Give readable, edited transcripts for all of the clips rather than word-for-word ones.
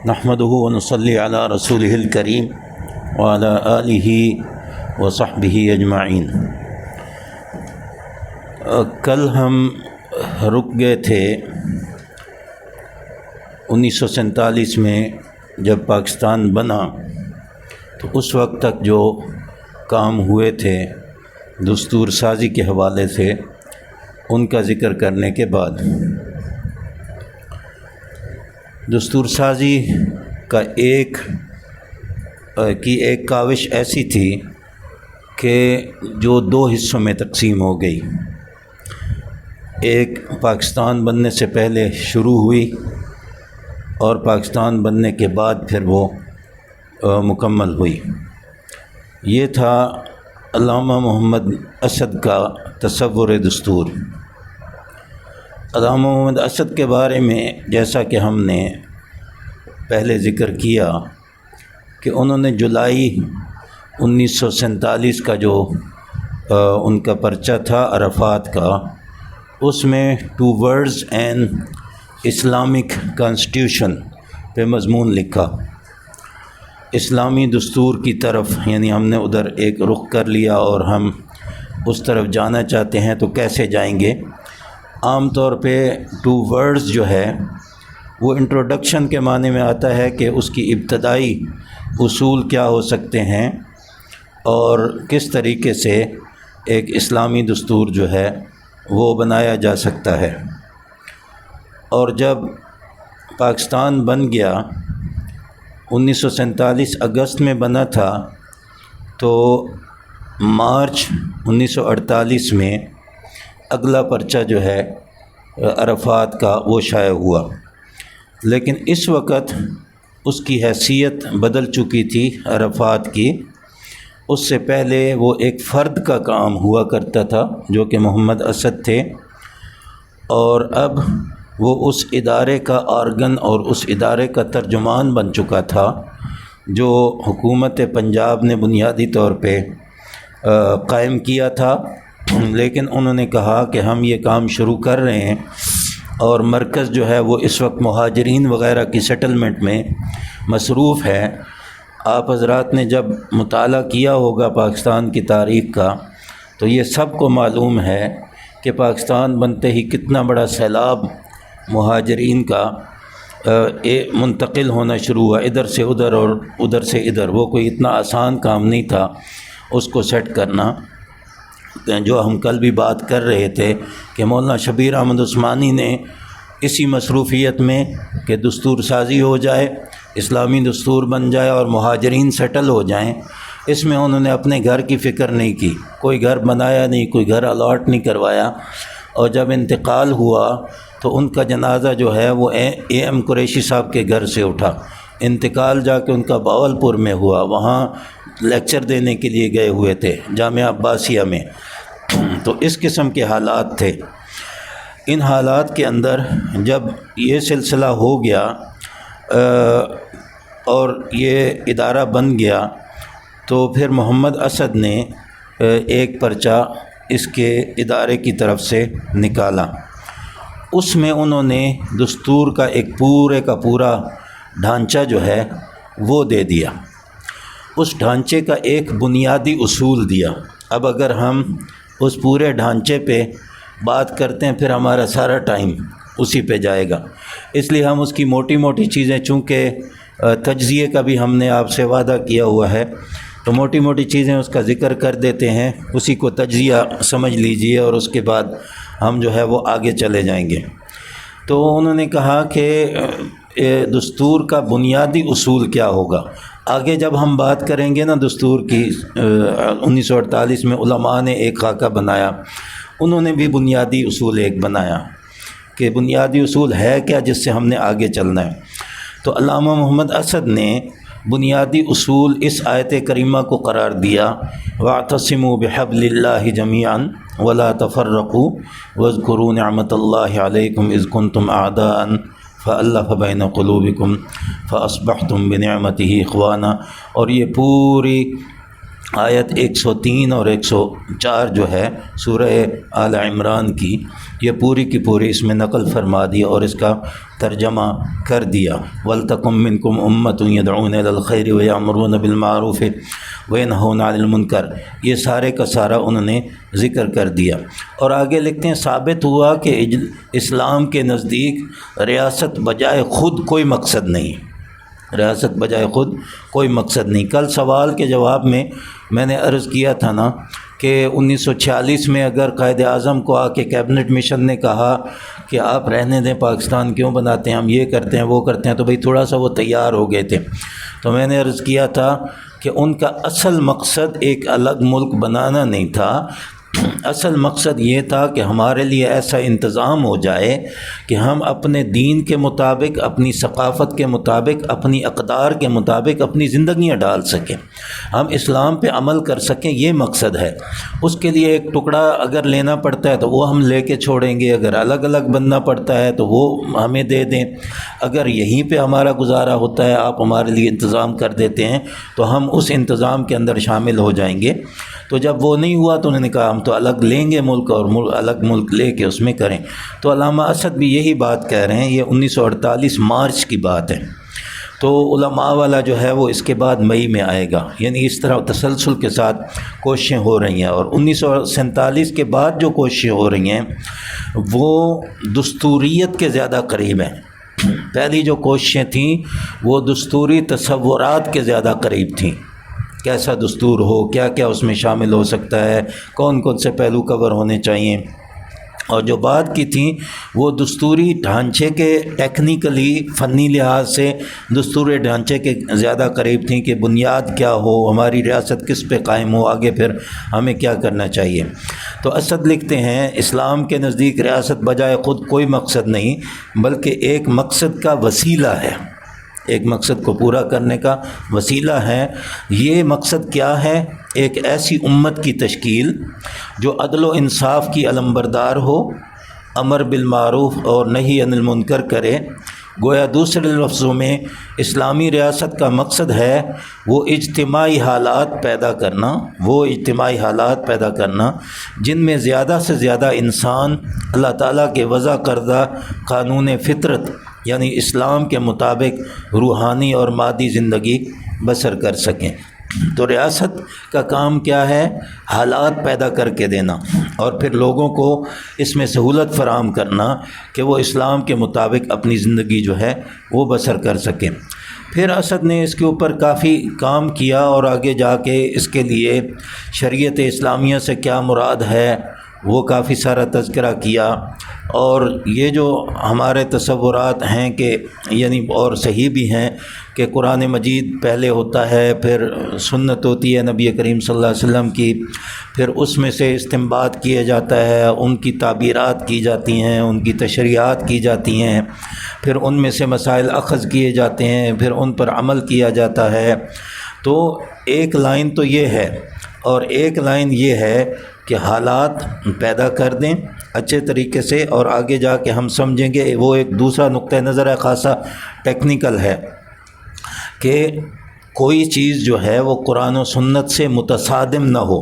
نحمده ونصلي على رسوله الكريم وعلى آله وصحبه اجمعین۔ کل ہم رک گئے تھے 1947 میں جب پاکستان بنا، تو اس وقت تک جو کام ہوئے تھے دستور سازی کے حوالے سے، ان کا ذکر کرنے کے بعد دستور سازی کا ایک کاوش ایسی تھی کہ جو دو حصوں میں تقسیم ہو گئی۔ ایک پاکستان بننے سے پہلے شروع ہوئی اور پاکستان بننے کے بعد پھر وہ مکمل ہوئی۔ یہ تھا علامہ محمد اسد کا تصور دستور۔ علامہ محمد اسد کے بارے میں جیسا کہ ہم نے پہلے ذکر کیا کہ انہوں نے جولائی 1947 کا جو ان کا پرچہ تھا عرفات کا، اس میں ٹوورڈز این اسلامک کانسٹیٹیوشن پہ مضمون لکھا، اسلامی دستور کی طرف، یعنی ہم نے ادھر ایک رخ کر لیا اور ہم اس طرف جانا چاہتے ہیں تو کیسے جائیں گے۔ عام طور پہ ٹوورڈز جو ہے وہ انٹروڈکشن کے معنی میں آتا ہے کہ اس کی ابتدائی اصول کیا ہو سکتے ہیں اور کس طریقے سے ایک اسلامی دستور جو ہے وہ بنایا جا سکتا ہے۔ اور جب پاکستان بن گیا 1947 اگست میں بنا تھا، تو مارچ 1948 میں اگلا پرچہ جو ہے عرفات کا وہ شائع ہوا، لیکن اس وقت اس کی حیثیت بدل چکی تھی عرفات کی۔ اس سے پہلے وہ ایک فرد کا کام ہوا کرتا تھا جو کہ محمد اسد تھے، اور اب وہ اس ادارے کا آرگن اور اس ادارے کا ترجمان بن چکا تھا جو حکومت پنجاب نے بنیادی طور پہ قائم کیا تھا۔ لیکن انہوں نے کہا کہ ہم یہ کام شروع کر رہے ہیں، اور مرکز جو ہے وہ اس وقت مہاجرین وغیرہ کی سیٹلمنٹ میں مصروف ہے۔ آپ حضرات نے جب مطالعہ کیا ہوگا پاکستان کی تاریخ کا، تو یہ سب کو معلوم ہے کہ پاکستان بنتے ہی کتنا بڑا سیلاب مہاجرین کا منتقل ہونا شروع ہوا، ادھر سے ادھر اور ادھر سے ادھر۔ وہ کوئی اتنا آسان کام نہیں تھا اس کو سیٹ کرنا، جو ہم کل بھی بات کر رہے تھے کہ مولانا شبیر احمد عثمانی نے اسی مصروفیت میں کہ دستور سازی ہو جائے، اسلامی دستور بن جائے اور مہاجرین سیٹل ہو جائیں، اس میں انہوں نے اپنے گھر کی فکر نہیں کی، کوئی گھر بنایا نہیں، کوئی گھر الاٹ نہیں کروایا۔ اور جب انتقال ہوا تو ان کا جنازہ جو ہے وہ اے ایم قریشی صاحب کے گھر سے اٹھا۔ انتقال جا کے ان کا باولپور میں ہوا، وہاں لیکچر دینے کے لیے گئے ہوئے تھے جامعہ عباسیہ میں۔ تو اس قسم کے حالات تھے۔ ان حالات کے اندر جب یہ سلسلہ ہو گیا اور یہ ادارہ بن گیا، تو پھر محمد اسد نے ایک پرچہ اس کے ادارے کی طرف سے نکالا۔ اس میں انہوں نے دستور کا ایک پورے کا پورا ڈھانچہ جو ہے وہ دے دیا، اس ڈھانچے کا ایک بنیادی اصول دیا۔ اب اگر ہم اس پورے ڈھانچے پہ بات کرتے ہیں پھر ہمارا سارا ٹائم اسی پہ جائے گا، اس لیے ہم اس کی موٹی موٹی چیزیں، چونکہ تجزیے کا بھی ہم نے آپ سے وعدہ کیا ہوا ہے، تو موٹی موٹی چیزیں اس کا ذکر کر دیتے ہیں، اسی کو تجزیہ سمجھ لیجئے، اور اس کے بعد ہم جو ہے وہ آگے چلے جائیں گے۔ تو انہوں نے کہا کہ دستور کا بنیادی اصول کیا ہوگا۔ آگے جب ہم بات کریں گے نا دستور کی، 1948 میں علماء نے ایک خاکہ بنایا، انہوں نے بھی بنیادی اصول ایک بنایا کہ بنیادی اصول ہے کیا جس سے ہم نے آگے چلنا ہے۔ تو علامہ محمد اسد نے بنیادی اصول اس آیت کریمہ کو قرار دیا، وَاعْتَصِمُوا بِحَبْلِ اللَّهِ جَمِيعًا وَلَا تَفَرَّقُوا وَاذْكُرُوا نِعْمَةَ اللَّهِ عَلَيْكُمْ إِذْ كُنْتُمْ أَعْدَاءً فَأَلَّفَ بَيْنَ قُلُوبِكُمْ فَأَصْبَحْتُمْ بِنِعْمَتِهِ إِخْوَانًا۔ اور یہ پوری آیت 103 اور 104 جو ہے سورہ آل عمران کی، یہ پوری کی پوری اس میں نقل فرما دی اور اس کا ترجمہ کر دیا۔ وَلْتَكُن مِّنكُمْ أُمَّةٌ يَدْعُونَ إِلَى الْخَيْرِ وَيَأْمُرُونَ بِالْمَعْرُوفِ وَيَنْهَوْنَ عَنِ الْمُنكَرِ، یہ سارے کا سارا انہوں نے ذکر کر دیا۔ اور آگے لکھتے ہیں ثابت ہوا کہ اسلام کے نزدیک ریاست بجائے خود کوئی مقصد نہیں، ریاست بجائے خود کوئی مقصد نہیں۔ کل سوال کے جواب میں نے عرض کیا تھا نا کہ 1946 میں اگر قائد اعظم کو آ کے کیبنٹ مشن نے کہا کہ آپ رہنے دیں، پاکستان کیوں بناتے ہیں، ہم یہ کرتے ہیں وہ کرتے ہیں، تو بھئی تھوڑا سا وہ تیار ہو گئے تھے۔ تو میں نے عرض کیا تھا کہ ان کا اصل مقصد ایک الگ ملک بنانا نہیں تھا، اصل مقصد یہ تھا کہ ہمارے لیے ایسا انتظام ہو جائے کہ ہم اپنے دین کے مطابق، اپنی ثقافت کے مطابق، اپنی اقدار کے مطابق اپنی زندگیاں ڈال سکیں، ہم اسلام پہ عمل کر سکیں، یہ مقصد ہے۔ اس کے لیے ایک ٹکڑا اگر لینا پڑتا ہے تو وہ ہم لے کے چھوڑیں گے، اگر الگ الگ بننا پڑتا ہے تو وہ ہمیں دے دیں، اگر یہیں پہ ہمارا گزارا ہوتا ہے، آپ ہمارے لیے انتظام کر دیتے ہیں تو ہم اس انتظام کے اندر شامل ہو جائیں گے۔ تو جب وہ نہیں ہوا تو انہوں نے کہا ہم تو الگ لیں گے ملک، اور الگ ملک لے کے اس میں کریں۔ تو علامہ اسد بھی یہی بات کہہ رہے ہیں، یہ 1948 مارچ کی بات ہے۔ تو علماء والا جو ہے وہ اس کے بعد مئی میں آئے گا، یعنی اس طرح تسلسل کے ساتھ کوششیں ہو رہی ہیں۔ اور 1947 کے بعد جو کوششیں ہو رہی ہیں وہ دستوریت کے زیادہ قریب ہیں۔ پہلی جو کوششیں تھیں وہ دستوری تصورات کے زیادہ قریب تھیں، کیسا دستور ہو، کیا کیا اس میں شامل ہو سکتا ہے، کون کون سے پہلو کور ہونے چاہیے۔ اور جو بعد کی تھیں وہ دستوری ڈھانچے کے ٹیکنیکلی، فنی لحاظ سے دستوری ڈھانچے کے زیادہ قریب تھیں کہ بنیاد کیا ہو، ہماری ریاست کس پہ قائم ہو، آگے پھر ہمیں کیا کرنا چاہیے۔ تو اسد لکھتے ہیں اسلام کے نزدیک ریاست بجائے خود کوئی مقصد نہیں، بلکہ ایک مقصد کا وسیلہ ہے، ایک مقصد کو پورا کرنے کا وسیلہ ہے۔ یہ مقصد کیا ہے؟ ایک ایسی امت کی تشکیل جو عدل و انصاف کی علمبردار ہو، امر بالمعروف اور نہی عن المنکر کرے۔ گویا دوسرے لفظوں میں اسلامی ریاست کا مقصد ہے وہ اجتماعی حالات پیدا کرنا، وہ اجتماعی حالات پیدا کرنا جن میں زیادہ سے زیادہ انسان اللہ تعالیٰ کے وضع کردہ قانون فطرت یعنی اسلام کے مطابق روحانی اور مادی زندگی بسر کر سکیں۔ تو ریاست کا کام کیا ہے؟ حالات پیدا کر کے دینا اور پھر لوگوں کو اس میں سہولت فراہم کرنا کہ وہ اسلام کے مطابق اپنی زندگی جو ہے وہ بسر کر سکیں۔ پھر اسد نے اس کے اوپر کافی کام کیا اور آگے جا کے اس کے لیے شریعت اسلامیہ سے کیا مراد ہے وہ کافی سارا تذکرہ کیا۔ اور یہ جو ہمارے تصورات ہیں کہ یعنی اور صحیح بھی ہیں کہ قرآن مجید پہلے ہوتا ہے، پھر سنت ہوتی ہے نبی کریم صلی اللہ علیہ وسلم کی، پھر اس میں سے استنباط کیا جاتا ہے، ان کی تعبیرات کی جاتی ہیں، ان کی تشریحات کی جاتی ہیں، پھر ان میں سے مسائل اخذ کیے جاتے ہیں، پھر ان پر عمل کیا جاتا ہے۔ تو ایک لائن تو یہ ہے، اور ایک لائن یہ ہے کہ حالات پیدا کر دیں اچھے طریقے سے، اور آگے جا کے ہم سمجھیں گے وہ ایک دوسرا نقطہ نظر ہے خاصا ٹیکنیکل ہے کہ کوئی چیز جو ہے وہ قرآن و سنت سے متصادم نہ ہو۔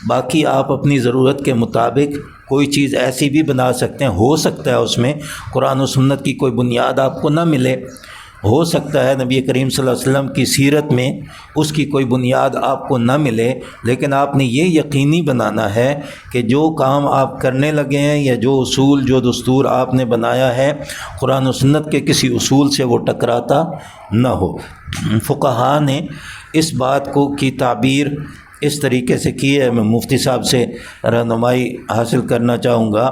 باقی آپ اپنی ضرورت کے مطابق کوئی چیز ایسی بھی بنا سکتے ہیں، ہو سکتا ہے اس میں قرآن و سنت کی کوئی بنیاد آپ کو نہ ملے، ہو سکتا ہے نبی کریم صلی اللہ علیہ وسلم کی سیرت میں اس کی کوئی بنیاد آپ کو نہ ملے، لیکن آپ نے یہ یقینی بنانا ہے کہ جو کام آپ کرنے لگے ہیں یا جو اصول، جو دستور آپ نے بنایا ہے قرآن و سنت کے کسی اصول سے وہ ٹکراتا نہ ہو۔ فقہا نے اس بات کو کی تعبیر اس طریقے سے کی ہے، میں مفتی صاحب سے رہنمائی حاصل کرنا چاہوں گا۔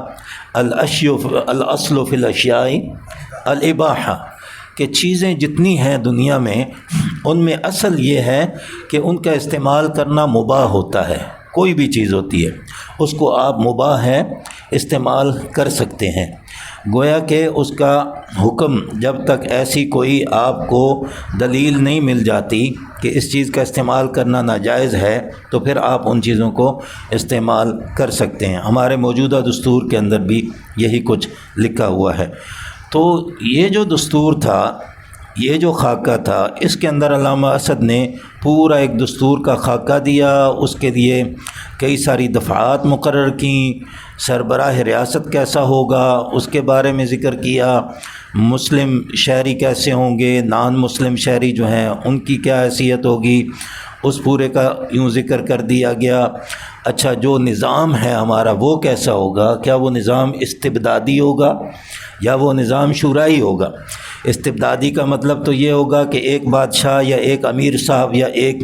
الاصل فی الاشیاء الاباحہ، کہ چیزیں جتنی ہیں دنیا میں ان میں اصل یہ ہے کہ ان کا استعمال کرنا مباح ہوتا ہے۔ کوئی بھی چیز ہوتی ہے اس کو آپ مباح ہے استعمال کر سکتے ہیں، گویا کہ اس کا حکم جب تک ایسی کوئی آپ کو دلیل نہیں مل جاتی کہ اس چیز کا استعمال کرنا ناجائز ہے تو پھر آپ ان چیزوں کو استعمال کر سکتے ہیں۔ ہمارے موجودہ دستور کے اندر بھی یہی کچھ لکھا ہوا ہے۔ تو یہ جو دستور تھا یہ جو خاکہ تھا اس کے اندر علامہ اسد نے پورا ایک دستور کا خاکہ دیا، اس کے لیے کئی ساری دفعات مقرر کیں، سربراہ ریاست کیسا ہوگا اس کے بارے میں ذکر کیا، مسلم شہری کیسے ہوں گے، نان مسلم شہری جو ہیں ان کی کیا حیثیت ہوگی، اس پورے کا یوں ذکر کر دیا گیا۔ اچھا، جو نظام ہے ہمارا وہ کیسا ہوگا، کیا وہ نظام استبدادی ہوگا یا وہ نظام شورائی ہوگا؟ استبدادی کا مطلب تو یہ ہوگا کہ ایک بادشاہ یا ایک امیر صاحب یا ایک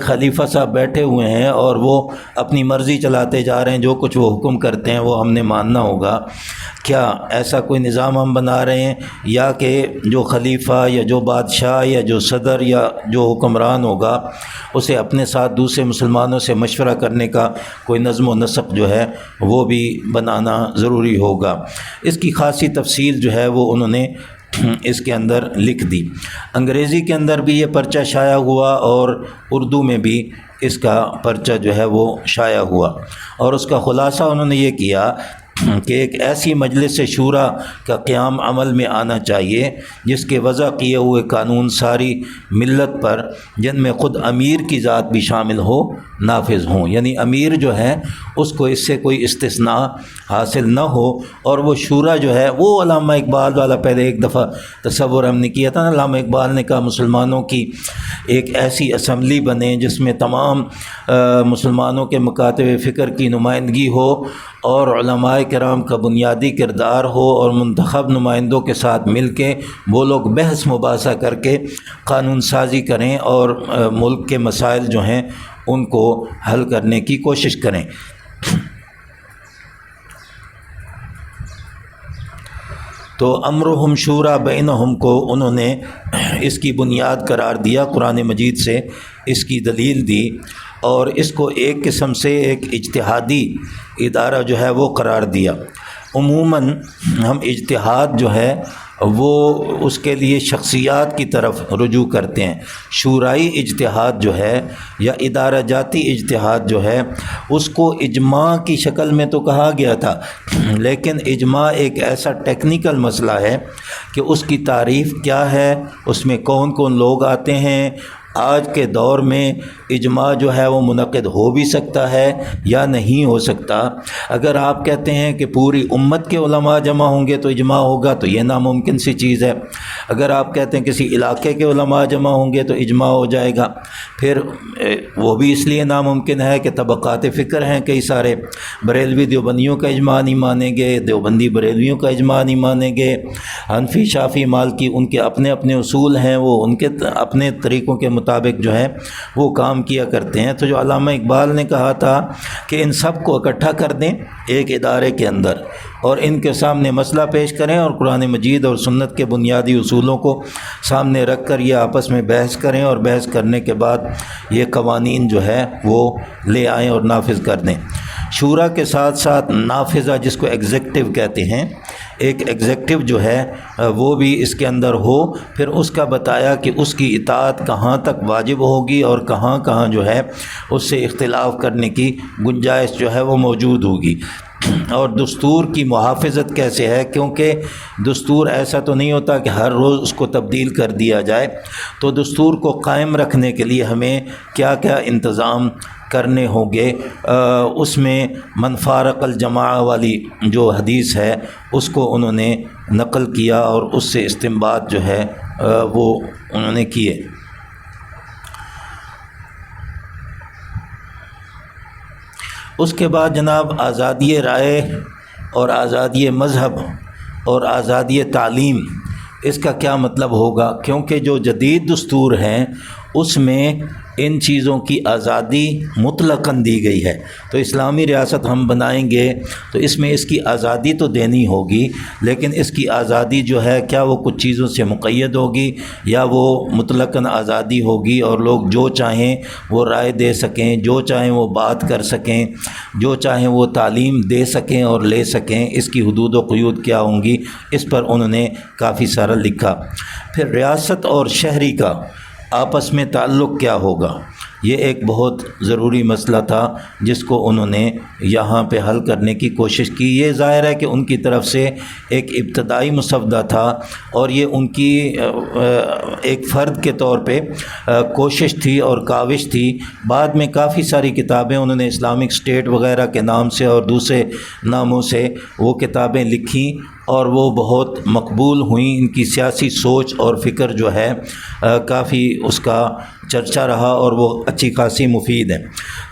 خلیفہ صاحب بیٹھے ہوئے ہیں اور وہ اپنی مرضی چلاتے جا رہے ہیں، جو کچھ وہ حکم کرتے ہیں وہ ہم نے ماننا ہوگا۔ کیا ایسا کوئی نظام ہم بنا رہے ہیں، یا کہ جو خلیفہ یا جو بادشاہ یا جو صدر یا جو حکمران ہوگا اسے اپنے ساتھ دوسرے مسلمانوں سے مشورہ کرنے کا کوئی نظم و نسق جو ہے وہ بھی بنانا ضروری ہوگا؟ اس کی خاصی تفصیل جو ہے وہ انہوں نے اس کے اندر لکھ دی۔ انگریزی کے اندر بھی یہ پرچہ شائع ہوا اور اردو میں بھی اس کا پرچہ جو ہے وہ شائع ہوا، اور اس کا خلاصہ انہوں نے یہ کیا کہ ایک ایسی مجلس شورا کا قیام عمل میں آنا چاہیے جس کے وضع کیے ہوئے قانون ساری ملت پر، جن میں خود امیر کی ذات بھی شامل ہو، نافذ ہوں۔ یعنی امیر جو ہے اس کو اس سے کوئی استثناء حاصل نہ ہو، اور وہ شورا جو ہے وہ علامہ اقبال والا پہلے ایک دفعہ تصور ہم نے کیا تھا نا، علامہ اقبال نے کہا مسلمانوں کی ایک ایسی اسمبلی بنے جس میں تمام مسلمانوں کے مکاتب فکر کی نمائندگی ہو، اور علماء کرام کا بنیادی کردار ہو، اور منتخب نمائندوں کے ساتھ مل کے وہ لوگ بحث مباحثہ کر کے قانون سازی کریں اور ملک کے مسائل جو ہیں ان کو حل کرنے کی کوشش کریں۔ تو امرہم شورا بینہم کو انہوں نے اس کی بنیاد قرار دیا، قرآن مجید سے اس کی دلیل دی، اور اس کو ایک قسم سے ایک اجتہادی ادارہ جو ہے وہ قرار دیا۔ عموماً ہم اجتہاد جو ہے وہ اس کے لیے شخصیات کی طرف رجوع کرتے ہیں۔ شورائی اجتہاد جو ہے یا ادارہ جاتی اجتہاد جو ہے اس کو اجماع کی شکل میں تو کہا گیا تھا، لیکن اجماع ایک ایسا ٹیکنیکل مسئلہ ہے کہ اس کی تعریف کیا ہے، اس میں کون کون لوگ آتے ہیں۔ آج کے دور میں اجماع جو ہے وہ منعقد ہو بھی سکتا ہے یا نہیں ہو سکتا۔ اگر آپ کہتے ہیں کہ پوری امت کے علماء جمع ہوں گے تو اجماع ہوگا تو یہ ناممکن سی چیز ہے۔ اگر آپ کہتے ہیں کسی علاقے کے علماء جمع ہوں گے تو اجماع ہو جائے گا، پھر وہ بھی اس لیے ناممکن ہے کہ طبقات فکر ہیں کئی سارے، بریلوی دیوبندیوں کا اجماع نہیں مانیں گے، دیوبندی بریلویوں کا اجماع نہیں مانیں گے، حنفی شافعی مالکی ان کے اپنے اپنے اصول ہیں، وہ ان کے اپنے طریقوں کے مطابق جو ہے وہ کام کیا کرتے ہیں۔ تو جو علامہ اقبال نے کہا تھا کہ ان سب کو اکٹھا کر دیں ایک ادارے کے اندر اور ان کے سامنے مسئلہ پیش کریں، اور قرآن مجید اور سنت کے بنیادی اصولوں کو سامنے رکھ کر یہ آپس میں بحث کریں، اور بحث کرنے کے بعد یہ قوانین جو ہے وہ لے آئیں اور نافذ کر دیں۔ شورا کے ساتھ ساتھ نافذہ جس کو ایگزیکٹو کہتے ہیں، ایک ایگزیکٹو جو ہے وہ بھی اس کے اندر ہو۔ پھر اس کا بتایا کہ اس کی اطاعت کہاں تک واجب ہوگی اور کہاں کہاں جو ہے اس سے اختلاف کرنے کی گنجائش جو ہے وہ موجود ہوگی، اور دستور کی محافظت کیسے ہے، کیونکہ دستور ایسا تو نہیں ہوتا کہ ہر روز اس کو تبدیل کر دیا جائے۔ تو دستور کو قائم رکھنے کے لیے ہمیں کیا کیا انتظام کرنے ہوں گے، اس میں من فارق الجماع والی جو حدیث ہے اس کو انہوں نے نقل کیا، اور اس سے استنباط جو ہے وہ انہوں نے کیے۔ اس کے بعد جناب آزادی رائے اور آزادی مذہب اور آزادی تعلیم، اس کا کیا مطلب ہوگا؟ کیونکہ جو جدید دستور ہیں اس میں ان چیزوں کی آزادی مطلقاً دی گئی ہے۔ تو اسلامی ریاست ہم بنائیں گے تو اس میں اس کی آزادی تو دینی ہوگی، لیکن اس کی آزادی جو ہے کیا وہ کچھ چیزوں سے مقید ہوگی یا وہ مطلقاً آزادی ہوگی، اور لوگ جو چاہیں وہ رائے دے سکیں، جو چاہیں وہ بات کر سکیں، جو چاہیں وہ تعلیم دے سکیں اور لے سکیں، اس کی حدود و قیود کیا ہوں گی، اس پر انہوں نے کافی سارا لکھا۔ پھر ریاست اور شہری کا آپس میں تعلق کیا ہوگا؟ یہ ایک بہت ضروری مسئلہ تھا جس کو انہوں نے یہاں پہ حل کرنے کی کوشش کی۔ یہ ظاہر ہے کہ ان کی طرف سے ایک ابتدائی مسودہ تھا اور یہ ان کی ایک فرد کے طور پہ کوشش تھی اور کاوش تھی۔ بعد میں کافی ساری کتابیں انہوں نے اسلامک اسٹیٹ وغیرہ کے نام سے اور دوسرے ناموں سے وہ کتابیں لکھیں اور وہ بہت مقبول ہوئیں۔ ان کی سیاسی سوچ اور فکر جو ہے کافی اس کا چرچا رہا اور وہ اچھی خاصی مفید ہے۔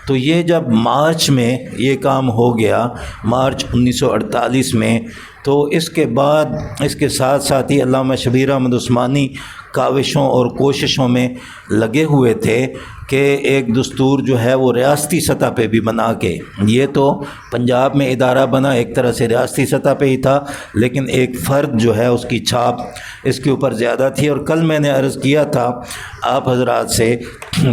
تو یہ جب مارچ میں یہ کام ہو گیا، مارچ 1948 میں، تو اس کے بعد اس کے ساتھ ساتھ ہی علامہ شبیر احمد عثمانی کاوشوں اور کوششوں میں لگے ہوئے تھے کہ ایک دستور جو ہے وہ ریاستی سطح پہ بھی بنا کے، یہ تو پنجاب میں ادارہ بنا ایک طرح سے ریاستی سطح پہ ہی تھا، لیکن ایک فرد جو ہے اس کی چھاپ اس کے اوپر زیادہ تھی۔ اور کل میں نے عرض کیا تھا آپ حضرات سے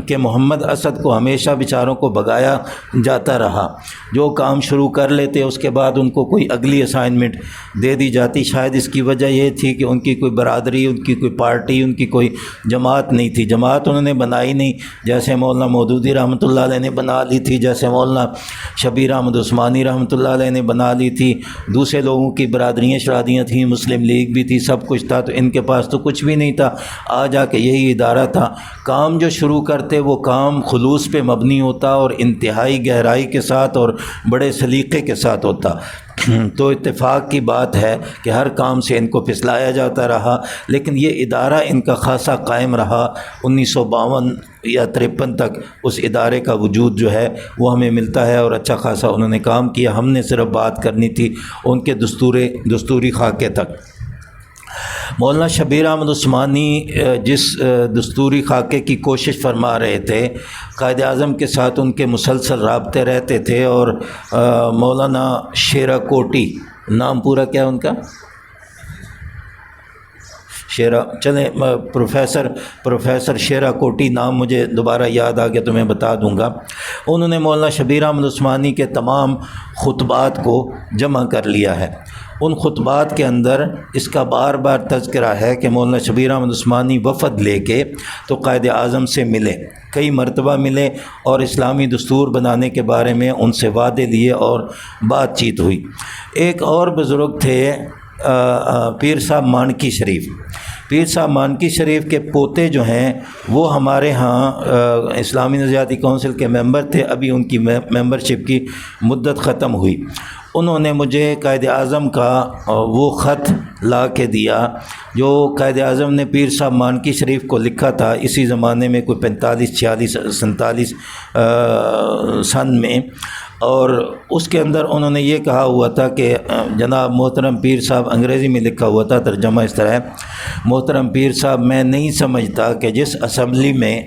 کہ محمد اسد کو ہمیشہ بیچاروں کو بھگایا جاتا رہا، جو کام شروع کر لیتے اس کے بعد ان کو کوئی اگلی اسائنمنٹ دے دی جاتی۔ شاید اس کی وجہ یہ تھی کہ ان کی کوئی برادری، ان کی کوئی پارٹی، ان کی کوئی جماعت نہیں تھی، جماعت انہوں نے بنائی نہیں، جیسے مولانا مودودی رحمۃ اللہ علیہ نے بنا لی تھی، جیسے مولانا شبیر احمد عثمانی رحمۃ اللہ علیہ نے بنا لی تھی، دوسرے لوگوں کی برادریاں شرادیاں تھیں، مسلم لیگ بھی تھی، سب کچھ تھا، تو ان کے پاس تو کچھ بھی نہیں تھا، آ جا کے یہی ادارہ تھا۔ کام جو شروع کرتے وہ کام خلوص پہ مبنی ہوتا اور انتہائی گہرائی کے ساتھ اور بڑے سلیقے کے ساتھ ہوتا۔ تو اتفاق کی بات ہے کہ ہر کام سے ان کو پھسلایا جاتا رہا، لیکن یہ ادارہ ان کا خاصا قائم رہا۔ 1952 یا 53 تک اس ادارے کا وجود جو ہے وہ ہمیں ملتا ہے اور اچھا خاصا انہوں نے کام کیا۔ ہم نے صرف بات کرنی تھی ان کے دستوری خاکے تک۔ مولانا شبیر احمد عثمانی جس دستوری خاکے کی کوشش فرما رہے تھے، قائد اعظم کے ساتھ ان کے مسلسل رابطے رہتے تھے، اور مولانا شیرا کوٹی، نام پورا کیا ان کا؟ پروفیسر شیرا کوٹی، نام مجھے دوبارہ یاد آ گیا تو میں بتا دوں گا۔ انہوں نے مولانا شبیر احمد عثمانی کے تمام خطبات کو جمع کر لیا ہے۔ ان خطبات کے اندر اس کا بار بار تذکرہ ہے کہ مولانا شبیر احمد عثمانی وفد لے کے تو قائد اعظم سے ملے، کئی مرتبہ ملے اور اسلامی دستور بنانے کے بارے میں ان سے وعدے لیے اور بات چیت ہوئی۔ ایک اور بزرگ تھے پیر صاحب مانکی شریف۔ پیر صاحب مانکی شریف کے پوتے جو ہیں وہ ہمارے ہاں اسلامی نظریاتی کونسل کے ممبر تھے، ابھی ان کی ممبرشپ کی مدت ختم ہوئی۔ انہوں نے مجھے قائد اعظم کا وہ خط لا کے دیا جو قائد اعظم نے پیر صاحب مانکی شریف کو لکھا تھا اسی زمانے میں، کوئی 45 46 47 سن میں، اور اس کے اندر انہوں نے یہ کہا ہوا تھا کہ جناب محترم پیر صاحب، انگریزی میں لکھا ہوا تھا، ترجمہ اس طرح ہے: محترم پیر صاحب، میں نہیں سمجھتا کہ جس اسمبلی میں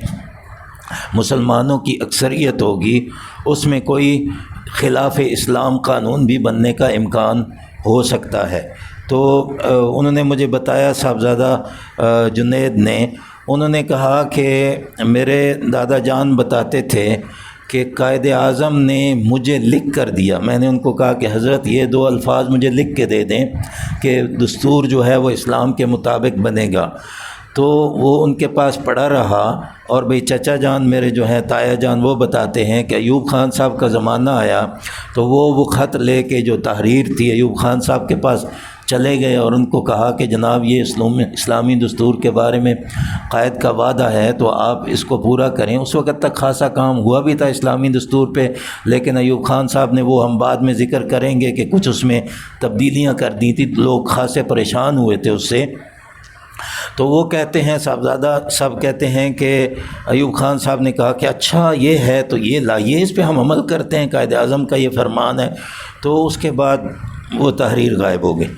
مسلمانوں کی اکثریت ہوگی اس میں کوئی خلاف اسلام قانون بھی بننے کا امکان ہو سکتا ہے۔ تو انہوں نے مجھے بتایا، صاحبزادہ جنید نے، انہوں نے کہا کہ میرے دادا جان بتاتے تھے کہ قائد اعظم نے مجھے لکھ کر دیا۔ میں نے ان کو کہا کہ حضرت یہ 2 الفاظ مجھے لکھ کے دے دیں کہ دستور جو ہے وہ اسلام کے مطابق بنے گا۔ تو وہ ان کے پاس پڑا رہا، اور بھئی چچا جان میرے جو ہیں، تایا جان، وہ بتاتے ہیں کہ ایوب خان صاحب کا زمانہ آیا تو وہ خط لے کے جو تحریر تھی ایوب خان صاحب کے پاس چلے گئے اور ان کو کہا کہ جناب یہ اسلامی دستور کے بارے میں قائد کا وعدہ ہے تو آپ اس کو پورا کریں۔ اس وقت تک خاصا کام ہوا بھی تھا اسلامی دستور پہ، لیکن ایوب خان صاحب نے، وہ ہم بعد میں ذکر کریں گے کہ کچھ اس میں تبدیلیاں کر دی تھی، لوگ خاصے پریشان ہوئے تھے اس سے۔ تو وہ کہتے ہیں، صاحبزادہ صاحب کہتے ہیں کہ ایوب خان صاحب نے کہا کہ اچھا یہ ہے تو یہ لائیے، اس پہ ہم عمل کرتے ہیں، قائد اعظم کا یہ فرمان ہے۔ تو اس کے بعد وہ تحریر غائب ہو گئی،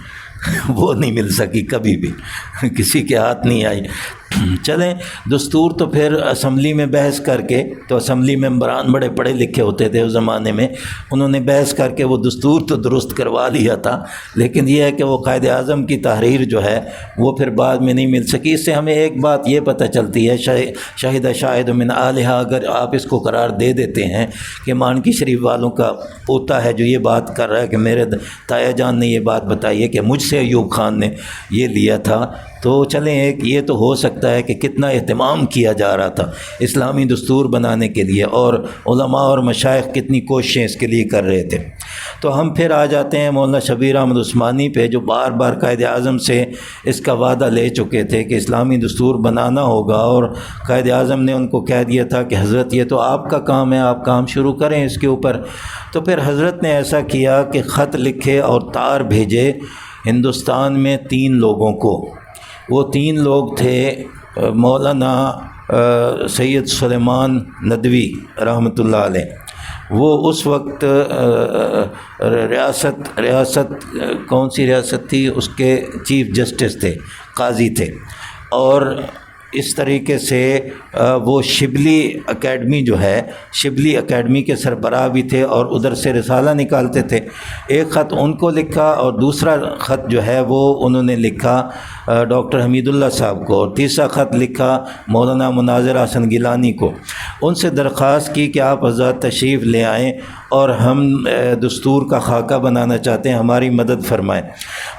وہ نہیں مل سکی، کبھی بھی کسی کے ہاتھ نہیں آئی۔ چلیں، دستور تو پھر اسمبلی میں بحث کر کے، تو اسمبلی ممبران بڑے پڑھے لکھے ہوتے تھے اس زمانے میں، انہوں نے بحث کر کے وہ دستور تو درست کروا لیا تھا، لیکن یہ ہے کہ وہ قائد اعظم کی تحریر جو ہے وہ پھر بعد میں نہیں مل سکی۔ اس سے ہمیں ایک بات یہ پتہ چلتی ہے، شاہد شاہد من اہلھا، اگر آپ اس کو قرار دے دیتے ہیں کہ مانکی شریف والوں کا پوتا ہے جو یہ بات کر رہا ہے کہ میرے تایا جان نے یہ بات بتائی ہے کہ مجھ سے ایوب خان نے یہ لیا تھا، تو چلیں ایک یہ تو ہو سکتا جاتا ہے کہ کتنا اہتمام کیا جا رہا تھا اسلامی دستور بنانے کے لیے، اور علماء اور مشائخ کتنی کوششیں اس کے لیے کر رہے تھے۔ تو ہم پھر آ جاتے ہیں مولانا شبیر احمد عثمانی پہ، جو بار بار قائد اعظم سے اس کا وعدہ لے چکے تھے کہ اسلامی دستور بنانا ہوگا، اور قائد اعظم نے ان کو کہہ دیا تھا کہ حضرت یہ تو آپ کا کام ہے، آپ کام شروع کریں اس کے اوپر۔ تو پھر حضرت نے ایسا کیا کہ خط لکھے اور تار بھیجے ہندوستان میں 3 لوگوں کو۔ وہ 3 لوگ تھے مولانا سید سلیمان ندوی رحمۃ اللہ علیہ، وہ اس وقت ریاست کون سی ریاست تھی، اس کے چیف جسٹس تھے، قاضی تھے، اور اس طریقے سے وہ شبلی اکیڈمی جو ہے، شبلی اکیڈمی کے سربراہ بھی تھے، اور ادھر سے رسالہ نکالتے تھے۔ ایک خط ان کو لکھا، اور دوسرا خط جو ہے وہ انہوں نے لکھا ڈاکٹر حمید اللہ صاحب کو، اور تیسرا خط لکھا مولانا مناظر حسن گیلانی کو۔ ان سے درخواست کی کہ آپ حضرات تشریف لے آئیں اور ہم دستور کا خاکہ بنانا چاہتے ہیں، ہماری مدد فرمائیں۔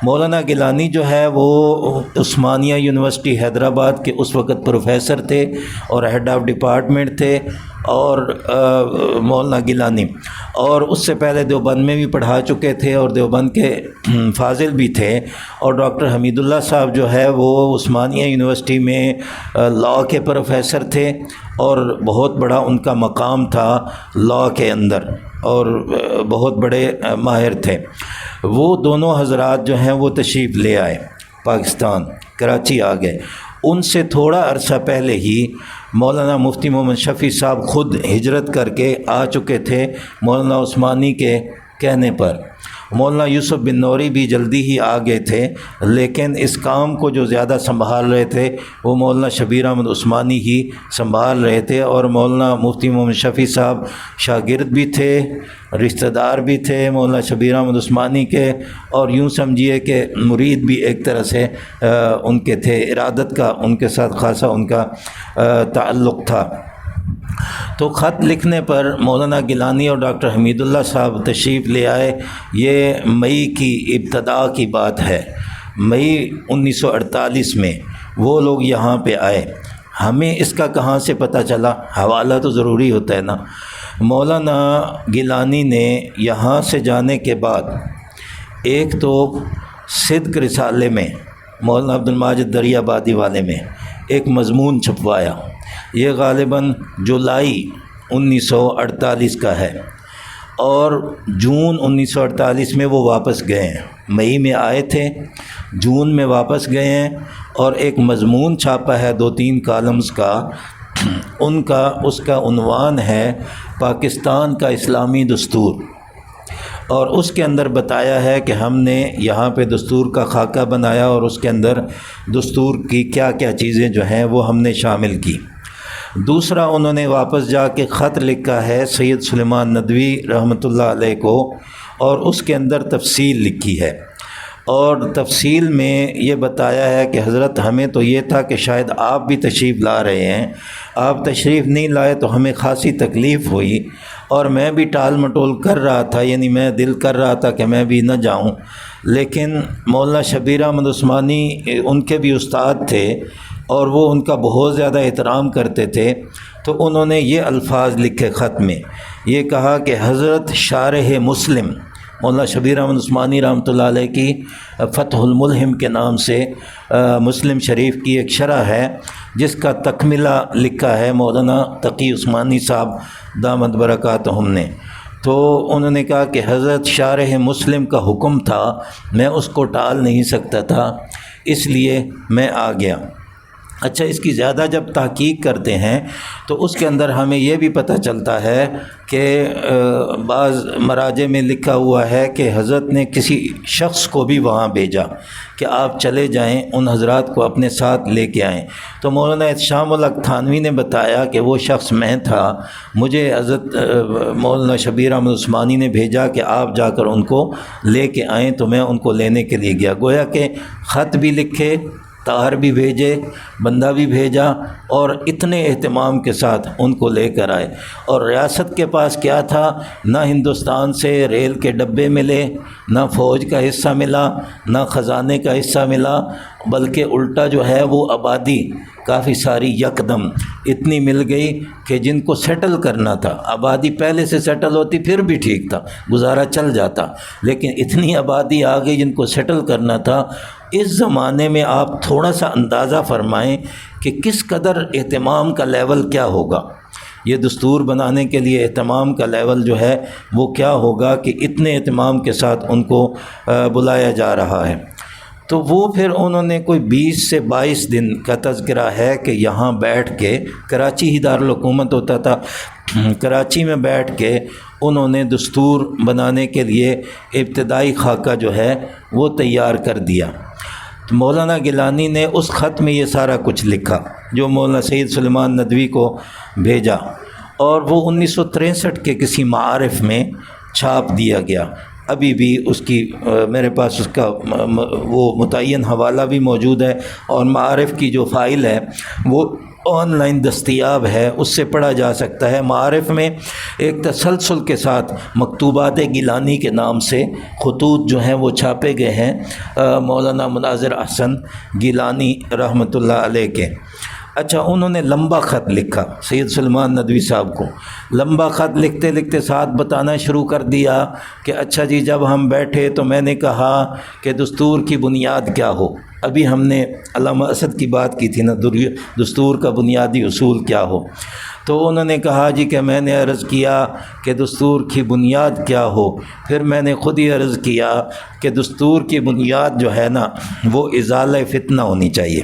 مولانا گیلانی جو ہے وہ عثمانیہ یونیورسٹی حیدرآباد کے اس وقت پروفیسر تھے اور ہیڈ آف ڈپارٹمنٹ تھے، اور مولانا گیلانی، اور اس سے پہلے دیوبند میں بھی پڑھا چکے تھے اور دیوبند کے فاضل بھی تھے۔ اور ڈاکٹر حمید اللہ صاحب جو ہے وہ عثمانیہ یونیورسٹی میں لاء کے پروفیسر تھے، اور بہت بڑا ان کا مقام تھا لاء کے اندر، اور بہت بڑے ماہر تھے۔ وہ دونوں حضرات جو ہیں وہ تشریف لے آئے پاکستان، کراچی آ گئے۔ ان سے تھوڑا عرصہ پہلے ہی مولانا مفتی محمد شفیع صاحب خود ہجرت کر کے آ چکے تھے مولانا عثمانی کے کہنے پر۔ مولانا یوسف بن نوری بھی جلدی ہی آ گئے تھے، لیکن اس کام کو جو زیادہ سنبھال رہے تھے وہ مولانا شبیر احمد عثمانی ہی سنبھال رہے تھے، اور مولانا مفتی محمد شفیع صاحب شاگرد بھی تھے، رشتہ دار بھی تھے مولانا شبیر احمد عثمانی کے، اور یوں سمجھیے کہ مرید بھی ایک طرح سے ان کے تھے، ارادت کا ان کے ساتھ خاصا ان کا تعلق تھا۔ تو خط لکھنے پر مولانا گیلانی اور ڈاکٹر حمید اللہ صاحب تشریف لے آئے۔ یہ مئی کی ابتدا کی بات ہے، مئی 1948 میں وہ لوگ یہاں پہ آئے۔ ہمیں اس کا کہاں سے پتہ چلا؟ حوالہ تو ضروری ہوتا ہے نا۔ مولانا گیلانی نے یہاں سے جانے کے بعد ایک تو صدق رسالے میں، مولانا عبد الماجد دریابادی والے میں ایک مضمون چھپوایا، یہ غالباً جولائی 1948 کا ہے، اور جون 1948 میں وہ واپس گئے ہیں۔ مئی میں آئے تھے، جون میں واپس گئے ہیں، اور ایک مضمون چھاپا ہے 2-3 کالمز کا، اس کا عنوان ہے پاکستان کا اسلامی دستور، اور اس کے اندر بتایا ہے کہ ہم نے یہاں پہ دستور کا خاکہ بنایا، اور اس کے اندر دستور کی کیا کیا چیزیں جو ہیں وہ ہم نے شامل کی۔ دوسرا انہوں نے واپس جا کے خط لکھا ہے سید سلیمان ندوی رحمۃ اللہ علیہ کو، اور اس کے اندر تفصیل لکھی ہے، اور تفصیل میں یہ بتایا ہے کہ حضرت ہمیں تو یہ تھا کہ شاید آپ بھی تشریف لا رہے ہیں، آپ تشریف نہیں لائے تو ہمیں خاصی تکلیف ہوئی، اور میں بھی ٹال مٹول کر رہا تھا، یعنی میں دل کر رہا تھا کہ میں بھی نہ جاؤں، لیکن مولانا شبیر احمد عثمانی ان کے بھی استاد تھے، اور وہ ان کا بہت زیادہ احترام کرتے تھے، تو انہوں نے یہ الفاظ لکھے خط میں، یہ کہا کہ حضرت شارح مسلم، مولانا شبیر احمد عثمانی رحمۃ اللہ علیہ کی فتح الملہم کے نام سے مسلم شریف کی ایک شرح ہے، جس کا تکملہ لکھا ہے مولانا تقی عثمانی صاحب دامت برکاتہم نے۔ تو انہوں نے کہا کہ حضرت شارح مسلم کا حکم تھا، میں اس کو ٹال نہیں سکتا تھا، اس لیے میں آ گیا۔ اچھا، اس کی زیادہ جب تحقیق کرتے ہیں تو اس کے اندر ہمیں یہ بھی پتہ چلتا ہے کہ بعض مراجع میں لکھا ہوا ہے کہ حضرت نے کسی شخص کو بھی وہاں بھیجا کہ آپ چلے جائیں، ان حضرات کو اپنے ساتھ لے کے آئیں۔ تو مولانا احتشام الحق تھانوی نے بتایا کہ وہ شخص میں تھا، مجھے حضرت مولانا شبیر احمد عثمانی نے بھیجا کہ آپ جا کر ان کو لے کے آئیں، تو میں ان کو لینے کے لیے گیا۔ گویا کہ خط بھی لکھے، تار بھی بھیجے، بندہ بھی بھیجا، اور اتنے اہتمام کے ساتھ ان کو لے کر آئے۔ اور ریاست کے پاس کیا تھا؟ نہ ہندوستان سے ریل کے ڈبے ملے، نہ فوج کا حصہ ملا، نہ خزانے کا حصہ ملا، بلکہ الٹا جو ہے وہ آبادی کافی ساری یکدم اتنی مل گئی کہ جن کو سیٹل کرنا تھا، آبادی پہلے سے سیٹل ہوتی پھر بھی ٹھیک تھا، گزارا چل جاتا، لیکن اتنی آبادی آ گئی جن کو سیٹل کرنا تھا۔ اس زمانے میں آپ تھوڑا سا اندازہ فرمائیں کہ کس قدر اہتمام کا لیول کیا ہوگا۔ یہ دستور بنانے کے لیے اہتمام کا لیول جو ہے وہ کیا ہوگا کہ اتنے اہتمام کے ساتھ ان کو بلایا جا رہا ہے۔ تو وہ پھر انہوں نے کوئی 20 سے 22 دن کا تذکرہ ہے کہ یہاں بیٹھ کے، کراچی ہی دارالحکومت ہوتا تھا، کراچی میں بیٹھ کے انہوں نے دستور بنانے کے لیے ابتدائی خاکہ جو ہے وہ تیار کر دیا۔ تو مولانا گیلانی نے اس خط میں یہ سارا کچھ لکھا جو مولانا سید سلیمان ندوی کو بھیجا، اور وہ 1963 کے کسی معارف میں چھاپ دیا گیا۔ ابھی بھی اس کی میرے پاس اس کا وہ متعین حوالہ بھی موجود ہے، اور معارف کی جو فائل ہے وہ آن لائن دستیاب ہے، اس سے پڑھا جا سکتا ہے۔ معارف میں ایک تسلسل کے ساتھ مکتوبات گیلانی کے نام سے خطوط جو ہیں وہ چھاپے گئے ہیں مولانا مناظر احسن گیلانی رحمۃ اللہ علیہ کے۔ اچھا، انہوں نے لمبا خط لکھا سید سلیمان ندوی صاحب کو، لمبا خط لکھتے لکھتے ساتھ بتانا شروع کر دیا کہ اچھا جی، جب ہم بیٹھے تو میں نے کہا کہ دستور کی بنیاد کیا ہو۔ ابھی ہم نے علامہ اسد کی بات کی تھی نا، دستور کا بنیادی اصول کیا ہو۔ تو انہوں نے کہا جی کہ میں نے عرض کیا کہ دستور کی بنیاد کیا ہو، پھر میں نے خود ہی عرض کیا کہ دستور کی بنیاد جو ہے نا وہ ازالہ فتنہ ہونی چاہیے۔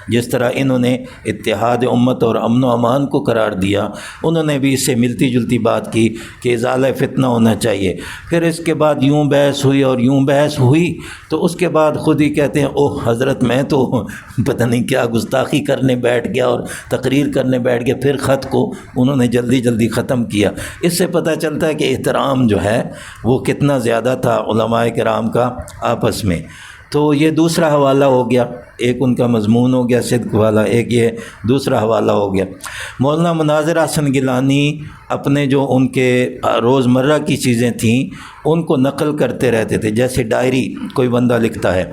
جس طرح انہوں نے اتحاد امت اور امن و امان کو قرار دیا، انہوں نے بھی اس سے ملتی جلتی بات کی کہ ازالہ فتنہ ہونا چاہیے۔ پھر اس کے بعد یوں بحث ہوئی اور یوں بحث ہوئی، تو اس کے بعد خود ہی کہتے ہیں اوہ حضرت میں تو پتہ نہیں کیا گستاخی کرنے بیٹھ گیا اور تقریر کرنے بیٹھ گیا۔ پھر خط کو انہوں نے جلدی جلدی ختم کیا۔ اس سے پتہ چلتا ہے کہ احترام جو ہے وہ کتنا زیادہ تھا علماء کرام کا آپس میں۔ تو یہ دوسرا حوالہ ہو گیا، ایک ان کا مضمون ہو گیا صدق والا، ایک یہ دوسرا حوالہ ہو گیا۔ مولانا مناظر احسن گیلانی اپنے جو ان کے روزمرہ کی چیزیں تھیں ان کو نقل کرتے رہتے تھے، جیسے ڈائری کوئی بندہ لکھتا ہے،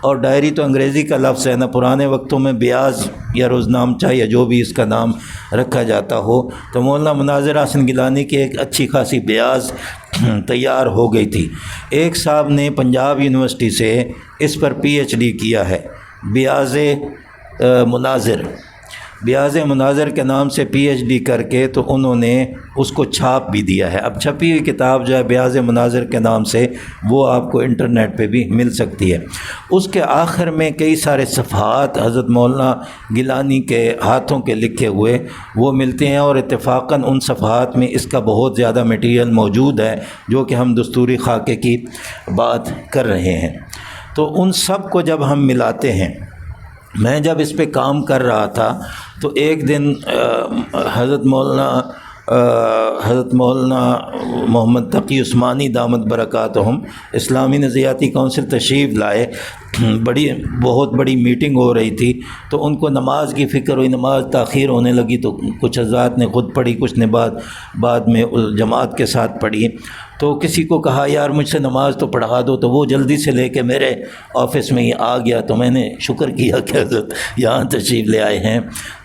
اور ڈائری تو انگریزی کا لفظ ہے نا، پرانے وقتوں میں بیاض یا روزنامچہ یا جو بھی اس کا نام رکھا جاتا ہو، تو مولانا مناظر احسن گیلانی کی ایک اچھی خاصی بیاض تیار ہو گئی تھی۔ ایک صاحب نے پنجاب یونیورسٹی سے اس پر پی ایچ ڈی کیا ہے، بیاض مناظر کے نام سے پی ایچ ڈی کر کے تو انہوں نے اس کو چھاپ بھی دیا ہے۔ اب چھپی ہوئی کتاب جو ہے بیاض مناظر کے نام سے وہ آپ کو انٹرنیٹ پہ بھی مل سکتی ہے۔ اس کے آخر میں کئی سارے صفحات حضرت مولانا گیلانی کے ہاتھوں کے لکھے ہوئے وہ ملتے ہیں، اور اتفاقاً ان صفحات میں اس کا بہت زیادہ میٹیریل موجود ہے جو کہ ہم دستوری خاکے کی بات کر رہے ہیں۔ تو ان سب کو جب ہم ملاتے ہیں، میں جب اس پہ کام کر رہا تھا تو ایک دن حضرت مولانا محمد تقی عثمانی دامت برکاتہم اسلامی نظریاتی کونسل تشریف لائے۔ بہت بڑی میٹنگ ہو رہی تھی، تو ان کو نماز کی فکر ہوئی، نماز تاخیر ہونے لگی تو کچھ حضرات نے خود پڑھی، کچھ نے بعد میں جماعت کے ساتھ پڑھی۔ تو کسی کو کہا یار مجھ سے نماز تو پڑھا دو، تو وہ جلدی سے لے کے میرے آفس میں ہی آ گیا، تو میں نے شکر کیا کہ حضرت یہاں تشریف لے آئے ہیں۔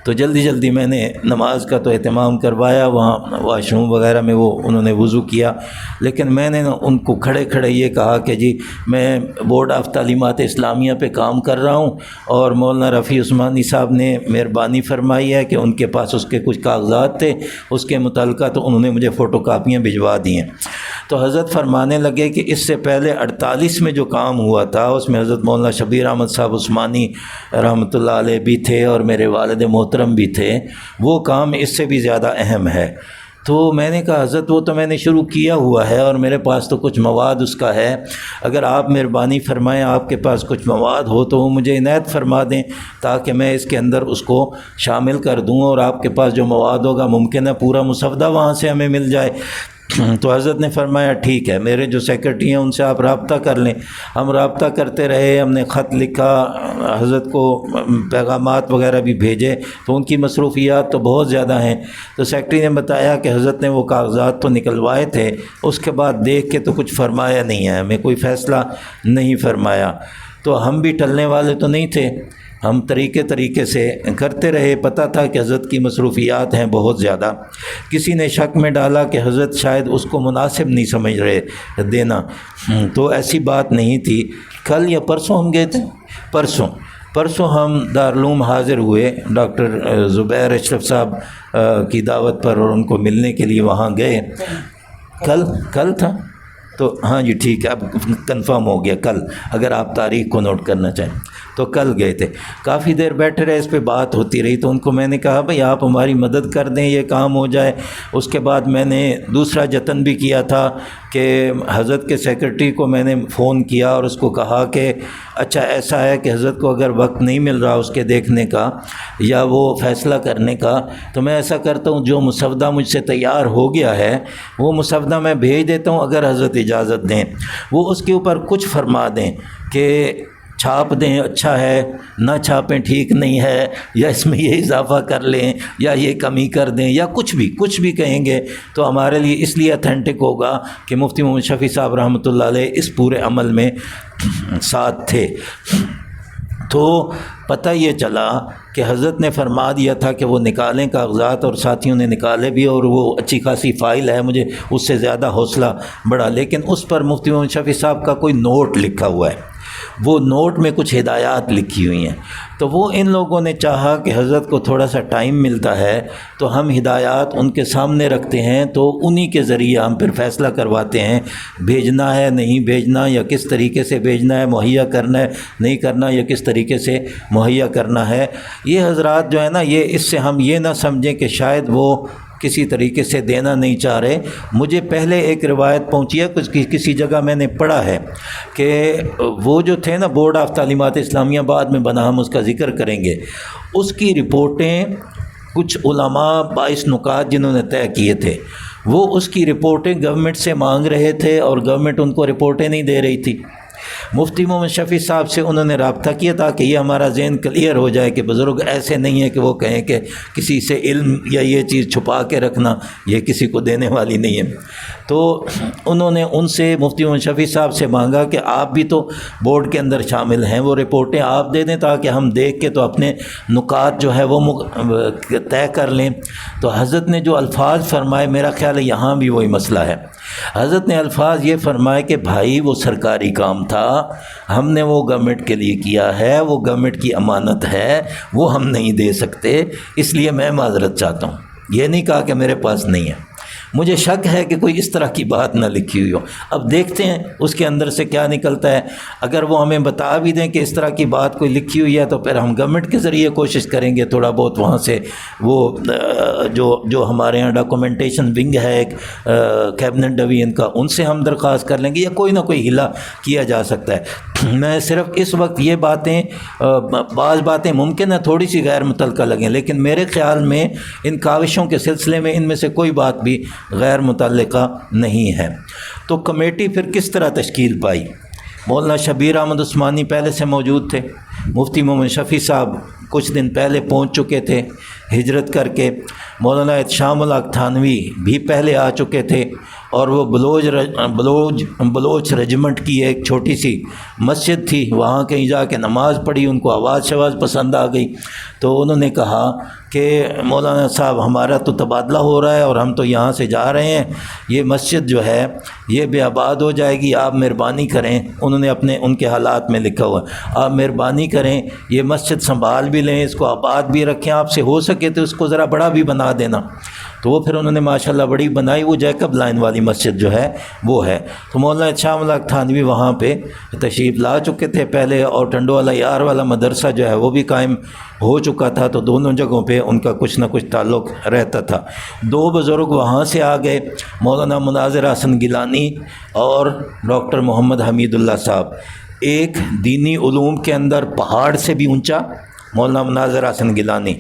تو جلدی میں نے نماز کا تو اہتمام کروایا، وہاں واش روم وغیرہ میں انہوں نے وضو کیا، لیکن میں نے ان کو کھڑے یہ کہا کہ جی میں بورڈ آف تعلیمات اسلامیہ پہ کام کر رہا ہوں، اور مولانا رفیع عثمانی صاحب نے مہربانی فرمائی ہے کہ ان کے پاس اس کے کچھ کاغذات تھے اس کے متعلقہ، تو انہوں نے مجھے فوٹو کاپیاں بھجوا دی ہیں۔ تو حضرت فرمانے لگے کہ اس سے پہلے 48 میں جو کام ہوا تھا اس میں حضرت مولانا شبیر احمد صاحب عثمانی رحمۃ اللہ علیہ بھی تھے اور میرے والد محترم بھی تھے، وہ کام اس سے بھی زیادہ اہم ہے۔ تو میں نے کہا حضرت وہ تو میں نے شروع کیا ہوا ہے اور میرے پاس تو کچھ مواد اس کا ہے، اگر آپ مہربانی فرمائیں آپ کے پاس کچھ مواد ہو تو وہ مجھے عنایت فرما دیں تاکہ میں اس کے اندر اس کو شامل کر دوں، اور آپ کے پاس جو مواد ہوگا ممکن ہے پورا مسودہ وہاں سے ہمیں مل جائے۔ تو حضرت نے فرمایا ٹھیک ہے، میرے جو سیکرٹری ہیں ان سے آپ رابطہ کر لیں۔ ہم رابطہ کرتے رہے، ہم نے خط لکھا، حضرت کو پیغامات وغیرہ بھی بھیجے، تو ان کی مصروفیات تو بہت زیادہ ہیں۔ تو سیکرٹری نے بتایا کہ حضرت نے وہ کاغذات تو نکلوائے تھے، اس کے بعد دیکھ کے تو کچھ فرمایا نہیں ہے، ہمیں کوئی فیصلہ نہیں فرمایا۔ تو ہم بھی ٹلنے والے تو نہیں تھے، ہم طریقے سے کرتے رہے۔ پتہ تھا کہ حضرت کی مصروفیات ہیں بہت زیادہ۔ کسی نے شک میں ڈالا کہ حضرت شاید اس کو مناسب نہیں سمجھ رہے دینا، تو ایسی بات نہیں تھی۔ کل یا پرسوں ہم گئے تھے، پرسوں ہم دارالعلوم حاضر ہوئے، ڈاکٹر زبیر اشرف صاحب کی دعوت پر، اور ان کو ملنے کے لیے وہاں گئے۔ کل تھا تو ہاں جی ٹھیک ہے، اب کنفرم ہو گیا کل، اگر آپ تاریخ کو نوٹ کرنا چاہیں تو کل گئے تھے۔ کافی دیر بیٹھے رہے، اس پہ بات ہوتی رہی، تو ان کو میں نے کہا بھئی آپ ہماری مدد کر دیں، یہ کام ہو جائے۔ اس کے بعد میں نے دوسرا جتن بھی کیا تھا کہ حضرت کے سیکرٹری کو میں نے فون کیا اور اس کو کہا کہ اچھا ایسا ہے کہ حضرت کو اگر وقت نہیں مل رہا اس کے دیکھنے کا یا وہ فیصلہ کرنے کا، تو میں ایسا کرتا ہوں جو مسودہ مجھ سے تیار ہو گیا ہے وہ مسودہ میں بھیج دیتا ہوں، اگر حضرت اجازت دیں وہ اس کے اوپر کچھ فرما دیں کہ چھاپ دیں اچھا ہے، نہ چھاپیں ٹھیک نہیں ہے، یا اس میں یہ اضافہ کر لیں یا یہ کمی کر دیں، یا کچھ بھی کہیں گے تو ہمارے لیے اس لیے اتھینٹک ہوگا کہ مفتی محمد شفیع صاحب رحمۃ اللہ علیہ اس پورے عمل میں ساتھ تھے۔ تو پتہ یہ چلا کہ حضرت نے فرما دیا تھا کہ وہ نکالیں کاغذات، اور ساتھیوں نے نکالے بھی، اور وہ اچھی خاصی فائل ہے، مجھے اس سے زیادہ حوصلہ بڑھا۔ لیکن اس پر مفتی محمد شفیع صاحب کا کوئی نوٹ لکھا ہوا ہے، وہ نوٹ میں کچھ ہدایات لکھی ہوئی ہیں، تو وہ ان لوگوں نے چاہا کہ حضرت کو تھوڑا سا ٹائم ملتا ہے تو ہم ہدایات ان کے سامنے رکھتے ہیں، تو انہی کے ذریعے ہم پھر فیصلہ کرواتے ہیں بھیجنا ہے نہیں بھیجنا، یا کس طریقے سے بھیجنا ہے، مہیا کرنا ہے نہیں کرنا، یا کس طریقے سے مہیا کرنا ہے۔ یہ حضرات جو ہے نا، یہ اس سے ہم یہ نہ سمجھیں کہ شاید وہ کسی طریقے سے دینا نہیں چاہ رہے۔ مجھے پہلے ایک روایت پہنچی ہے، کسی جگہ میں نے پڑھا ہے کہ وہ جو تھے نا بورڈ آف تعلیمات اسلامیہ بعد میں بنا، ہم اس کا ذکر کریں گے، اس کی رپورٹیں کچھ علماء 22 نکات جنہوں نے طے کیے تھے، وہ اس کی رپورٹیں گورنمنٹ سے مانگ رہے تھے اور گورنمنٹ ان کو رپورٹیں نہیں دے رہی تھی۔ مفتی محمد شفیع صاحب سے انہوں نے رابطہ کیا تاکہ یہ ہمارا ذہن کلیئر ہو جائے کہ بزرگ ایسے نہیں ہے کہ وہ کہیں کہ کسی سے علم یا یہ چیز چھپا کے رکھنا یہ کسی کو دینے والی نہیں ہے۔ تو انہوں نے ان سے مفتی محمد شفیع صاحب سے مانگا کہ آپ بھی تو بورڈ کے اندر شامل ہیں، وہ رپورٹیں آپ دے دیں تاکہ ہم دیکھ کے تو اپنے نکات جو ہے وہ طے کر لیں۔ تو حضرت نے جو الفاظ فرمائے، میرا خیال ہے یہاں بھی وہی مسئلہ ہے۔ حضرت نے الفاظ یہ فرمائے کہ بھائی وہ سرکاری کام تھا، ہم نے وہ گورنمنٹ کے لیے کیا ہے، وہ گورنمنٹ کی امانت ہے، وہ ہم نہیں دے سکتے، اس لیے میں معذرت چاہتا ہوں۔ یہ نہیں کہا کہ میرے پاس نہیں ہے۔ مجھے شک ہے کہ کوئی اس طرح کی بات نہ لکھی ہوئی ہو۔ اب دیکھتے ہیں اس کے اندر سے کیا نکلتا ہے۔ اگر وہ ہمیں بتا بھی دیں کہ اس طرح کی بات کوئی لکھی ہوئی ہے تو پھر ہم گورنمنٹ کے ذریعے کوشش کریں گے تھوڑا بہت وہاں سے وہ جو ہمارے یہاں ڈاکومنٹیشن ونگ ہے ایک کیبنٹ ڈویژن کا، ان سے ہم درخواست کر لیں گے، یا کوئی نہ کوئی ہلا کیا جا سکتا ہے۔ میں صرف اس وقت یہ باتیں، بعض باتیں ممکن ہے تھوڑی سی غیر متعلقہ لگیں، لیکن میرے خیال میں ان کاوشوں کے سلسلے میں ان میں سے کوئی بات بھی غیر متعلقہ نہیں ہے۔ تو کمیٹی پھر کس طرح تشکیل پائی؟ مولانا شبیر احمد عثمانی پہلے سے موجود تھے، مفتی محمد شفیع صاحب کچھ دن پہلے پہنچ چکے تھے ہجرت کر کے، مولانا احتشام الحق تھانوی بھی پہلے آ چکے تھے، اور وہ بلوچ رجمنٹ کی ایک چھوٹی سی مسجد تھی، وہاں کہیں جا کے نماز پڑھی، ان کو آواز پسند آ گئی، تو انہوں نے کہا کہ مولانا صاحب ہمارا تو تبادلہ ہو رہا ہے اور ہم تو یہاں سے جا رہے ہیں، یہ مسجد جو ہے یہ بے آباد ہو جائے گی، آپ مہربانی کریں۔ انہوں نے ان کے حالات میں لکھا ہوا ہے، آپ مہربانی کریں یہ مسجد سنبھال بھی لیں، اس کو آباد بھی رکھیں، آپ سے ہو سکے تو اس کو ذرا بڑا بھی بنا دینا۔ تو وہ پھر انہوں نے ماشاءاللہ بڑی بنائی، وہ جیکب لائن والی مسجد جو ہے وہ ہے۔ تو مولانا احتشام الحق تھانوی وہاں پہ تشریف لا چکے تھے پہلے، اور ٹنڈو والا یار والا مدرسہ جو ہے وہ بھی قائم ہو چکا تھا، تو دونوں جگہوں پہ ان کا کچھ نہ کچھ تعلق رہتا تھا۔ دو بزرگ وہاں سے آ گئے، مولانا مناظر حسن گیلانی اور ڈاکٹر محمد حمید اللہ صاحب، ایک دینی علوم کے اندر پہاڑ سے بھی اونچا مولانا مناظر حسن گیلانی۔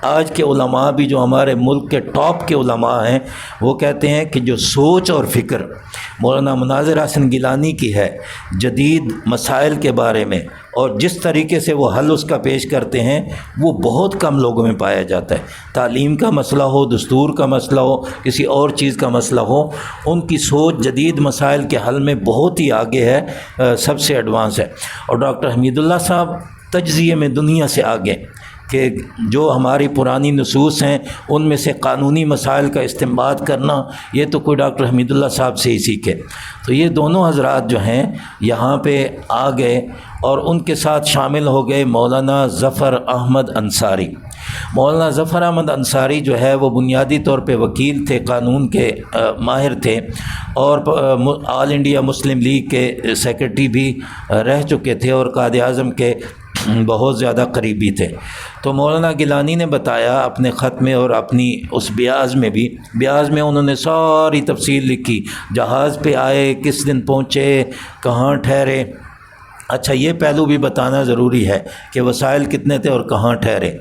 آج کے علماء بھی جو ہمارے ملک کے ٹاپ کے علماء ہیں وہ کہتے ہیں کہ جو سوچ اور فکر مولانا مناظر حسن گیلانی کی ہے جدید مسائل کے بارے میں، اور جس طریقے سے وہ حل اس کا پیش کرتے ہیں، وہ بہت کم لوگوں میں پایا جاتا ہے۔ تعلیم کا مسئلہ ہو، دستور کا مسئلہ ہو، کسی اور چیز کا مسئلہ ہو، ان کی سوچ جدید مسائل کے حل میں بہت ہی آگے ہے، سب سے ایڈوانس ہے۔ اور ڈاکٹر حمید اللہ صاحب تجزیے میں دنیا سے آگے، کہ جو ہماری پرانی نصوص ہیں ان میں سے قانونی مسائل کا استنباط کرنا، یہ تو کوئی ڈاکٹر حمید اللہ صاحب سے ہی سیکھے۔ تو یہ دونوں حضرات جو ہیں یہاں پہ آ گئے، اور ان کے ساتھ شامل ہو گئے مولانا ظفر احمد انصاری۔ مولانا ظفر احمد انصاری جو ہے وہ بنیادی طور پہ وکیل تھے، قانون کے ماہر تھے، اور آل انڈیا مسلم لیگ کے سیکرٹری بھی رہ چکے تھے، اور قائد اعظم کے بہت زیادہ قریبی تھے۔ تو مولانا گیلانی نے بتایا اپنے خط میں، اور اپنی اس بیاض میں بھی، بیاض میں انہوں نے ساری تفصیل لکھی، جہاز پہ آئے، کس دن پہنچے، کہاں ٹھہرے۔ اچھا، یہ پہلو بھی بتانا ضروری ہے کہ وسائل کتنے تھے اور کہاں ٹھہرے۔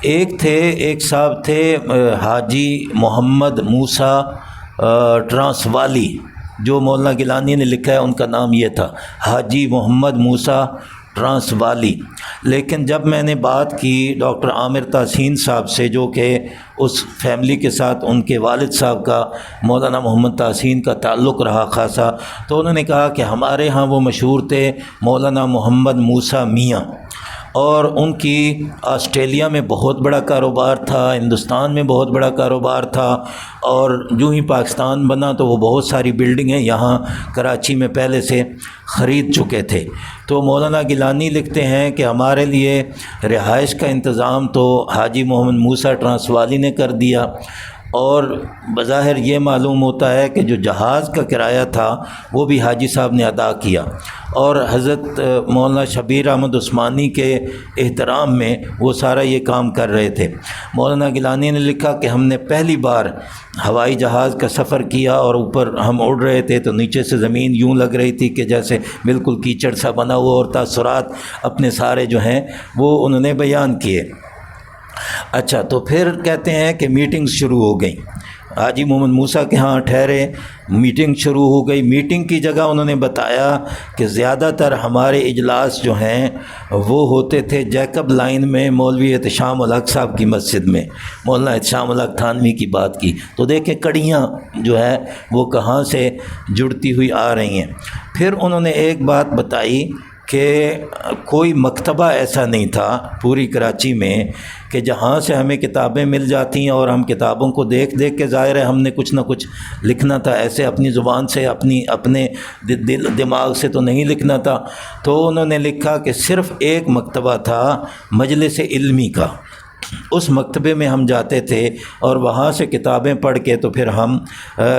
ایک صاحب تھے حاجی محمد موسیٰ ٹرانسوالی، جو مولانا گیلانی نے لکھا ہے ان کا نام یہ تھا، حاجی محمد موسیٰ ٹرانسوالی۔ لیکن جب میں نے بات کی ڈاکٹر عامر تحسین صاحب سے، جو کہ اس فیملی کے ساتھ ان کے والد صاحب کا مولانا محمد تحسین کا تعلق رہا خاصا، تو انہوں نے کہا کہ ہمارے ہاں وہ مشہور تھے مولانا محمد موسیٰ میاں، اور ان کی آسٹریلیا میں بہت بڑا کاروبار تھا، ہندوستان میں بہت بڑا کاروبار تھا، اور جو ہی پاکستان بنا تو وہ بہت ساری بلڈنگیں یہاں کراچی میں پہلے سے خرید چکے تھے۔ تو مولانا گیلانی لکھتے ہیں کہ ہمارے لیے رہائش کا انتظام تو حاجی محمد موسیٰ ٹرانسوالی نے کر دیا، اور بظاہر یہ معلوم ہوتا ہے کہ جو جہاز کا کرایہ تھا وہ بھی حاجی صاحب نے ادا کیا، اور حضرت مولانا شبیر احمد عثمانی کے احترام میں وہ سارا یہ کام کر رہے تھے۔ مولانا گیلانی نے لکھا کہ ہم نے پہلی بار ہوائی جہاز کا سفر کیا، اور اوپر ہم اڑ رہے تھے تو نیچے سے زمین یوں لگ رہی تھی کہ جیسے بالکل کیچڑ سا بنا ہوا، اور تاثرات اپنے سارے جو ہیں وہ انہوں نے بیان کیے۔ اچھا، تو پھر کہتے ہیں کہ میٹنگ شروع ہو گئی، حاجی محمد موسیٰ کے ہاں ٹھہرے، میٹنگ شروع ہو گئی۔ میٹنگ کی جگہ انہوں نے بتایا کہ زیادہ تر ہمارے اجلاس جو ہیں وہ ہوتے تھے جیکب لائن میں، مولوی احتشام الحق صاحب کی مسجد میں۔ مولانا احتشام الحق تھانوی کی بات کی تو دیکھیں کڑیاں جو ہے وہ کہاں سے جڑتی ہوئی آ رہی ہیں۔ پھر انہوں نے ایک بات بتائی کہ کوئی مکتبہ ایسا نہیں تھا پوری کراچی میں کہ جہاں سے ہمیں کتابیں مل جاتی ہیں اور ہم کتابوں کو دیکھ دیکھ کے، ظاہر ہے ہم نے کچھ نہ کچھ لکھنا تھا، ایسے اپنی زبان سے، اپنے دماغ سے تو نہیں لکھنا تھا۔ تو انہوں نے لکھا کہ صرف ایک مکتبہ تھا مجلس علمی کا، اس مکتبے میں ہم جاتے تھے اور وہاں سے کتابیں پڑھ کے تو پھر ہم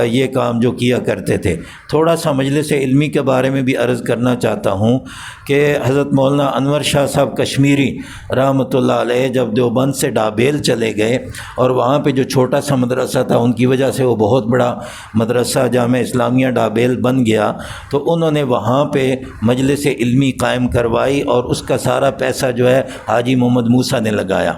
یہ کام جو کیا کرتے تھے۔ تھوڑا سا مجلس علمی کے بارے میں بھی عرض کرنا چاہتا ہوں کہ حضرت مولانا انور شاہ صاحب کشمیری رحمۃ اللہ علیہ جب دیوبند سے ڈابیل چلے گئے، اور وہاں پہ جو چھوٹا سا مدرسہ تھا ان کی وجہ سے وہ بہت بڑا مدرسہ جامعہ اسلامیہ ڈابیل بن گیا، تو انہوں نے وہاں پہ مجلس علمی قائم کروائی، اور اس کا سارا پیسہ جو ہے حاجی محمد موسیٰ نے لگایا۔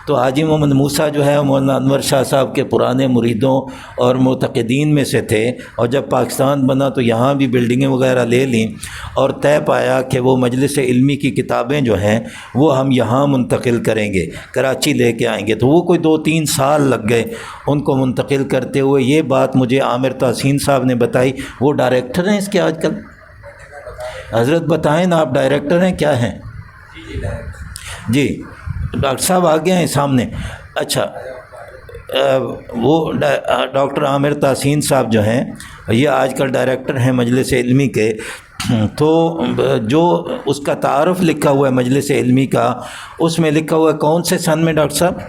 تو حاجی محمد موسیٰ جو ہے مولانا انور شاہ صاحب کے پرانے مریدوں اور معتقدین میں سے تھے، اور جب پاکستان بنا تو یہاں بھی بلڈنگیں وغیرہ لے لیں، اور طے پایا کہ وہ مجلس علمی کی کتابیں جو ہیں وہ ہم یہاں منتقل کریں گے، کراچی لے کے آئیں گے۔ تو وہ کوئی 2-3 سال لگ گئے ان کو منتقل کرتے ہوئے۔ یہ بات مجھے عامر تحسین صاحب نے بتائی، وہ ڈائریکٹر ہیں اس کے آج کل۔ حضرت بتائیں نا، آپ ڈائریکٹر ہیں کیا ہیں؟ جی ڈاکٹر صاحب آ گئے ہیں سامنے۔ اچھا، وہ ڈاکٹر عامر تحسین صاحب جو ہیں یہ آج کل ڈائریکٹر ہیں مجلس علمی کے۔ تو جو اس کا تعارف لکھا ہوا ہے مجلس علمی کا، اس میں لکھا ہوا ہے کون سے سن میں ڈاکٹر صاحب؟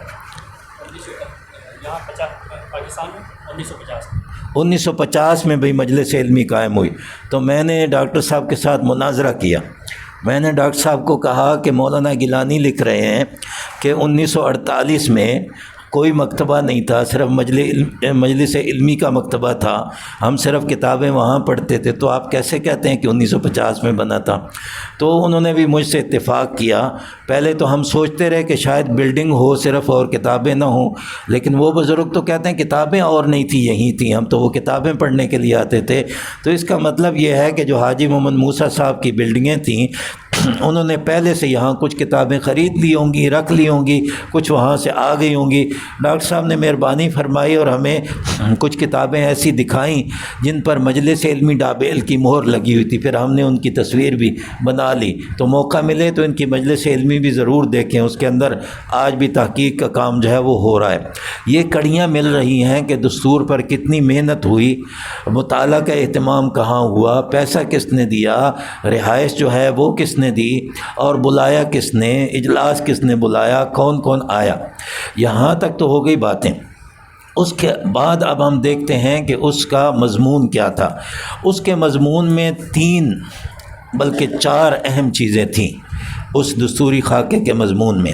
1950 میں بھئی مجلس علمی قائم ہوئی۔ تو میں نے ڈاکٹر صاحب کے ساتھ مناظرہ کیا۔ میں نے ڈاکٹر صاحب کو کہا کہ مولانا گیلانی لکھ رہے ہیں کہ 1948 میں کوئی مکتبہ نہیں تھا، صرف مجلس علمی کا مکتبہ تھا، ہم صرف کتابیں وہاں پڑھتے تھے، تو آپ کیسے کہتے ہیں کہ 1950 میں بنا تھا؟ تو انہوں نے بھی مجھ سے اتفاق کیا۔ پہلے تو ہم سوچتے رہے کہ شاید بلڈنگ ہو صرف اور کتابیں نہ ہوں، لیکن وہ بزرگ تو کہتے ہیں کتابیں اور نہیں تھیں، یہی تھیں، ہم تو وہ کتابیں پڑھنے کے لیے آتے تھے۔ تو اس کا مطلب یہ ہے کہ جو حاجی محمد موسیٰ صاحب کی بلڈنگیں تھیں، انہوں نے پہلے سے یہاں کچھ کتابیں خرید لی ہوں گی، رکھ لی ہوں گی، کچھ وہاں سے آ گئی ہوں گی۔ ڈاکٹر صاحب نے مہربانی فرمائی اور ہمیں کچھ کتابیں ایسی دکھائیں جن پر مجلس علمی ڈابیل کی مہر لگی ہوئی تھی، پھر ہم نے ان کی تصویر بھی بنا لی۔ تو موقع ملے تو ان کی مجلس علمی بھی ضرور دیکھیں، اس کے اندر آج بھی تحقیق کا کام جو ہے وہ ہو رہا ہے۔ یہ کڑیاں مل رہی ہیں کہ دستور پر کتنی محنت ہوئی، مطالعہ کا اہتمام کہاں ہوا، پیسہ کس نے دیا، رہائش جو ہے وہ کس نے دی، اور بلایا کس نے، اجلاس کس نے بلایا، کون کون آیا، یہاں تک تو ہو گئی باتیں۔ اس کے بعد اب ہم دیکھتے ہیں کہ اس کا مضمون کیا تھا۔ اس کے مضمون میں 3 بلکہ 4 اہم چیزیں تھیں اس دستوری خاکے کے مضمون میں۔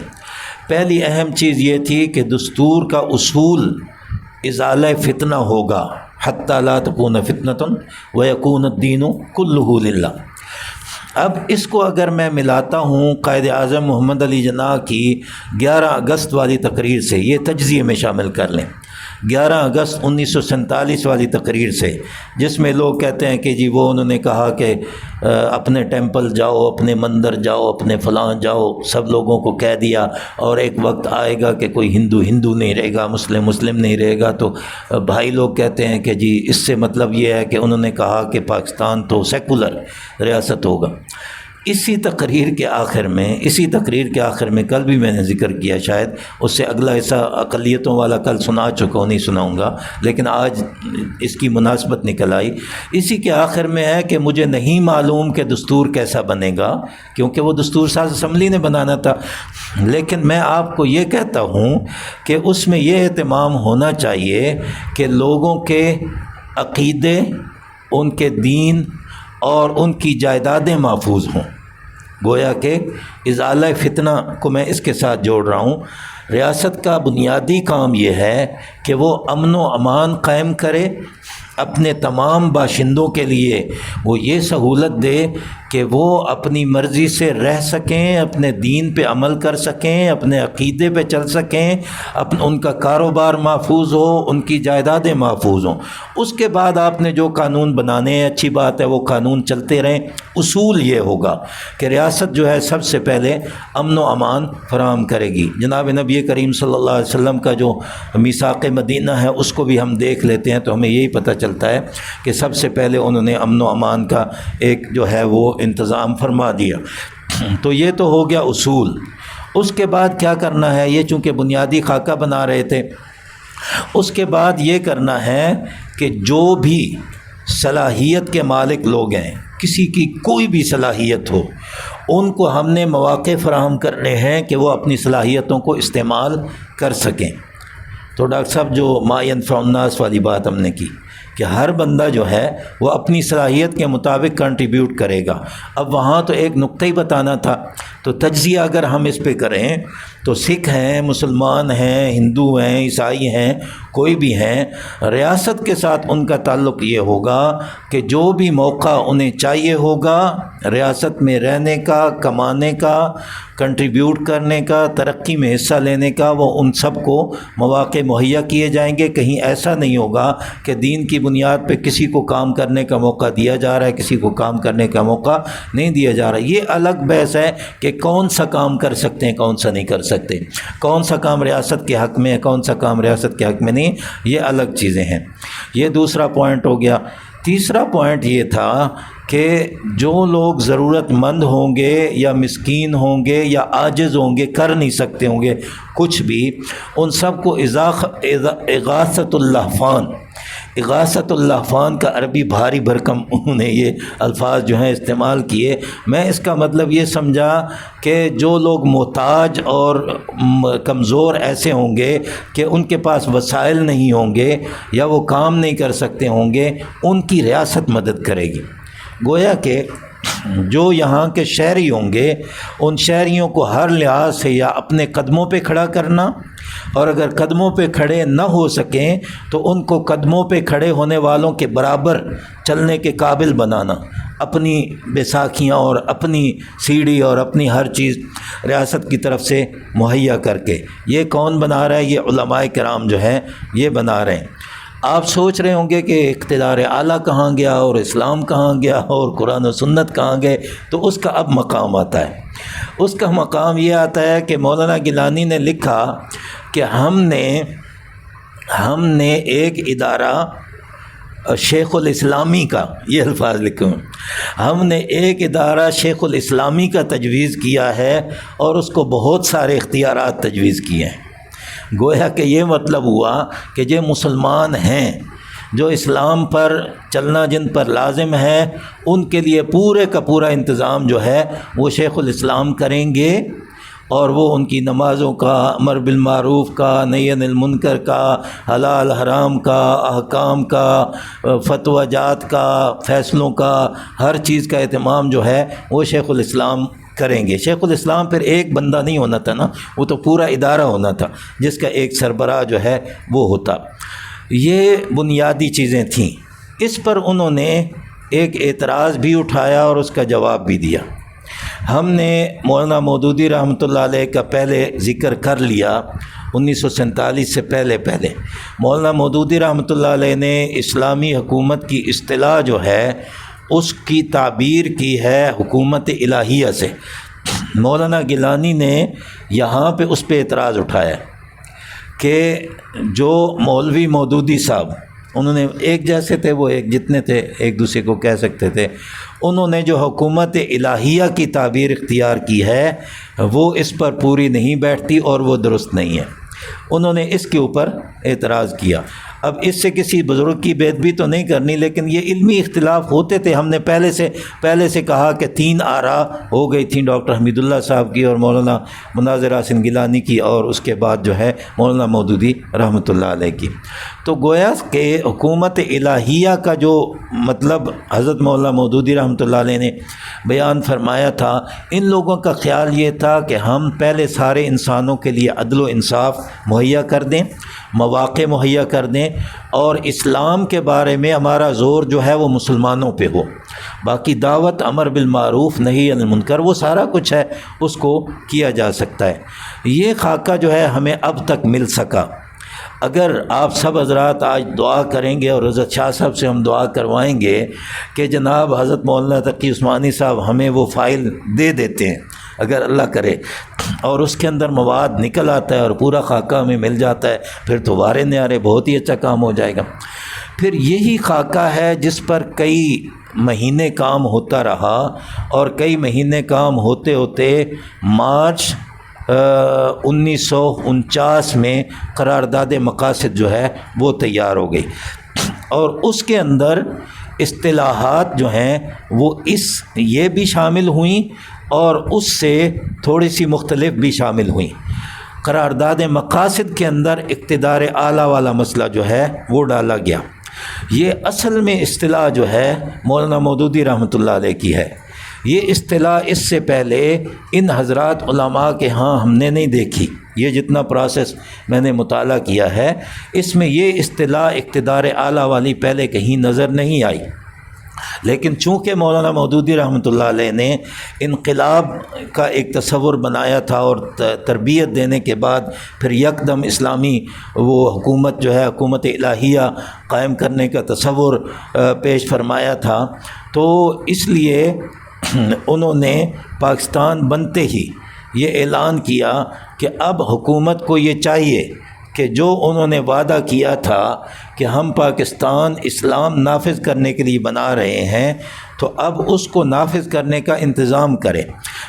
پہلی اہم چیز یہ تھی کہ دستور کا اصول ازالہ فتنہ ہوگا، حتی لا تکون فتنۃ ویکون الدین کلہ للہ۔ اب اس کو اگر میں ملاتا ہوں قائد اعظم محمد علی جناح کی 11 اگست والی تقریر سے، یہ تجزیے میں شامل کر لیں، 11 اگست 1947 والی تقریر سے، جس میں لوگ کہتے ہیں کہ جی وہ انہوں نے کہا کہ اپنے ٹیمپل جاؤ، اپنے مندر جاؤ، اپنے فلاں جاؤ، سب لوگوں کو کہہ دیا، اور ایک وقت آئے گا کہ کوئی ہندو ہندو نہیں رہے گا، مسلم مسلم نہیں رہے گا۔ تو بھائی لوگ کہتے ہیں کہ جی اس سے مطلب یہ ہے کہ انہوں نے کہا کہ پاکستان تو سیکولر ریاست ہوگا۔ اسی تقریر کے آخر میں کل بھی میں نے ذکر کیا، شاید اس سے اگلا حصہ اقلیتوں والا کل سنا چکا ہوں، نہیں سناؤں گا، لیکن آج اس کی مناسبت نکل آئی۔ اسی کے آخر میں ہے کہ مجھے نہیں معلوم کہ دستور کیسا بنے گا، کیونکہ وہ دستور ساز اسمبلی نے بنانا تھا، لیکن میں آپ کو یہ کہتا ہوں کہ اس میں یہ اہتمام ہونا چاہیے کہ لوگوں کے عقیدے، ان کے دین اور ان کی جائیدادیں محفوظ ہوں۔ گویا کہ ازالہ فتنہ کو میں اس کے ساتھ جوڑ رہا ہوں۔ ریاست کا بنیادی کام یہ ہے کہ وہ امن و امان قائم کرے، اپنے تمام باشندوں کے لیے وہ یہ سہولت دے کہ وہ اپنی مرضی سے رہ سکیں، اپنے دین پہ عمل کر سکیں، اپنے عقیدے پہ چل سکیں، ان کا کاروبار محفوظ ہو، ان کی جائیدادیں محفوظ ہوں۔ اس کے بعد آپ نے جو قانون بنانے ہیں، اچھی بات ہے، وہ قانون چلتے رہیں۔ اصول یہ ہوگا کہ ریاست جو ہے سب سے پہلے امن و امان فراہم کرے گی۔ جناب نبی کریم صلی اللہ علیہ وسلم کا جو میثاق مدینہ ہے اس کو بھی ہم دیکھ لیتے ہیں تو ہمیں یہی پتہ چلتا ہے کہ سب سے پہلے انہوں نے امن و امان کا ایک جو ہے وہ انتظام فرما دیا۔ تو یہ تو ہو گیا اصول۔ اس کے بعد کیا کرنا ہے، یہ چونکہ بنیادی خاکہ بنا رہے تھے، اس کے بعد یہ کرنا ہے کہ جو بھی صلاحیت کے مالک لوگ ہیں، کسی کی کوئی بھی صلاحیت ہو، ان کو ہم نے مواقع فراہم کرنے ہیں کہ وہ اپنی صلاحیتوں کو استعمال کر سکیں۔ تو ڈاکٹر صاحب جو ما ينفع الناس والی بات ہم نے کی کہ ہر بندہ جو ہے وہ اپنی صلاحیت کے مطابق کنٹریبیوٹ کرے گا۔ اب وہاں تو ایک نقطہ ہی بتانا تھا، تو تجزیہ اگر ہم اس پہ کریں تو سکھ ہیں، مسلمان ہیں، ہندو ہیں، عیسائی ہیں، کوئی بھی ہیں، ریاست کے ساتھ ان کا تعلق یہ ہوگا کہ جو بھی موقع انہیں چاہیے ہوگا ریاست میں رہنے کا، کمانے کا، کنٹریبیوٹ کرنے کا، ترقی میں حصہ لینے کا، وہ ان سب کو مواقع مہیا کیے جائیں گے۔ کہیں ایسا نہیں ہوگا کہ دین کی بنیاد پہ کسی کو کام کرنے کا موقع دیا جا رہا ہے، کسی کو کام کرنے کا موقع نہیں دیا جا رہا۔ یہ الگ بحث ہے کہ کون سا کام کر سکتے ہیں، کون سا نہیں کر سکتے، کون سا کام ریاست کے حق میں ہے، کون سا کام ریاست کے حق میں نہیں، یہ الگ چیزیں ہیں۔ یہ دوسرا پوائنٹ ہو گیا۔ تیسرا پوائنٹ یہ تھا کہ جو لوگ ضرورت مند ہوں گے یا مسکین ہوں گے یا عاجز ہوں گے، کر نہیں سکتے ہوں گے کچھ بھی، ان سب کو اغاثۃ اللہفان، اغاثۃ اللہفان کا عربی بھاری بھرکم انہوں نے یہ الفاظ جو ہیں استعمال کیے۔ میں اس کا مطلب یہ سمجھا کہ جو لوگ محتاج اور کمزور ایسے ہوں گے کہ ان کے پاس وسائل نہیں ہوں گے یا وہ کام نہیں کر سکتے ہوں گے، ان کی ریاست مدد کرے گی۔ گویا کہ جو یہاں کے شہری ہوں گے، ان شہریوں کو ہر لحاظ سے یا اپنے قدموں پہ کھڑا کرنا، اور اگر قدموں پہ کھڑے نہ ہو سکیں تو ان کو قدموں پہ کھڑے ہونے والوں کے برابر چلنے کے قابل بنانا، اپنی بیساکھیاں اور اپنی سیڑھی اور اپنی ہر چیز ریاست کی طرف سے مہیا کر کے۔ یہ کون بنا رہا ہے؟ یہ علماء کرام جو ہیں یہ بنا رہے ہیں۔ آپ سوچ رہے ہوں گے کہ اقتدار اعلیٰ کہاں گیا اور اسلام کہاں گیا اور قرآن و سنت کہاں گئے؟ تو اس کا اب مقام آتا ہے۔ اس کا مقام یہ آتا ہے کہ مولانا گیلانی نے لکھا کہ ہم نے ایک ادارہ شیخ الاسلامی کا، یہ الفاظ لکھوں، ہم نے ایک ادارہ شیخ الاسلامی کا تجویز کیا ہے اور اس کو بہت سارے اختیارات تجویز کیے ہیں۔ گویا کہ یہ مطلب ہوا کہ جو مسلمان ہیں، جو اسلام پر چلنا جن پر لازم ہے، ان کے لیے پورے کا پورا انتظام جو ہے وہ شیخ الاسلام کریں گے، اور وہ ان کی نمازوں کا، امر بالمعروف کا، نہی عن المنکر کا، حلال حرام کا، احکام کا، فتویٰ جات کا، فیصلوں کا، ہر چیز کا اہتمام جو ہے وہ شیخ الاسلام کریں گے۔ شیخ الاسلام پھر ایک بندہ نہیں ہونا تھا نا، وہ تو پورا ادارہ ہونا تھا جس کا ایک سربراہ جو ہے وہ ہوتا۔ یہ بنیادی چیزیں تھیں۔ اس پر انہوں نے ایک اعتراض بھی اٹھایا اور اس کا جواب بھی دیا۔ ہم نے مولانا مودودی رحمۃ اللہ علیہ کا پہلے ذکر کر لیا، 1947 سے پہلے مولانا مودودی رحمۃ اللہ علیہ نے اسلامی حکومت کی اصطلاح جو ہے اس کی تعبیر کی ہے حکومت الہیہ سے۔ مولانا گیلانی نے یہاں پہ اس پہ اعتراض اٹھایا کہ جو مولوی مودودی صاحب، انہوں نے ایک جیسے تھے، وہ ایک جتنے تھے ایک دوسرے کو کہہ سکتے تھے، انہوں نے جو حکومت الہیہ کی تعبیر اختیار کی ہے وہ اس پر پوری نہیں بیٹھتی اور وہ درست نہیں ہے۔ انہوں نے اس کے اوپر اعتراض کیا۔ اب اس سے کسی بزرگ کی بے ادبی تو نہیں کرنی، لیکن یہ علمی اختلاف ہوتے تھے۔ ہم نے پہلے سے کہا کہ 3 آراء ہو گئی تھیں، ڈاکٹر حمید اللہ صاحب کی اور مولانا مناظر حسن گیلانی کی، اور اس کے بعد جو ہے مولانا مودودی رحمۃ اللہ علیہ کی۔ تو گویا کہ حکومت الہیہ کا جو مطلب حضرت مولانا مودودی رحمۃ اللہ علیہ نے بیان فرمایا تھا، ان لوگوں کا خیال یہ تھا کہ ہم پہلے سارے انسانوں کے لیے عدل و انصاف مہیا کر دیں، مواقع مہیا کر دیں، اور اسلام کے بارے میں ہمارا زور جو ہے وہ مسلمانوں پہ ہو، باقی دعوت، امر بالمعروف، نہی عن المنکر، وہ سارا کچھ ہے اس کو کیا جا سکتا ہے۔ یہ خاکہ جو ہے ہمیں اب تک مل سکا۔ اگر آپ سب حضرات آج دعا کریں گے اور رضا شاہ صاحب سے ہم دعا کروائیں گے کہ جناب حضرت مولانا تقی عثمانی صاحب ہمیں وہ فائل دے دیتے ہیں، اگر اللہ کرے، اور اس کے اندر مواد نکل آتا ہے اور پورا خاکہ ہمیں مل جاتا ہے، پھر تو وارے نیارے بہت ہی اچھا کام ہو جائے گا۔ پھر یہی خاکہ ہے جس پر کئی مہینے کام ہوتا رہا، اور کئی مہینے کام ہوتے ہوتے مارچ 1949 میں قرارداد مقاصد جو ہے وہ تیار ہو گئی، اور اس کے اندر اصطلاحات جو ہیں وہ یہ بھی شامل ہوئیں اور اس سے تھوڑی سی مختلف بھی شامل ہوئیں۔ قرارداد مقاصد کے اندر اقتدار اعلیٰ والا مسئلہ جو ہے وہ ڈالا گیا۔ یہ اصل میں اصطلاح جو ہے مولانا مودودی رحمۃ اللہ علیہ کی ہے۔ یہ اصطلاح اس سے پہلے ان حضرات علماء کے ہاں ہم نے نہیں دیکھی۔ یہ جتنا پروسیس میں نے مطالعہ کیا ہے، اس میں یہ اصطلاح اقتدار اعلیٰ والی پہلے کہیں نظر نہیں آئی، لیکن چونکہ مولانا مودودی رحمۃ اللہ علیہ نے انقلاب کا ایک تصور بنایا تھا اور تربیت دینے کے بعد پھر یکدم اسلامی وہ حکومت جو ہے حکومت الہیہ قائم کرنے کا تصور پیش فرمایا تھا، تو اس لیے انہوں نے پاکستان بنتے ہی یہ اعلان کیا کہ اب حکومت کو یہ چاہیے کہ جو انہوں نے وعدہ کیا تھا کہ ہم پاکستان اسلام نافذ کرنے کے لیے بنا رہے ہیں، تو اب اس کو نافذ کرنے کا انتظام کریں۔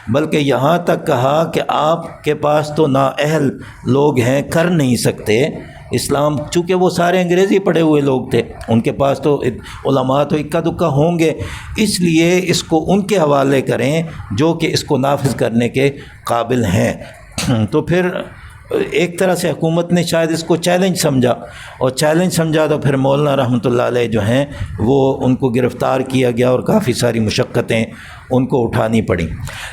بلکہ یہاں تک کہا کہ آپ کے پاس تو نااہل لوگ ہیں، کر نہیں سکتے اسلام، چونکہ وہ سارے انگریزی پڑھے ہوئے لوگ تھے، ان کے پاس تو علماء تو اکا دکا ہوں گے، اس لیے اس کو ان کے حوالے کریں جو کہ اس کو نافذ کرنے کے قابل ہیں۔ تو پھر ایک طرح سے حکومت نے شاید اس کو چیلنج سمجھا، اور چیلنج سمجھا تو پھر مولانا رحمۃ اللہ علیہ جو ہیں وہ ان کو گرفتار کیا گیا اور کافی ساری مشقتیں ان کو اٹھانی پڑیں۔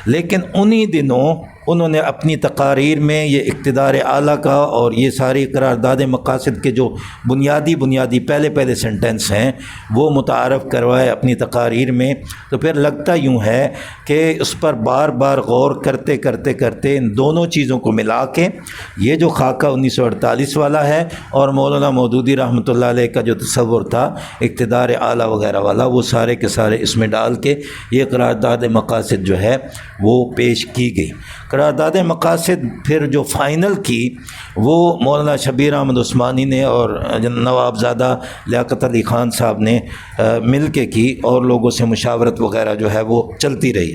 لیکن انہی دنوں انہوں نے اپنی تقاریر میں یہ اقتدار اعلیٰ کا اور یہ ساری قرارداد مقاصد کے جو بنیادی پہلے سنٹنس ہیں وہ متعارف کروائے اپنی تقاریر میں، تو پھر لگتا یوں ہے کہ اس پر بار بار غور کرتے ان دونوں چیزوں کو ملا کے یہ جو خاکہ 1948 والا ہے اور مولانا مودودی رحمۃ اللہ علیہ کا جو تصور تھا اقتدار اعلیٰ وغیرہ والا، وہ سارے کے سارے اس میں ڈال کے یہ قرارداد مقاصد جو ہے وہ پیش کی گئی۔ قرارداد مقاصد پھر جو فائنل کی وہ مولانا شبیر احمد عثمانی نے اور نواب زادہ لیاقت علی خان صاحب نے مل کے کی، اور لوگوں سے مشاورت وغیرہ جو ہے وہ چلتی رہی۔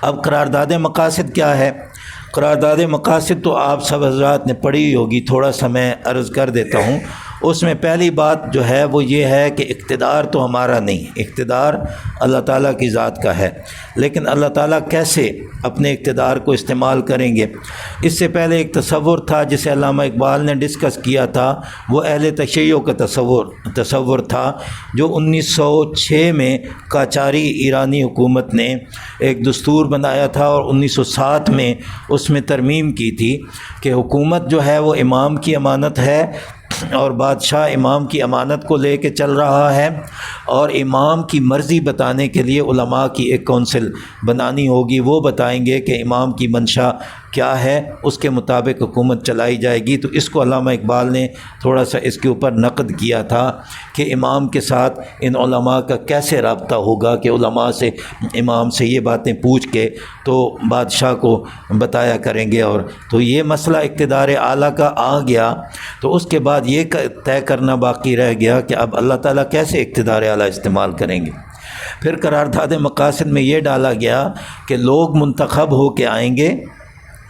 اب قرارداد مقاصد کیا ہے؟ قرارداد مقاصد تو آپ سب حضرات نے پڑھی ہوگی، تھوڑا سا میں عرض کر دیتا ہوں۔ اس میں پہلی بات جو ہے وہ یہ ہے کہ اقتدار تو ہمارا نہیں، اقتدار اللہ تعالیٰ کی ذات کا ہے، لیکن اللہ تعالیٰ کیسے اپنے اقتدار کو استعمال کریں گے؟ اس سے پہلے ایک تصور تھا جسے علامہ اقبال نے ڈسکس کیا تھا، وہ اہل تشیع کا تصور تھا، جو 1906 میں قاجاری ایرانی حکومت نے ایک دستور بنایا تھا اور 1907 میں اس میں ترمیم کی تھی کہ حکومت جو ہے وہ امام کی امانت ہے، اور بادشاہ امام کی امانت کو لے کے چل رہا ہے، اور امام کی مرضی بتانے کے لیے علماء کی ایک کونسل بنانی ہوگی، وہ بتائیں گے کہ امام کی منشا کیا ہے، اس کے مطابق حکومت چلائی جائے گی۔ تو اس کو علامہ اقبال نے تھوڑا سا اس کے اوپر نقد کیا تھا کہ امام کے ساتھ ان علماء کا کیسے رابطہ ہوگا کہ علماء سے امام سے یہ باتیں پوچھ کے تو بادشاہ کو بتایا کریں گے، اور تو یہ مسئلہ اقتدار اعلیٰ کا آ گیا۔ تو اس کے بعد یہ طے کرنا باقی رہ گیا کہ اب اللہ تعالیٰ کیسے اقتدار اعلیٰ استعمال کریں گے۔ پھر قرارداد مقاصد میں یہ ڈالا گیا کہ لوگ منتخب ہو کے آئیں گے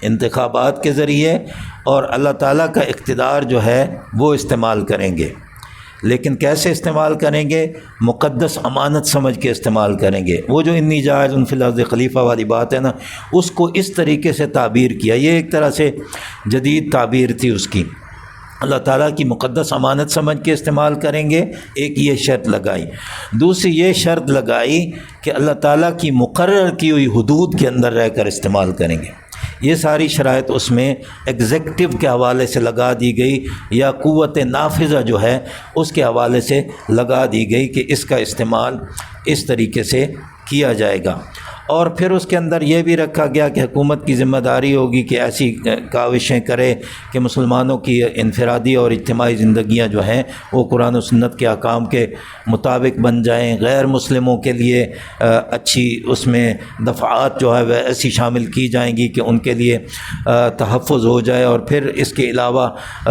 انتخابات کے ذریعے، اور اللہ تعالیٰ کا اقتدار جو ہے وہ استعمال کریں گے، لیکن کیسے استعمال کریں گے؟ مقدس امانت سمجھ کے استعمال کریں گے۔ وہ جو انی جاعل فی الارض خلیفہ والی بات ہے نا، اس کو اس طریقے سے تعبیر کیا، یہ ایک طرح سے جدید تعبیر تھی اس کی۔ اللہ تعالیٰ کی مقدس امانت سمجھ کے استعمال کریں گے، ایک یہ شرط لگائی۔ دوسری یہ شرط لگائی کہ اللہ تعالیٰ کی مقرر کی ہوئی حدود کے اندر رہ کر استعمال کریں گے۔ یہ ساری شرائط اس میں ایگزیکٹو کے حوالے سے لگا دی گئی، یا قوت نافذہ جو ہے اس کے حوالے سے لگا دی گئی کہ اس کا استعمال اس طریقے سے کیا جائے گا۔ اور پھر اس کے اندر یہ بھی رکھا گیا کہ حکومت کی ذمہ داری ہوگی کہ ایسی کاوشیں کرے کہ مسلمانوں کی انفرادی اور اجتماعی زندگیاں جو ہیں وہ قرآن و سنت کے احکام کے مطابق بن جائیں، غیر مسلموں کے لیے اچھی اس میں دفعات جو ہے وہ ایسی شامل کی جائیں گی کہ ان کے لیے تحفظ ہو جائے، اور پھر اس کے علاوہ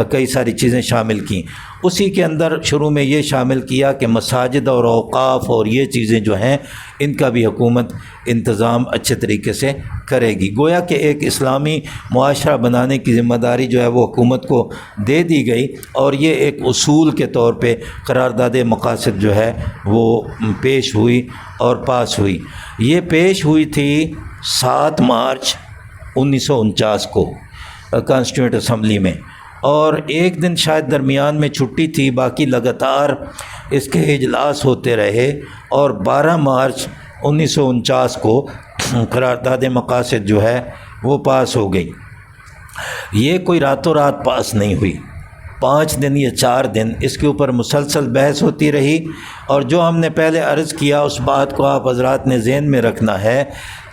کئی ساری چیزیں شامل کیں۔ اسی کے اندر شروع میں یہ شامل کیا کہ مساجد اور اوقاف اور یہ چیزیں جو ہیں ان کا بھی حکومت انتظام اچھے طریقے سے کرے گی۔ گویا کہ ایک اسلامی معاشرہ بنانے کی ذمہ داری جو ہے وہ حکومت کو دے دی گئی، اور یہ ایک اصول کے طور پہ قرارداد مقاصد جو ہے وہ پیش ہوئی اور پاس ہوئی۔ یہ پیش ہوئی تھی 7 مارچ 1949 کو کانسٹیٹیوئنٹ اسمبلی میں، اور ایک دن شاید درمیان میں چھٹی تھی، باقی لگاتار اس کے اجلاس ہوتے رہے، اور 12 مارچ 1949 کو قرارداد مقاصد جو ہے وہ پاس ہو گئی۔ یہ کوئی راتوں رات پاس نہیں ہوئی، 5 دن یا 4 دن اس کے اوپر مسلسل بحث ہوتی رہی، اور جو ہم نے پہلے عرض کیا اس بات کو آپ حضرات نے ذہن میں رکھنا ہے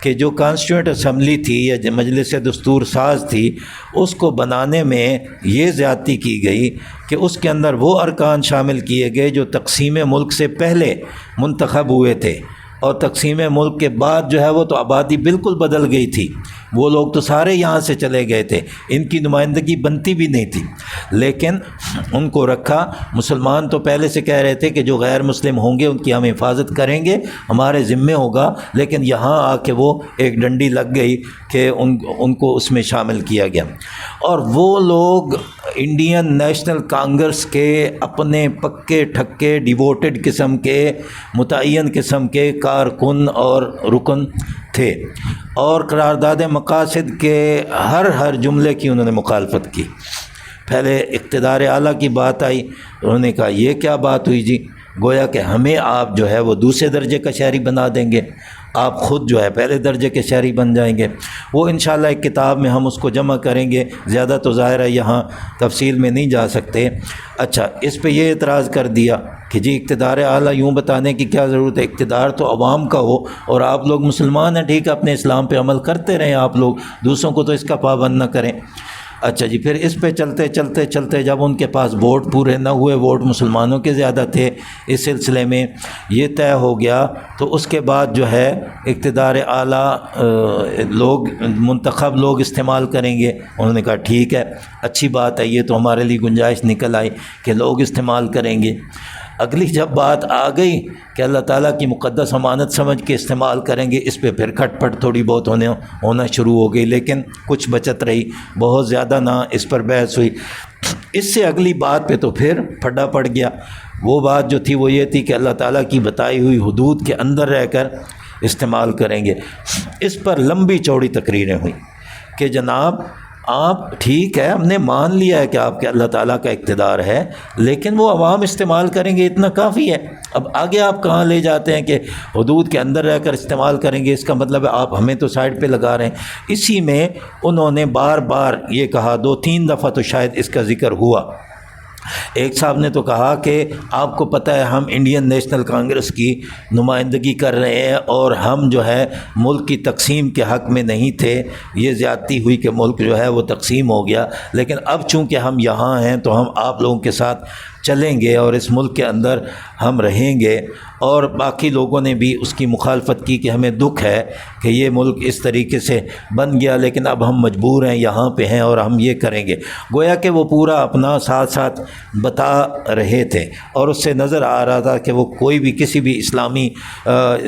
کہ جو کانسٹیٹیوئنٹ اسمبلی تھی یا مجلس دستور ساز تھی، اس کو بنانے میں یہ زیادتی کی گئی کہ اس کے اندر وہ ارکان شامل کیے گئے جو تقسیم ملک سے پہلے منتخب ہوئے تھے، اور تقسیم ملک کے بعد جو ہے وہ تو آبادی بالکل بدل گئی تھی، وہ لوگ تو سارے یہاں سے چلے گئے تھے، ان کی نمائندگی بنتی بھی نہیں تھی، لیکن ان کو رکھا۔ مسلمان تو پہلے سے کہہ رہے تھے کہ جو غیر مسلم ہوں گے ان کی ہم حفاظت کریں گے، ہمارے ذمے ہوگا، لیکن یہاں آ کے وہ ایک ڈنڈی لگ گئی کہ ان کو اس میں شامل کیا گیا، اور وہ لوگ انڈین نیشنل کانگریس کے اپنے پکے ٹھکے ڈیووٹڈ قسم کے متعین قسم کے کارکن اور رکن تھے، اور قرارداد مقاصد کے ہر جملے کی انہوں نے مخالفت کی۔ پہلے اقتدار اعلیٰ کی بات آئی، انہوں نے کہا یہ کیا بات ہوئی جی، گویا کہ ہمیں آپ جو ہے وہ دوسرے درجے کا شہری بنا دیں گے، آپ خود جو ہے پہلے درجے کے شہری بن جائیں گے۔ وہ انشاءاللہ ایک کتاب میں ہم اس کو جمع کریں گے، زیادہ تو ظاہر ہے یہاں تفصیل میں نہیں جا سکتے۔ اچھا، اس پہ یہ اعتراض کر دیا کہ جی اقتدار اعلیٰ یوں بتانے کی کیا ضرورت ہے، اقتدار تو عوام کا ہو، اور آپ لوگ مسلمان ہیں، ٹھیک ہے، اپنے اسلام پہ عمل کرتے رہیں، آپ لوگ دوسروں کو تو اس کا پابند نہ کریں۔ اچھا جی، پھر اس پہ چلتے چلتے چلتے جب ان کے پاس ووٹ پورے نہ ہوئے، ووٹ مسلمانوں کے زیادہ تھے، اس سلسلے میں یہ طے ہو گیا، تو اس کے بعد جو ہے اقتدار اعلیٰ لوگ منتخب لوگ استعمال کریں گے۔ انہوں نے کہا ٹھیک ہے، اچھی بات ہے، یہ تو ہمارے لیے گنجائش نکل آئی کہ لوگ استعمال کریں گے۔ اگلی جب بات آ گئی کہ اللہ تعالیٰ کی مقدس امانت سمجھ کے استعمال کریں گے، اس پہ پھر کھٹ پٹ تھوڑی بہت ہونا شروع ہو گئی، لیکن کچھ بچت رہی، بہت زیادہ نہ اس پر بحث ہوئی۔ اس سے اگلی بات پہ تو پھر پھڈا پڑ گیا۔ وہ بات جو تھی وہ یہ تھی کہ اللہ تعالیٰ کی بتائی ہوئی حدود کے اندر رہ کر استعمال کریں گے۔ اس پر لمبی چوڑی تقریریں ہوئیں کہ جناب آپ ٹھیک ہے، ہم نے مان لیا ہے کہ آپ کے اللہ تعالیٰ کا اقتدار ہے، لیکن وہ عوام استعمال کریں گے اتنا کافی ہے۔ اب آگے آپ کہاں لے جاتے ہیں کہ حدود کے اندر رہ کر استعمال کریں گے، اس کا مطلب ہے آپ ہمیں تو سائڈ پہ لگا رہے ہیں۔ اسی میں انہوں نے بار بار یہ کہا، 2-3 دفعہ تو شاید اس کا ذکر ہوا۔ ایک صاحب نے تو کہا کہ آپ کو پتہ ہے ہم انڈین نیشنل کانگریس کی نمائندگی کر رہے ہیں، اور ہم جو ہے ملک کی تقسیم کے حق میں نہیں تھے، یہ زیادتی ہوئی کہ ملک جو ہے وہ تقسیم ہو گیا، لیکن اب چونکہ ہم یہاں ہیں تو ہم آپ لوگوں کے ساتھ چلیں گے اور اس ملک کے اندر ہم رہیں گے۔ اور باقی لوگوں نے بھی اس کی مخالفت کی کہ ہمیں دکھ ہے کہ یہ ملک اس طریقے سے بن گیا، لیکن اب ہم مجبور ہیں، یہاں پہ ہیں اور ہم یہ کریں گے۔ گویا کہ وہ پورا اپنا ساتھ ساتھ بتا رہے تھے، اور اس سے نظر آ رہا تھا کہ وہ کوئی بھی کسی بھی اسلامی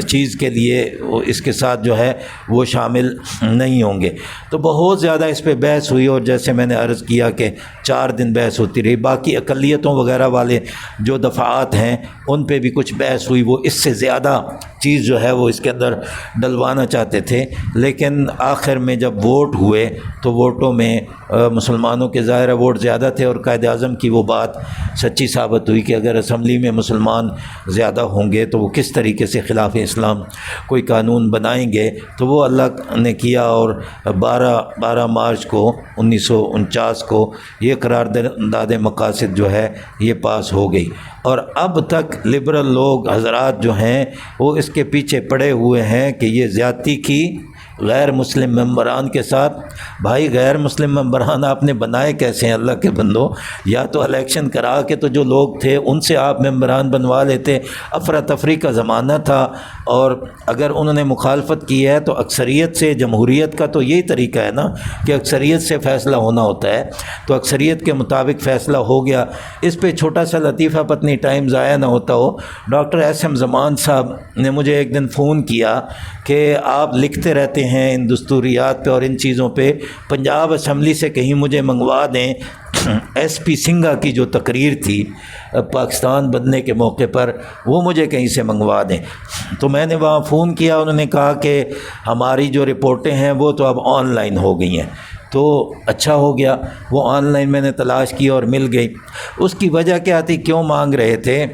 چیز کے لیے اس کے ساتھ جو ہے وہ شامل نہیں ہوں گے۔ تو بہت زیادہ اس پہ بحث ہوئی، اور جیسے میں نے عرض کیا کہ 4 دن بحث ہوتی رہی۔ باقی اقلیتوں وغیرہ والے جو دفعات ہیں ان پہ بھی کچھ بحث ہوئی، وہ اس سے زیادہ چیز جو ہے وہ اس کے اندر ڈلوانا چاہتے تھے، لیکن آخر میں جب ووٹ ہوئے تو ووٹوں میں مسلمانوں کے ظاہر ووٹ زیادہ تھے، اور قائد اعظم کی وہ بات سچی ثابت ہوئی کہ اگر اسمبلی میں مسلمان زیادہ ہوں گے تو وہ کس طریقے سے خلاف اسلام کوئی قانون بنائیں گے۔ تو وہ اللہ نے کیا، اور 12 مارچ کو 1949 کو یہ قرارداد مقاصد جو ہے یہ پاس ہو گئی۔ اور اب تک لبرل لوگ حضرات جو ہیں وہ اس کے پیچھے پڑے ہوئے ہیں کہ یہ زیادتی کی غیر مسلم ممبران کے ساتھ۔ بھائی غیر مسلم ممبران آپ نے بنائے کیسے ہیں اللہ کے بندو؟ یا تو الیکشن کرا کے تو جو لوگ تھے ان سے آپ ممبران بنوا لیتے۔ افراتفری کا زمانہ تھا، اور اگر انہوں نے مخالفت کی ہے تو اکثریت سے، جمہوریت کا تو یہی طریقہ ہے نا کہ اکثریت سے فیصلہ ہونا ہوتا ہے، تو اکثریت کے مطابق فیصلہ ہو گیا۔ اس پہ چھوٹا سا لطیفہ، پتنی ٹائم ضائع نہ ہوتا ہو، ڈاکٹر ایس ایم زمان صاحب نے مجھے ایک دن فون کیا کہ آپ لکھتے رہتے ہیں ان دستوریات پہ اور ان چیزوں پہ، پنجاب اسمبلی سے کہیں مجھے منگوا دیں ایس پی سنگھا کی جو تقریر تھی پاکستان بننے کے موقع پر، وہ مجھے کہیں سے منگوا دیں۔ تو میں نے وہاں فون کیا، انہوں نے کہا کہ ہماری جو رپورٹیں ہیں وہ تو اب آن لائن ہو گئی ہیں۔ تو اچھا ہو گیا، وہ آن لائن میں نے تلاش کی اور مل گئی۔ اس کی وجہ کیا تھی، کیوں مانگ رہے تھے؟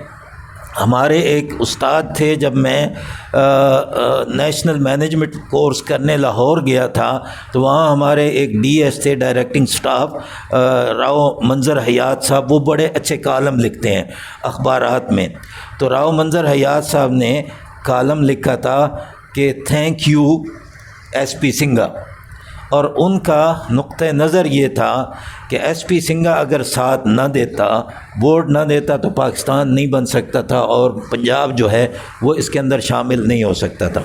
ہمارے ایک استاد تھے، جب میں نیشنل مینجمنٹ کورس کرنے لاہور گیا تھا تو وہاں ہمارے ایک ڈی ایس تھے ڈائریکٹنگ سٹاف، راؤ منظر حیات صاحب، وہ بڑے اچھے کالم لکھتے ہیں اخبارات میں۔ تو راؤ منظر حیات صاحب نے کالم لکھا تھا کہ thank U S P Singha, اور ان کا نقطہ نظر یہ تھا کہ ایس پی سنگھا اگر ساتھ نہ دیتا، ووٹ نہ دیتا، تو پاکستان نہیں بن سکتا تھا، اور پنجاب جو ہے وہ اس کے اندر شامل نہیں ہو سکتا تھا۔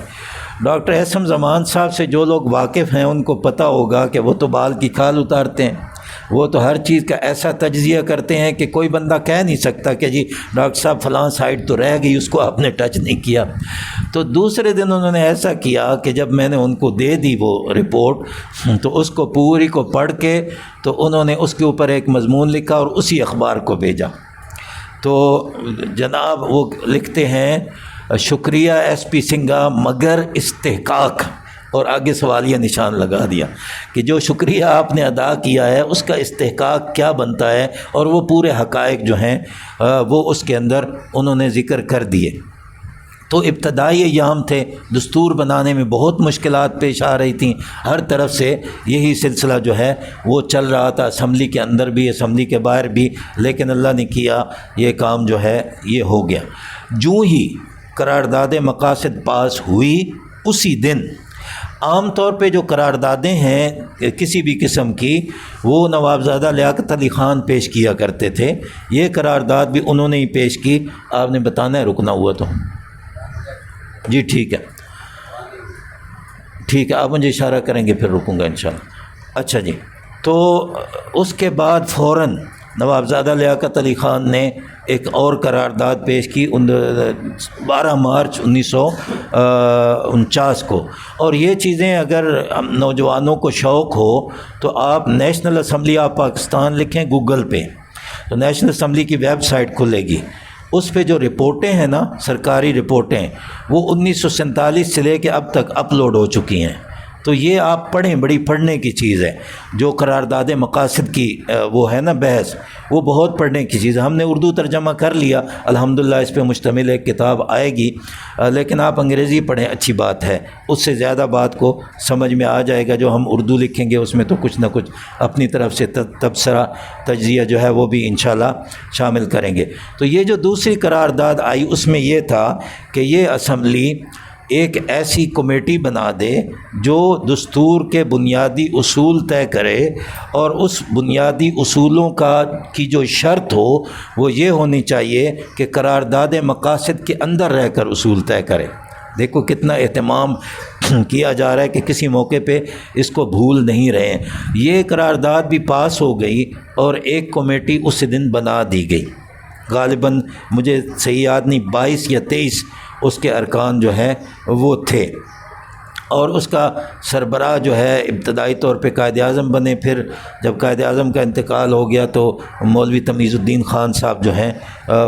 ڈاکٹر ایس ایم زمان صاحب سے جو لوگ واقف ہیں ان کو پتہ ہوگا کہ وہ تو بال کی کھال اتارتے ہیں، وہ تو ہر چیز کا ایسا تجزیہ کرتے ہیں کہ کوئی بندہ کہہ نہیں سکتا کہ جی ڈاکٹر صاحب فلاں سائڈ تو رہ گئی، اس کو آپ نے ٹچ نہیں کیا۔ تو دوسرے دن انہوں نے ایسا کیا کہ جب میں نے ان کو دے دی وہ رپورٹ، تو اس کو پوری کو پڑھ کے تو انہوں نے اس کے اوپر ایک مضمون لکھا اور اسی اخبار کو بھیجا۔ تو جناب وہ لکھتے ہیں شکریہ ایس پی سنگھا مگر استحقاق، اور آگے سوالیہ نشان لگا دیا کہ جو شکریہ آپ نے ادا کیا ہے اس کا استحقاق کیا بنتا ہے، اور وہ پورے حقائق جو ہیں وہ اس کے اندر انہوں نے ذکر کر دیے۔ تو ابتدائی ایام تھے، دستور بنانے میں بہت مشکلات پیش آ رہی تھیں، ہر طرف سے یہی سلسلہ جو ہے وہ چل رہا تھا، اسمبلی کے اندر بھی اسمبلی کے باہر بھی، لیکن اللہ نے کیا یہ کام جو ہے یہ ہو گیا۔ جو ہی قرارداد مقاصد پاس ہوئی اسی دن، عام طور پہ جو قراردادیں ہیں کسی بھی قسم کی وہ نوابزادہ لیاقت علی خان پیش کیا کرتے تھے، یہ قرارداد بھی انہوں نے ہی پیش کی۔ آپ نے بتانا ہے رکنا ہوا تو جی ٹھیک ہے، ٹھیک ہے، آپ مجھے اشارہ کریں گے پھر رکوں گا انشاءاللہ۔ اچھا جی، تو اس کے بعد فوراً نوابزادہ لیاقت علی خان نے ایک اور قرارداد پیش کی 12 مارچ 1949 کو۔ اور یہ چیزیں اگر نوجوانوں کو شوق ہو تو آپ نیشنل اسمبلی آف پاکستان لکھیں گوگل پہ، تو نیشنل اسمبلی کی ویب سائٹ کھلے گی، اس پہ جو رپورٹیں ہیں نا، سرکاری رپورٹیں، وہ 1947 سے لے کے اب تک اپلوڈ ہو چکی ہیں، تو یہ آپ پڑھیں، بڑی پڑھنے کی چیز ہے۔ جو قرارداد مقاصد کی وہ ہے نا بحث، وہ بہت پڑھنے کی چیز ہے۔ ہم نے اردو ترجمہ کر لیا الحمدللہ، اس پہ مشتمل ایک کتاب آئے گی، لیکن آپ انگریزی پڑھیں، اچھی بات ہے، اس سے زیادہ بات کو سمجھ میں آ جائے گا۔ جو ہم اردو لکھیں گے اس میں تو کچھ نہ کچھ اپنی طرف سے تبصرہ تجزیہ جو ہے وہ بھی انشاءاللہ شامل کریں گے۔ تو یہ جو دوسری قرارداد آئی اس میں یہ تھا کہ یہ اسمبلی ایک ایسی کمیٹی بنا دے جو دستور کے بنیادی اصول طے کرے، اور اس بنیادی اصولوں کی جو شرط ہو وہ یہ ہونی چاہیے کہ قرارداد مقاصد کے اندر رہ کر اصول طے کرے۔ دیکھو کتنا اہتمام کیا جا رہا ہے کہ کسی موقع پہ اس کو بھول نہیں رہے ہیں۔ یہ قرارداد بھی پاس ہو گئی اور ایک کمیٹی اس دن بنا دی گئی، غالباً مجھے صحیح یاد نہیں 22 یا 23 اس کے ارکان جو ہیں وہ تھے، اور اس کا سربراہ جو ہے ابتدائی طور پہ قائد اعظم بنے، پھر جب قائد اعظم کا انتقال ہو گیا تو مولوی تمیز الدین خان صاحب جو ہیں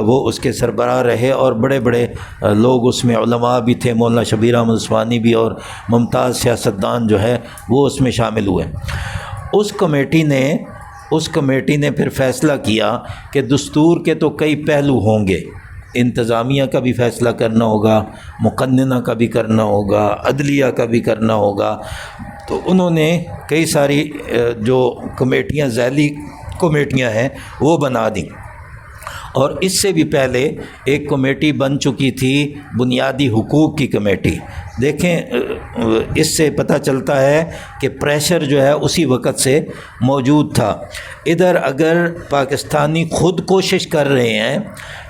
وہ اس کے سربراہ رہے، اور بڑے بڑے لوگ اس میں علماء بھی تھے، مولانا شبیر احمد عثمانی بھی، اور ممتاز سیاستدان جو ہے وہ اس میں شامل ہوئے۔ اس کمیٹی نے پھر فیصلہ کیا کہ دستور کے تو کئی پہلو ہوں گے، انتظامیہ کا بھی فیصلہ کرنا ہوگا، مقننہ کا بھی کرنا ہوگا، عدلیہ کا بھی کرنا ہوگا، تو انہوں نے کئی ساری جو کمیٹیاں ذیلی کمیٹیاں ہیں وہ بنا دیں۔ اور اس سے بھی پہلے ایک کمیٹی بن چکی تھی بنیادی حقوق کی کمیٹی۔ دیکھیں اس سے پتہ چلتا ہے کہ پریشر جو ہے اسی وقت سے موجود تھا۔ ادھر اگر پاکستانی خود کوشش کر رہے ہیں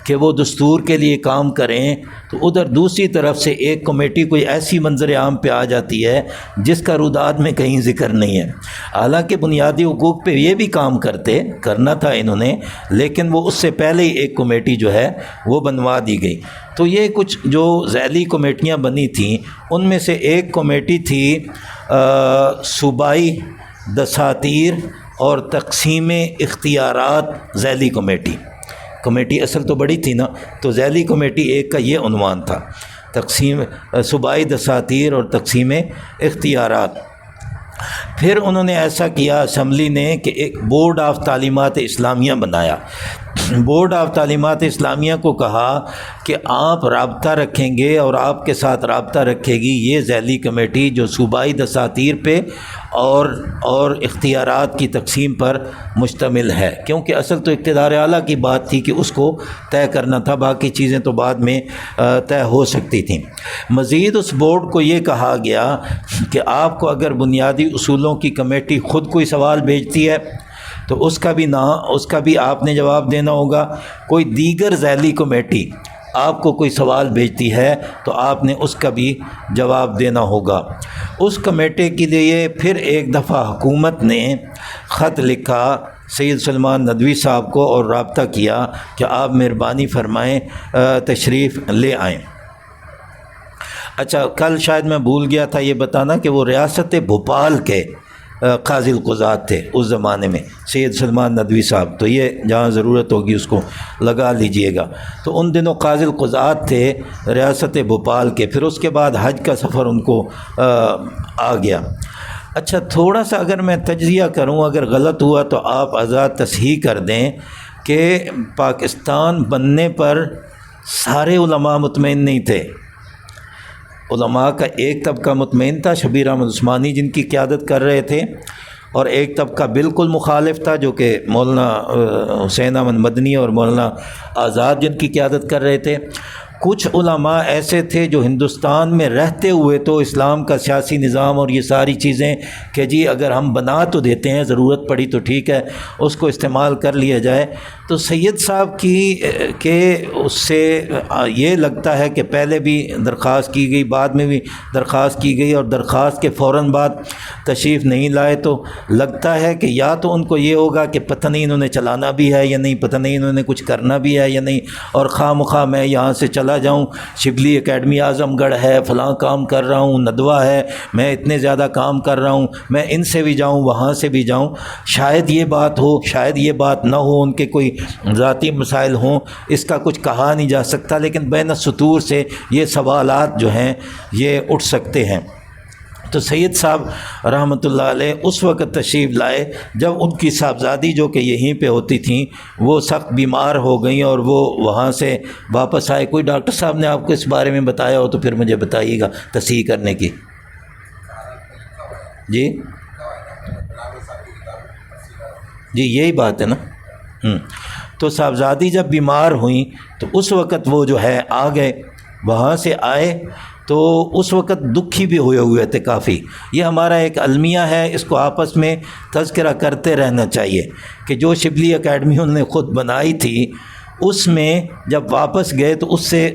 کہ وہ دستور کے لیے کام کریں، تو ادھر دوسری طرف سے ایک کمیٹی کوئی ایسی منظر عام پہ آ جاتی ہے جس کا روداد میں کہیں ذکر نہیں ہے۔ حالانکہ بنیادی حقوق پہ یہ بھی کام کرنا تھا انہوں نے، لیکن وہ اس سے پہلے ہی ایک کمیٹی جو ہے وہ بنوا دی گئی۔ تو یہ کچھ جو ذیلی کمیٹیاں بنی تھیں ان میں سے ایک کمیٹی تھی صوبائی دساتیر اور تقسیم اختیارات ذیلی کمیٹی اصل تو بڑی تھی نا، تو ذیلی کمیٹی ایک کا یہ عنوان تھا، صوبائی دساتیر اور تقسیم اختیارات۔ پھر انہوں نے ایسا کیا اسمبلی نے کہ ایک بورڈ آف تعلیمات اسلامیہ بنایا۔ بورڈ آف تعلیمات اسلامیہ کو کہا کہ آپ رابطہ رکھیں گے اور آپ کے ساتھ رابطہ رکھے گی یہ ذیلی کمیٹی جو صوبائی دساتیر پہ اور اختیارات کی تقسیم پر مشتمل ہے، کیونکہ اصل تو اقتدار اعلیٰ کی بات تھی کہ اس کو طے کرنا تھا، باقی چیزیں تو بعد میں طے ہو سکتی تھیں۔ مزید اس بورڈ کو یہ کہا گیا کہ آپ کو اگر بنیادی اصولوں کی کمیٹی خود کوئی سوال بھیجتی ہے تو اس کا بھی آپ نے جواب دینا ہوگا، کوئی دیگر ذیلی کمیٹی آپ کو کوئی سوال بھیجتی ہے تو آپ نے اس کا بھی جواب دینا ہوگا۔ اس کمیٹی کے لیے پھر ایک دفعہ حکومت نے خط لکھا سید سلمان ندوی صاحب کو اور رابطہ کیا کہ آپ مہربانی فرمائیں تشریف لے آئیں۔ اچھا، کل شاید میں بھول گیا تھا یہ بتانا کہ وہ ریاست بھوپال کے قاضی القضات تھے اس زمانے میں، سید سلمان ندوی صاحب، تو یہ جہاں ضرورت ہوگی اس کو لگا لیجئے گا۔ تو ان دنوں قاضی القضات تھے ریاست بھوپال کے، پھر اس کے بعد حج کا سفر ان کو آ گیا۔ اچھا، تھوڑا سا اگر میں تجزیہ کروں، اگر غلط ہوا تو آپ آزاد تصحیح کر دیں کہ پاکستان بننے پر سارے علماء مطمئن نہیں تھے، علماء کا ایک طبقہ مطمئن تھا، شبیر احمد عثمانی جن کی قیادت کر رہے تھے، اور ایک طبقہ بالکل مخالف تھا جو کہ مولانا حسین احمد مدنی اور مولانا آزاد جن کی قیادت کر رہے تھے۔ کچھ علماء ایسے تھے جو ہندوستان میں رہتے ہوئے تو اسلام کا سیاسی نظام اور یہ ساری چیزیں کہ جی اگر ہم بنا تو دیتے ہیں، ضرورت پڑی تو ٹھیک ہے اس کو استعمال کر لیا جائے۔ تو سید صاحب کہ اس سے یہ لگتا ہے کہ پہلے بھی درخواست کی گئی، بعد میں بھی درخواست کی گئی، اور درخواست کے فوراً بعد تشریف نہیں لائے، تو لگتا ہے کہ یا تو ان کو یہ ہوگا کہ پتہ نہیں انہوں نے چلانا بھی ہے یا نہیں، پتہ نہیں انہوں نے کچھ کرنا بھی ہے یا نہیں، اور خواہ مخواہ میں یہاں سے چلا جاؤں، شبلی اکیڈمی اعظم گڑھ ہے، فلاں کام کر رہا ہوں، ندوہ ہے، میں اتنے زیادہ کام کر رہا ہوں، میں ان سے بھی جاؤں وہاں سے بھی جاؤں۔ شاید یہ بات ہو، شاید یہ بات نہ ہو، ان کے کوئی ذاتی مسائل ہوں، اس کا کچھ کہا نہیں جا سکتا، لیکن بین السطور سے یہ سوالات جو ہیں یہ اٹھ سکتے ہیں۔ تو سید صاحب رحمۃ اللہ علیہ اس وقت تشریف لائے جب ان کی صاحبزادی جو کہ یہیں پہ ہوتی تھیں وہ سخت بیمار ہو گئیں اور وہ وہاں سے واپس آئے۔ کوئی ڈاکٹر صاحب نے آپ کو اس بارے میں بتایا ہو تو پھر مجھے بتائیے گا تصحیح کرنے کی۔ جی جی یہی بات ہے نا۔ تو صاحبزادی جب بیمار ہوئیں تو اس وقت وہ جو ہے آ گئے، وہاں سے آئے تو اس وقت دکھی بھی ہوئے تھے کافی۔ یہ ہمارا ایک المیہ ہے، اس کو آپس میں تذکرہ کرتے رہنا چاہیے کہ جو شبلی اکیڈمی انہوں نے خود بنائی تھی اس میں جب واپس گئے تو اس سے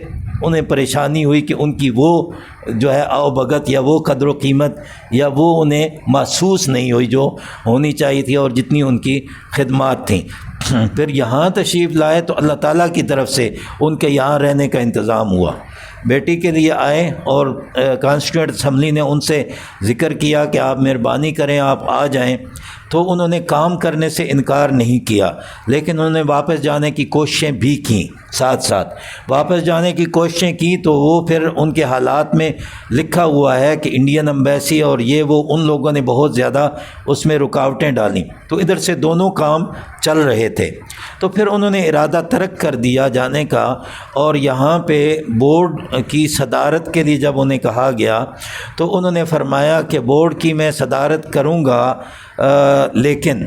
انہیں پریشانی ہوئی کہ ان کی وہ جو ہے آؤ بھگت یا وہ قدر و قیمت یا وہ انہیں محسوس نہیں ہوئی جو ہونی چاہیے تھی اور جتنی ان کی خدمات تھیں۔ پھر یہاں تشریف لائے تو اللہ تعالیٰ کی طرف سے ان کے یہاں رہنے کا انتظام ہوا۔ بیٹی کے لیے آئے اور کانسٹیٹیوئنٹ اسمبلی نے ان سے ذکر کیا کہ آپ مہربانی کریں آپ آ جائیں، تو انہوں نے کام کرنے سے انکار نہیں کیا، لیکن انہوں نے واپس جانے کی کوششیں بھی کیں، ساتھ ساتھ واپس جانے کی کوششیں کی تو وہ پھر ان کے حالات میں لکھا ہوا ہے کہ انڈین ایمبیسی اور یہ وہ ان لوگوں نے بہت زیادہ اس میں رکاوٹیں ڈالیں، تو ادھر سے دونوں کام چل رہے تھے۔ تو پھر انہوں نے ارادہ ترک کر دیا جانے کا، اور یہاں پہ بورڈ کی صدارت کے لیے جب انہیں کہا گیا تو انہوں نے فرمایا کہ بورڈ کی میں صدارت کروں گا، لیکن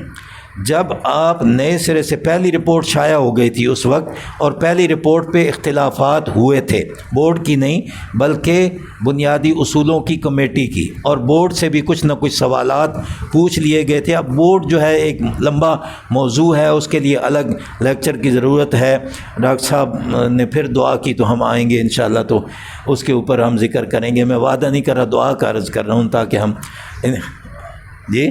جب آپ نئے سرے سے پہلی رپورٹ شائع ہو گئی تھی اس وقت، اور پہلی رپورٹ پہ اختلافات ہوئے تھے، بورڈ کی نہیں بلکہ بنیادی اصولوں کی کمیٹی کی، اور بورڈ سے بھی کچھ نہ کچھ سوالات پوچھ لیے گئے تھے۔ اب بورڈ جو ہے ایک لمبا موضوع ہے، اس کے لیے الگ لیکچر کی ضرورت ہے۔ ڈاکٹر صاحب نے پھر دعا کی تو ہم آئیں گے انشاءاللہ، تو اس کے اوپر ہم ذکر کریں گے۔ میں وعدہ نہیں کر رہا، دعا کا عرض کر رہا ہوں تاکہ ہم جی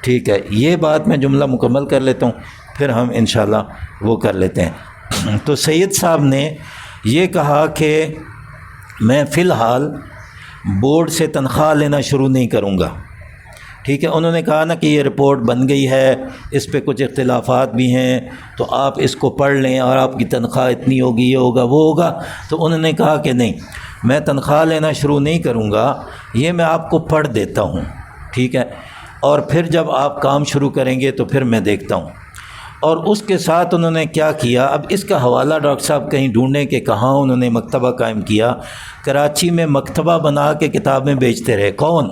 ٹھیک ہے، یہ بات میں جملہ مکمل کر لیتا ہوں پھر ہم انشاءاللہ وہ کر لیتے ہیں۔ تو سید صاحب نے یہ کہا کہ میں فی الحال بورڈ سے تنخواہ لینا شروع نہیں کروں گا، ٹھیک ہے۔ انہوں نے کہا نا کہ یہ رپورٹ بن گئی ہے، اس پہ کچھ اختلافات بھی ہیں، تو آپ اس کو پڑھ لیں اور آپ کی تنخواہ اتنی ہوگی، یہ ہوگا وہ ہوگا۔ تو انہوں نے کہا کہ نہیں، میں تنخواہ لینا شروع نہیں کروں گا، یہ میں آپ کو پڑھ دیتا ہوں، ٹھیک ہے، اور پھر جب آپ کام شروع کریں گے تو پھر میں دیکھتا ہوں۔ اور اس کے ساتھ انہوں نے کیا کیا، اب اس کا حوالہ ڈاکٹر صاحب کہیں ڈھونڈیں کہ کہاں انہوں نے مکتبہ قائم کیا۔ کراچی میں مکتبہ بنا کے کتابیں بیچتے رہے۔ کون؟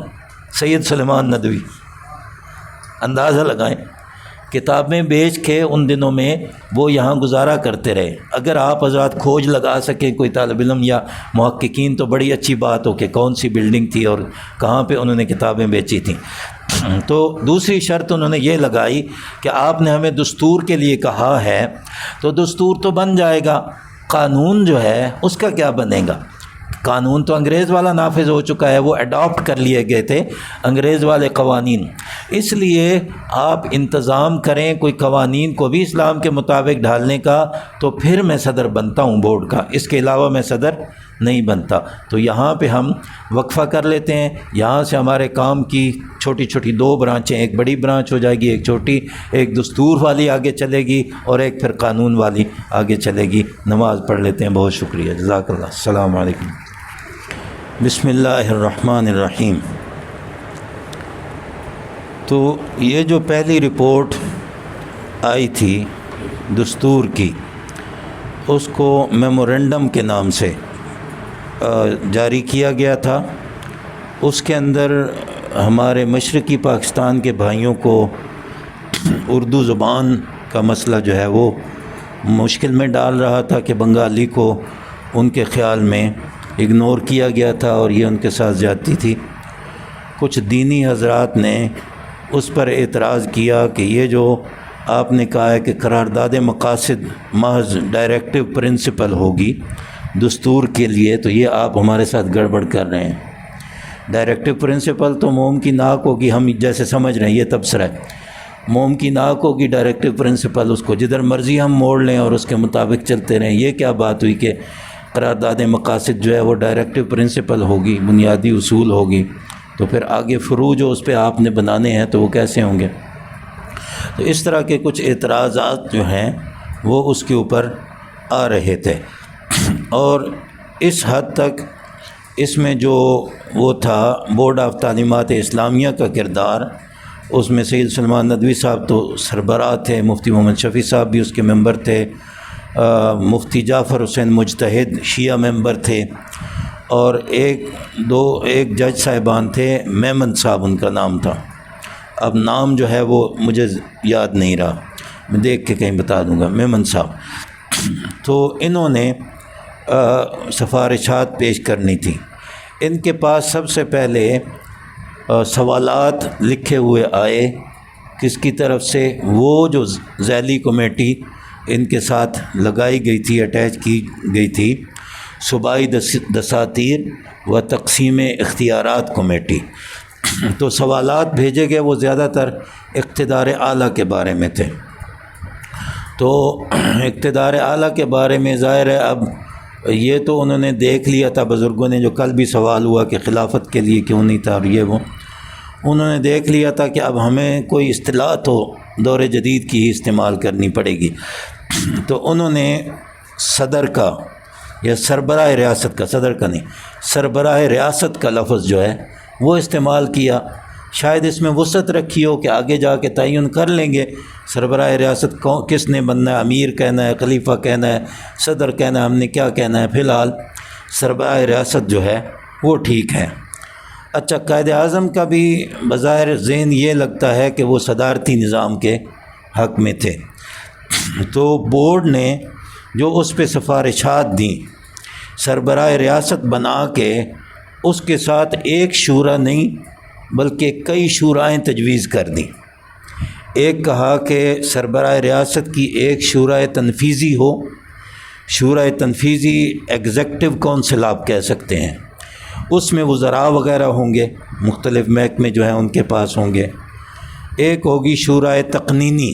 سید سلیمان ندوی۔ اندازہ لگائیں، کتابیں بیچ کے ان دنوں میں وہ یہاں گزارا کرتے رہے۔ اگر آپ حضرات کھوج لگا سکیں کوئی طالب علم یا محققین تو بڑی اچھی بات ہو کہ کون سی بلڈنگ تھی اور کہاں پہ انہوں نے کتابیں بیچی تھیں۔ تو دوسری شرط انہوں نے یہ لگائی کہ آپ نے ہمیں دستور کے لیے کہا ہے، تو دستور تو بن جائے گا، قانون جو ہے اس کا کیا بنے گا؟ قانون تو انگریز والا نافذ ہو چکا ہے، وہ اڈاپٹ کر لیے گئے تھے انگریز والے قوانین، اس لیے آپ انتظام کریں کوئی قوانین کو بھی اسلام کے مطابق ڈھالنے کا، تو پھر میں صدر بنتا ہوں بورڈ کا، اس کے علاوہ میں صدر نہیں بنتا۔ تو یہاں پہ ہم وقفہ کر لیتے ہیں، یہاں سے ہمارے کام کی چھوٹی چھوٹی دو برانچیں، ایک بڑی برانچ ہو جائے گی، ایک چھوٹی، ایک دستور والی آگے چلے گی اور ایک پھر قانون والی آگے چلے گی۔ نماز پڑھ لیتے ہیں، بہت شکریہ، جزاک اللہ۔ السلام علیکم۔ بسم اللہ الرحمن الرحیم۔ تو یہ جو پہلی رپورٹ آئی تھی دستور کی، اس کو میمورنڈم کے نام سے جاری کیا گیا تھا۔ اس کے اندر ہمارے مشرقی پاکستان کے بھائیوں کو اردو زبان کا مسئلہ جو ہے وہ مشکل میں ڈال رہا تھا کہ بنگالی کو ان کے خیال میں اگنور کیا گیا تھا اور یہ ان کے ساتھ زیادتی تھی۔ کچھ دینی حضرات نے اس پر اعتراض کیا کہ یہ جو آپ نے کہا ہے کہ قرارداد مقاصد محض ڈائریکٹو پرنسپل ہوگی دستور کے لیے، تو یہ آپ ہمارے ساتھ گڑبڑ کر رہے ہیں۔ ڈائریکٹو پرنسپل تو موم کی ناک ہوگی، ہم جیسے سمجھ رہے ہیں یہ تبصرہ ہے، موم کی ناک ہوگی ڈائریکٹو پرنسپل، اس کو جدھر مرضی ہم موڑ لیں اور اس کے مطابق چلتے رہیں۔ یہ کیا بات ہوئی کہ قرارداد مقاصد جو ہے وہ ڈائریکٹو پرنسپل ہوگی، بنیادی اصول ہوگی، تو پھر آگے فروع جو اس پہ آپ نے بنانے ہیں تو وہ کیسے ہوں گے؟ تو اس طرح کے کچھ اعتراضات جو ہیں وہ اس کے اوپر آ رہے تھے، اور اس حد تک اس میں جو وہ تھا بورڈ آف تعلیمات اسلامیہ کا کردار، اس میں سید سلمان ندوی صاحب تو سربراہ تھے، مفتی محمد شفیع صاحب بھی اس کے ممبر تھے، مفتی جعفر حسین مجتہد شیعہ ممبر تھے، اور ایک جج صاحبان تھے، میمن صاحب ان کا نام تھا، اب نام جو ہے وہ مجھے یاد نہیں رہا، میں دیکھ کے کہیں بتا دوں گا، میمن صاحب۔ تو انہوں نے سفارشات پیش کرنی تھی۔ ان کے پاس سب سے پہلے سوالات لکھے ہوئے آئے، کس کی طرف سے؟ وہ جو ذیلی کمیٹی ان کے ساتھ لگائی گئی تھی، اٹیچ کی گئی تھی، صوبائی دساتیر و تقسیم اختیارات کمیٹی۔ تو سوالات بھیجے گئے وہ زیادہ تر اقتدار اعلیٰ کے بارے میں تھے۔ تو اقتدار اعلیٰ کے بارے میں ظاہر ہے اب یہ تو انہوں نے دیکھ لیا تھا بزرگوں نے، جو کل بھی سوال ہوا کہ خلافت کے لیے کیوں نہیں تھا، اور یہ وہ انہوں نے دیکھ لیا تھا کہ اب ہمیں کوئی اصطلاح تو دور جدید کی ہی استعمال کرنی پڑے گی۔ تو انہوں نے صدر کا یا سربراہ ریاست کا، صدر کا نہیں، سربراہ ریاست کا لفظ جو ہے وہ استعمال کیا۔ شاید اس میں وسعت رکھی ہو کہ آگے جا کے تعین کر لیں گے سربراہ ریاست کس نے بننا ہے، امیر کہنا ہے، خلیفہ کہنا ہے، صدر کہنا ہے، ہم نے کیا کہنا ہے۔ فی الحال سربراہ ریاست جو ہے وہ ٹھیک ہے۔ اچھا، قائد اعظم کا بھی بظاہر ذہن یہ لگتا ہے کہ وہ صدارتی نظام کے حق میں تھے، تو بورڈ نے جو اس پہ سفارشات دیں سربراہ ریاست بنا کے، اس کے ساتھ ایک شورا نہیں بلکہ کئی شورائیں تجویز کر دیں۔ ایک کہا کہ سربراہ ریاست کی ایک شورائے تنفیذی ہو، شورائے تنفیذی ایگزیکٹو کونسل آپ کہہ سکتے ہیں، اس میں وزراء وغیرہ ہوں گے، مختلف محکمے جو ہیں ان کے پاس ہوں گے۔ ایک ہوگی شورائے تقنینی،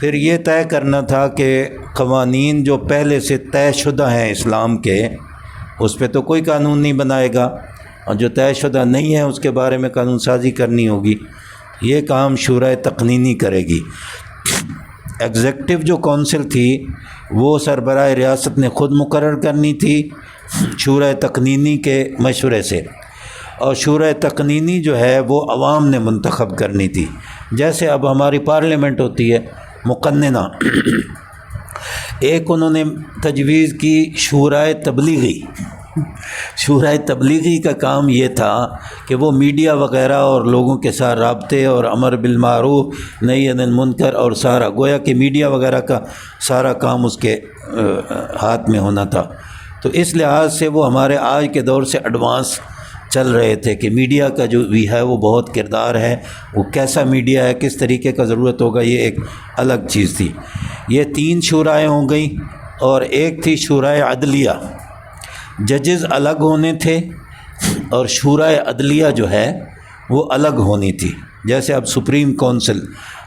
پھر یہ طے کرنا تھا کہ قوانین جو پہلے سے طے شدہ ہیں اسلام کے، اس پہ تو کوئی قانون نہیں بنائے گا، اور جو طے شدہ نہیں ہے اس کے بارے میں قانون سازی کرنی ہوگی۔ یہ کام شورائے تقنینی کرے گی۔ ایگزیکٹو جو کونسل تھی وہ سربراہ ریاست نے خود مقرر کرنی تھی شورائے تقنینی کے مشورے سے، اور شورائے تقنینی جو ہے وہ عوام نے منتخب کرنی تھی، جیسے اب ہماری پارلیمنٹ ہوتی ہے مقننہ۔ ایک انہوں نے تجویز کی شورائے تبلیغی۔ شورائے تبلیغی کا کام یہ تھا کہ وہ میڈیا وغیرہ اور لوگوں کے ساتھ رابطے اور امر بالمعروف نہی عن المنکر اور سارا، گویا کہ میڈیا وغیرہ کا سارا کام اس کے ہاتھ میں ہونا تھا۔ تو اس لحاظ سے وہ ہمارے آج کے دور سے ایڈوانس چل رہے تھے کہ میڈیا کا جو بھی ہے وہ بہت کردار ہے، وہ کیسا میڈیا ہے، کس طریقے کا ضرورت ہوگا، یہ ایک الگ چیز تھی۔ یہ 3 شورائیں ہو گئیں، اور ایک تھی شورائے عدلیہ، ججز الگ ہونے تھے اور شورائے عدلیہ جو ہے وہ الگ ہونی تھی، جیسے اب سپریم کونسل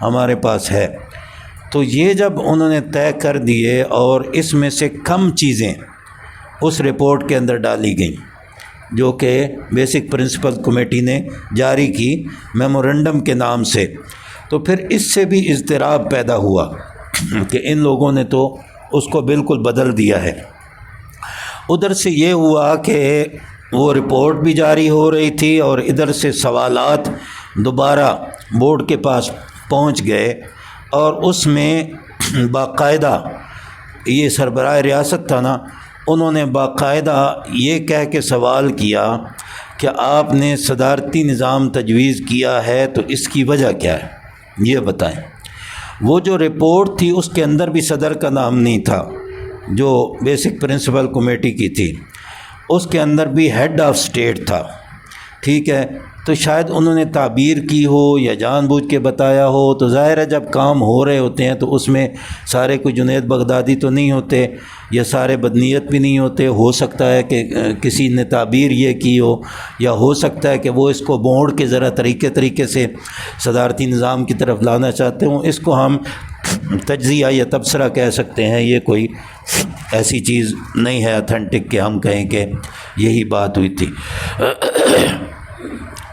ہمارے پاس ہے۔ تو یہ جب انہوں نے طے کر دیے اور اس میں سے کم چیزیں اس رپورٹ کے اندر ڈالی گئیں جو کہ بیسک پرنسپل کمیٹی نے جاری کی میمورنڈم کے نام سے، تو پھر اس سے بھی اضطراب پیدا ہوا کہ ان لوگوں نے تو اس کو بالکل بدل دیا ہے۔ ادھر سے یہ ہوا کہ وہ رپورٹ بھی جاری ہو رہی تھی اور ادھر سے سوالات دوبارہ بورڈ کے پاس پہنچ گئے، اور اس میں باقاعدہ یہ سربراہ ریاست تھا نا، انہوں نے باقاعدہ یہ کہہ کے سوال کیا کہ آپ نے صدارتی نظام تجویز کیا ہے تو اس کی وجہ کیا ہے، یہ بتائیں۔ وہ جو رپورٹ تھی اس کے اندر بھی صدر کا نام نہیں تھا، جو بیسک پرنسپل کمیٹی کی تھی، اس کے اندر بھی ہیڈ آف اسٹیٹ تھا، ٹھیک ہے۔ تو شاید انہوں نے تعبیر کی ہو یا جان بوجھ کے بتایا ہو، تو ظاہر ہے جب کام ہو رہے ہوتے ہیں تو اس میں سارے کوئی جنید بغدادی تو نہیں ہوتے، یا سارے بدنیت بھی نہیں ہوتے، ہو سکتا ہے کہ کسی نے تعبیر یہ کی ہو، یا ہو سکتا ہے کہ وہ اس کو موڑ کے ذرا طریقے سے صدارتی نظام کی طرف لانا چاہتے ہوں۔ اس کو ہم تجزیہ یا تبصرہ کہہ سکتے ہیں، یہ کوئی ایسی چیز نہیں ہے اتھینٹک کہ ہم کہیں کہ یہی بات ہوئی تھی۔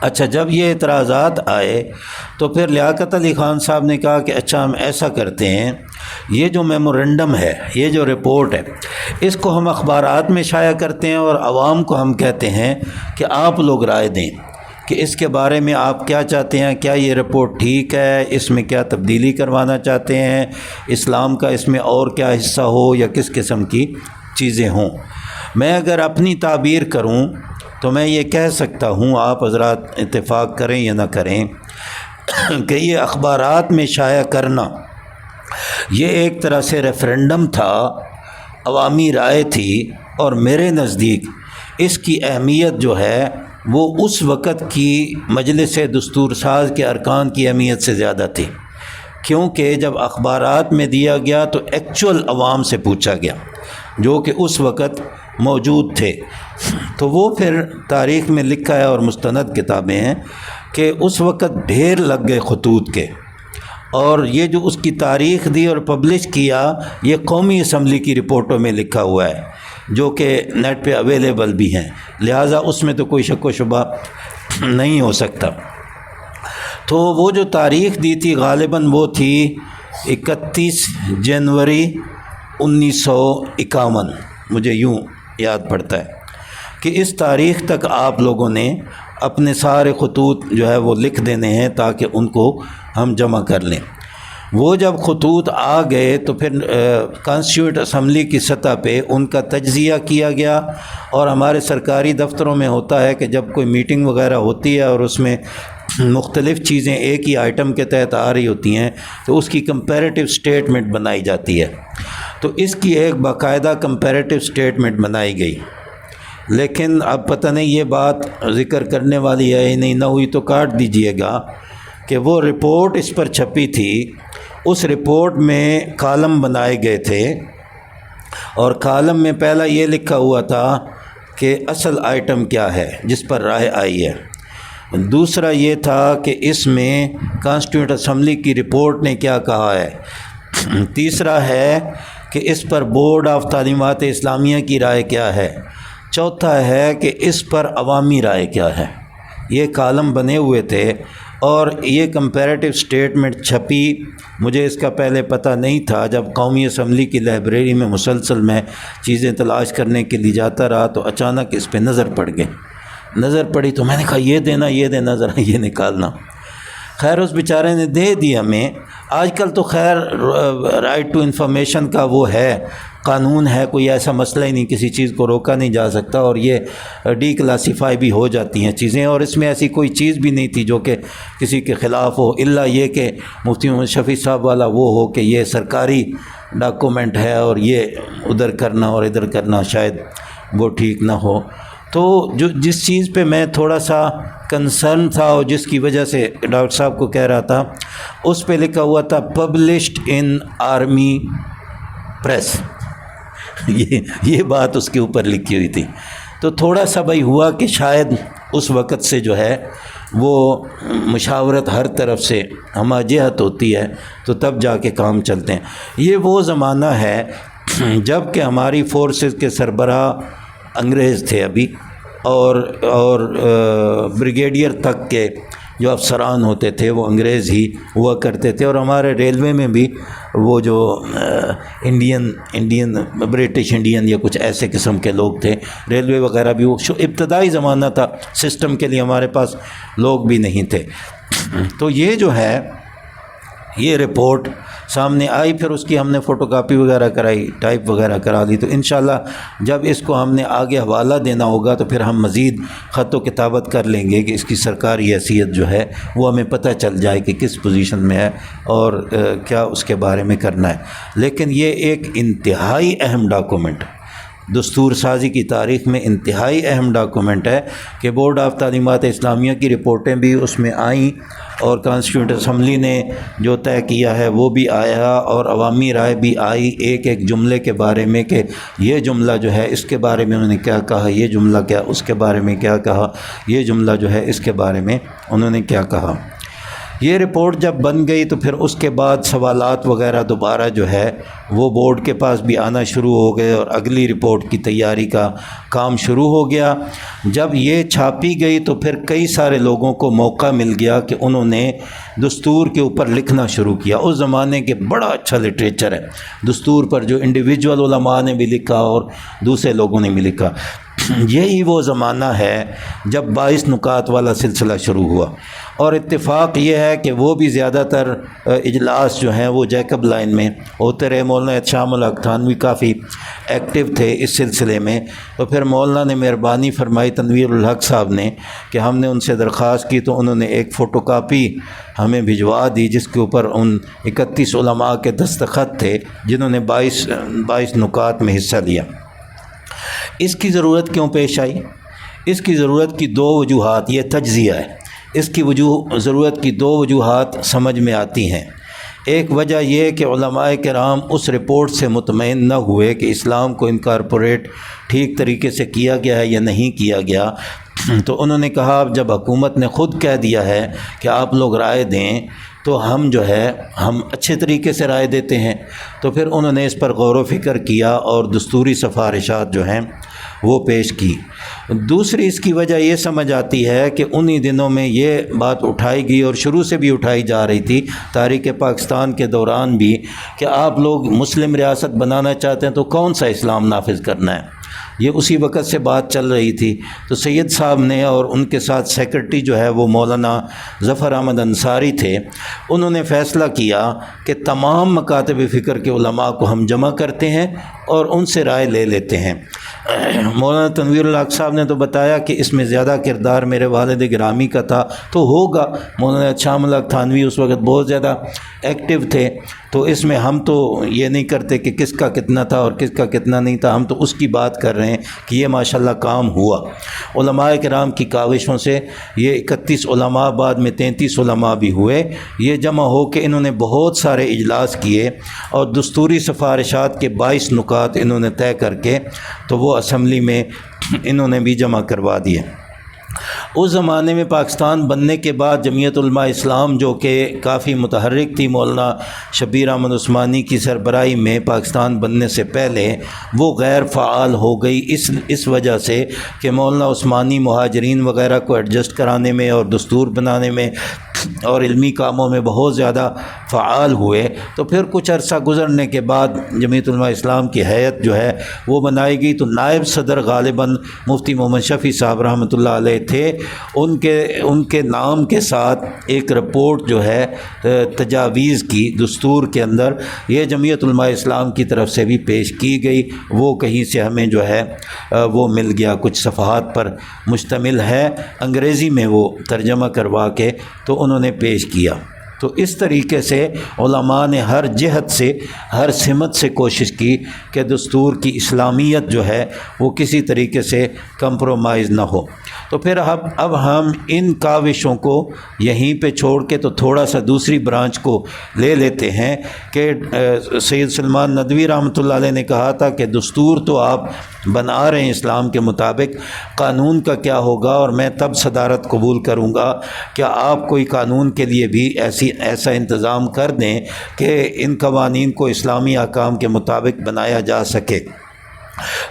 اچھا، جب یہ اعتراضات آئے تو پھر لیاقت علی خان صاحب نے کہا کہ اچھا ہم ایسا کرتے ہیں، یہ جو میمورنڈم ہے، یہ جو رپورٹ ہے، اس کو ہم اخبارات میں شائع کرتے ہیں اور عوام کو ہم کہتے ہیں کہ آپ لوگ رائے دیں کہ اس کے بارے میں آپ کیا چاہتے ہیں، کیا یہ رپورٹ ٹھیک ہے، اس میں کیا تبدیلی کروانا چاہتے ہیں، اسلام کا اس میں اور کیا حصہ ہو یا کس قسم کی چیزیں ہوں۔ میں اگر اپنی تعبیر کروں تو میں یہ کہہ سکتا ہوں، آپ حضرات اتفاق کریں یا نہ کریں، کہ یہ اخبارات میں شائع کرنا یہ ایک طرح سے ریفرنڈم تھا، عوامی رائے تھی، اور میرے نزدیک اس کی اہمیت جو ہے وہ اس وقت کی مجلس دستور ساز کے ارکان کی اہمیت سے زیادہ تھی، کیونکہ جب اخبارات میں دیا گیا تو ایکچول عوام سے پوچھا گیا جو کہ اس وقت موجود تھے۔ تو وہ پھر تاریخ میں لکھا ہے اور مستند کتابیں ہیں کہ اس وقت ڈھیر لگ گئے خطوط کے، اور یہ جو اس کی تاریخ دی اور پبلش کیا یہ قومی اسمبلی کی رپورٹوں میں لکھا ہوا ہے، جو کہ نیٹ پہ اویلیبل بھی ہیں، لہٰذا اس میں تو کوئی شک و شبہ نہیں ہو سکتا۔ تو وہ جو تاریخ دی تھی غالباً وہ تھی 31 جنوری 1951، مجھے یوں یاد پڑتا ہے کہ اس تاریخ تک آپ لوگوں نے اپنے سارے خطوط جو ہے وہ لکھ دینے ہیں تاکہ ان کو ہم جمع کر لیں۔ وہ جب خطوط آ گئے تو پھر کانسٹیٹیوٹ اسمبلی کی سطح پہ ان کا تجزیہ کیا گیا، اور ہمارے سرکاری دفتروں میں ہوتا ہے کہ جب کوئی میٹنگ وغیرہ ہوتی ہے اور اس میں مختلف چیزیں ایک ہی آئٹم کے تحت آ رہی ہوتی ہیں تو اس کی کمپیریٹیو سٹیٹمنٹ بنائی جاتی ہے، تو اس کی ایک باقاعدہ کمپیریٹیو سٹیٹمنٹ بنائی گئی۔ لیکن اب پتہ نہیں یہ بات ذکر کرنے والی ہے، نہیں نہ ہوئی تو کاٹ دیجئے گا، کہ وہ رپورٹ اس پر چھپی تھی، اس رپورٹ میں کالم بنائے گئے تھے، اور کالم میں پہلا یہ لکھا ہوا تھا کہ اصل آئٹم کیا ہے جس پر رائے آئی ہے، دوسرا یہ تھا کہ اس میں کانسٹیٹیوٹ اسمبلی کی رپورٹ نے کیا کہا ہے، تیسرا ہے کہ اس پر بورڈ آف تعلیمات اسلامیہ کی رائے کیا ہے، چوتھا ہے کہ اس پر عوامی رائے کیا ہے۔ یہ کالم بنے ہوئے تھے اور یہ کمپیریٹیو سٹیٹمنٹ چھپی، مجھے اس کا پہلے پتہ نہیں تھا، جب قومی اسمبلی کی لائبریری میں مسلسل میں چیزیں تلاش کرنے کے لیے جاتا رہا تو اچانک اس پہ نظر پڑی تو میں نے کہا یہ دینا ذرا یہ نکالنا۔ خیر اس بیچارے نے دے دی ہمیں۔ آج کل تو خیر رائٹ ٹو انفارمیشن کا وہ ہے، قانون ہے، کوئی ایسا مسئلہ ہی نہیں، کسی چیز کو روکا نہیں جا سکتا، اور یہ ڈی کلاسیفائی بھی ہو جاتی ہیں چیزیں، اور اس میں ایسی کوئی چیز بھی نہیں تھی جو کہ کسی کے خلاف ہو، الا یہ کہ مفتی محمد شفیع صاحب والا وہ ہو کہ یہ سرکاری ڈاکومنٹ ہے اور یہ ادھر کرنا اور ادھر کرنا شاید وہ ٹھیک نہ ہو۔ تو جس چیز پہ میں تھوڑا سا کنسرن تھا اور جس کی وجہ سے ڈاکٹر صاحب کو کہہ رہا تھا، اس پہ لکھا ہوا تھا پبلشڈ ان آرمی پریس، یہ بات اس کے اوپر لکھی ہوئی تھی۔ تو تھوڑا سا بھائی ہوا کہ شاید اس وقت سے جو ہے وہ مشاورت ہر طرف سے ہمہ جہت ہوتی ہے تو تب جا کے کام چلتے ہیں۔ یہ وہ زمانہ ہے جب کہ ہماری فورسز کے سربراہ انگریز تھے ابھی، اور بریگیڈیئر تک کے جو افسران ہوتے تھے وہ انگریز ہی ہوا کرتے تھے، اور ہمارے ریلوے میں بھی وہ جو انڈین برٹش انڈین یا کچھ ایسے قسم کے لوگ تھے، ریلوے وغیرہ بھی وہ ابتدائی زمانہ تھا، سسٹم کے لیے ہمارے پاس لوگ بھی نہیں تھے۔ تو یہ جو ہے یہ رپورٹ سامنے آئی، پھر اس کی ہم نے فوٹو کاپی وغیرہ کرائی، ٹائپ وغیرہ کرا دی، تو انشاءاللہ جب اس کو ہم نے آگے حوالہ دینا ہوگا تو پھر ہم مزید خط و کتابت کر لیں گے کہ اس کی سرکاری حیثیت جو ہے وہ ہمیں پتہ چل جائے کہ کس پوزیشن میں ہے اور کیا اس کے بارے میں کرنا ہے۔ لیکن یہ ایک انتہائی اہم ڈاکومنٹ، دستور سازی کی تاریخ میں انتہائی اہم ڈاکومنٹ ہے کہ بورڈ آف تعلیمات اسلامیہ کی رپورٹیں بھی اس میں آئیں اور کانسٹیٹیوئنٹ اسمبلی نے جو طے کیا ہے وہ بھی آیا اور عوامی رائے بھی آئی ایک ایک جملے کے بارے میں کہ یہ جملہ جو ہے اس کے بارے میں انہوں نے کیا کہا، یہ جملہ کیا اس کے بارے میں کیا کہا، یہ جملہ جو ہے اس کے بارے میں انہوں نے کیا کہا۔ یہ رپورٹ جب بن گئی تو پھر اس کے بعد سوالات وغیرہ دوبارہ جو ہے وہ بورڈ کے پاس بھی آنا شروع ہو گئے اور اگلی رپورٹ کی تیاری کا کام شروع ہو گیا۔ جب یہ چھاپی گئی تو پھر کئی سارے لوگوں کو موقع مل گیا کہ انہوں نے دستور کے اوپر لکھنا شروع کیا۔ اس زمانے کے بڑا اچھا لٹریچر ہے دستور پر، جو انڈیویجول علماء نے بھی لکھا اور دوسرے لوگوں نے بھی لکھا۔ یہی وہ زمانہ ہے جب 22 نکات والا سلسلہ شروع ہوا، اور اتفاق یہ ہے کہ وہ بھی زیادہ تر اجلاس جو ہیں وہ جیکب لائن میں ہوتے رہے۔ مولانا احتشام الحق تھانوی کافی ایکٹیو تھے اس سلسلے میں، تو پھر مولانا نے مہربانی فرمائی تنویر الحق صاحب نے کہ ہم نے ان سے درخواست کی تو انہوں نے ایک فوٹو کاپی ہمیں بھجوا دی جس کے اوپر ان 31 علماء کے دستخط تھے جنہوں نے 22 نکات میں حصہ لیا۔ اس کی ضرورت کیوں پیش آئی؟ اس کی ضرورت کی دو وجوہات، یہ تجزیہ ہے، اس کی ضرورت کی دو وجوہات سمجھ میں آتی ہیں۔ ایک وجہ یہ کہ علماء کرام اس رپورٹ سے مطمئن نہ ہوئے کہ اسلام کو انکارپوریٹ ٹھیک طریقے سے کیا گیا ہے یا نہیں کیا گیا، تو انہوں نے کہا اب جب حکومت نے خود کہہ دیا ہے کہ آپ لوگ رائے دیں تو ہم ہم اچھے طریقے سے رائے دیتے ہیں، تو پھر انہوں نے اس پر غور و فکر کیا اور دستوری سفارشات جو ہیں وہ پیش کی۔ دوسری اس کی وجہ یہ سمجھ آتی ہے کہ انہی دنوں میں یہ بات اٹھائی گئی اور شروع سے بھی اٹھائی جا رہی تھی تاریخ پاکستان کے دوران بھی کہ آپ لوگ مسلم ریاست بنانا چاہتے ہیں تو کون سا اسلام نافذ کرنا ہے، یہ اسی وقت سے بات چل رہی تھی۔ تو سید صاحب نے اور ان کے ساتھ سیکرٹری جو ہے وہ مولانا ظفر احمد انصاری تھے، انہوں نے فیصلہ کیا کہ تمام مکاتب فکر کے علماء کو ہم جمع کرتے ہیں اور ان سے رائے لے لیتے ہیں۔ مولانا تنویر الحق صاحب نے تو بتایا کہ اس میں زیادہ کردار میرے والد گرامی کا تھا، تو ہوگا، مولانا احتشام الحق تھانوی اس وقت بہت زیادہ ایکٹیو تھے، تو اس میں ہم تو یہ نہیں کرتے کہ کس کا کتنا تھا اور کس کا کتنا نہیں تھا، ہم تو اس کی بات کر رہے ہیں کہ یہ ماشاءاللہ کام ہوا۔ علماء کرام کی کاوشوں سے یہ 31 علماء، بعد میں 33 علماء بھی ہوئے، یہ جمع ہو کے انہوں نے بہت سارے اجلاس کیے اور دستوری سفارشات کے 22 نکات انہوں نے طے کر کے تو وہ اسمبلی میں انہوں نے بھی جمع کروا دیے۔ اس زمانے میں پاکستان بننے کے بعد جمعیت علماء اسلام جو کہ کافی متحرک تھی مولانا شبیر احمد عثمانی کی سربراہی میں، پاکستان بننے سے پہلے وہ غیر فعال ہو گئی اس وجہ سے کہ مولانا عثمانی مہاجرین وغیرہ کو ایڈجسٹ کرانے میں اور دستور بنانے میں اور علمی کاموں میں بہت زیادہ فعال ہوئے۔ تو پھر کچھ عرصہ گزرنے کے بعد جمعیت علماء اسلام کی ہیئت جو ہے وہ بنائی گئی، تو نائب صدر غالباً مفتی محمد شفیع صاحب رحمۃ اللہ علیہ تھے، ان کے نام کے ساتھ ایک رپورٹ جو ہے تجاویز کی دستور کے اندر یہ جمعیت علماء اسلام کی طرف سے بھی پیش کی گئی، وہ کہیں سے ہمیں جو ہے وہ مل گیا، کچھ صفحات پر مشتمل ہے، انگریزی میں وہ ترجمہ کروا کے تو انہوں نے پیش کیا۔ تو اس طریقے سے علماء نے ہر جہت سے، ہر سمت سے کوشش کی کہ دستور کی اسلامیت جو ہے وہ کسی طریقے سے کمپرومائز نہ ہو۔ تو پھر اب ہم ان کاوشوں کو یہیں پہ چھوڑ کے تو تھوڑا سا دوسری برانچ کو لے لیتے ہیں کہ سید سلمان ندوی رحمۃ اللہ علیہ نے کہا تھا کہ دستور تو آپ بنا رہے ہیں اسلام کے مطابق، قانون کا کیا ہوگا، اور میں تب صدارت قبول کروں گا کہ آپ کوئی قانون کے لیے بھی ایسا انتظام کر دیں کہ ان قوانین کو اسلامی احکام کے مطابق بنایا جا سکے۔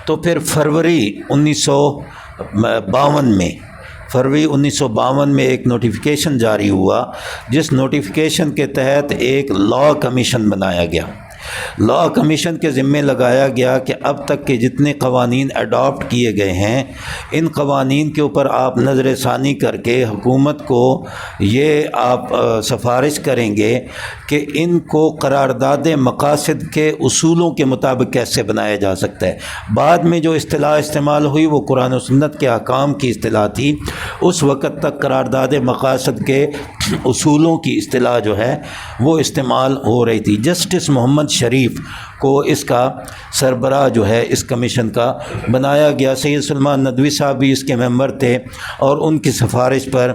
تو پھر فروری 1952 میں ایک نوٹیفیکیشن جاری ہوا، جس نوٹیفیکیشن کے تحت ایک لا کمیشن بنایا گیا۔ لا کمیشن کے ذمے لگایا گیا کہ اب تک کے جتنے قوانین اڈاپٹ کیے گئے ہیں ان قوانین کے اوپر آپ نظر ثانی کر کے حکومت کو یہ آپ سفارش کریں گے کہ ان کو قرارداد مقاصد کے اصولوں کے مطابق کیسے بنایا جا سکتا ہے۔ بعد میں جو اصطلاح استعمال ہوئی وہ قرآن و سنت کے احکام کی اصطلاح تھی، اس وقت تک قرارداد مقاصد کے اصولوں کی اصطلاح جو ہے وہ استعمال ہو رہی تھی۔ جسٹس محمد شریف کو اس کا سربراہ جو ہے اس کمیشن کا بنایا گیا۔ سید سلمان ندوی صاحب بھی اس کے ممبر تھے اور ان کی سفارش پر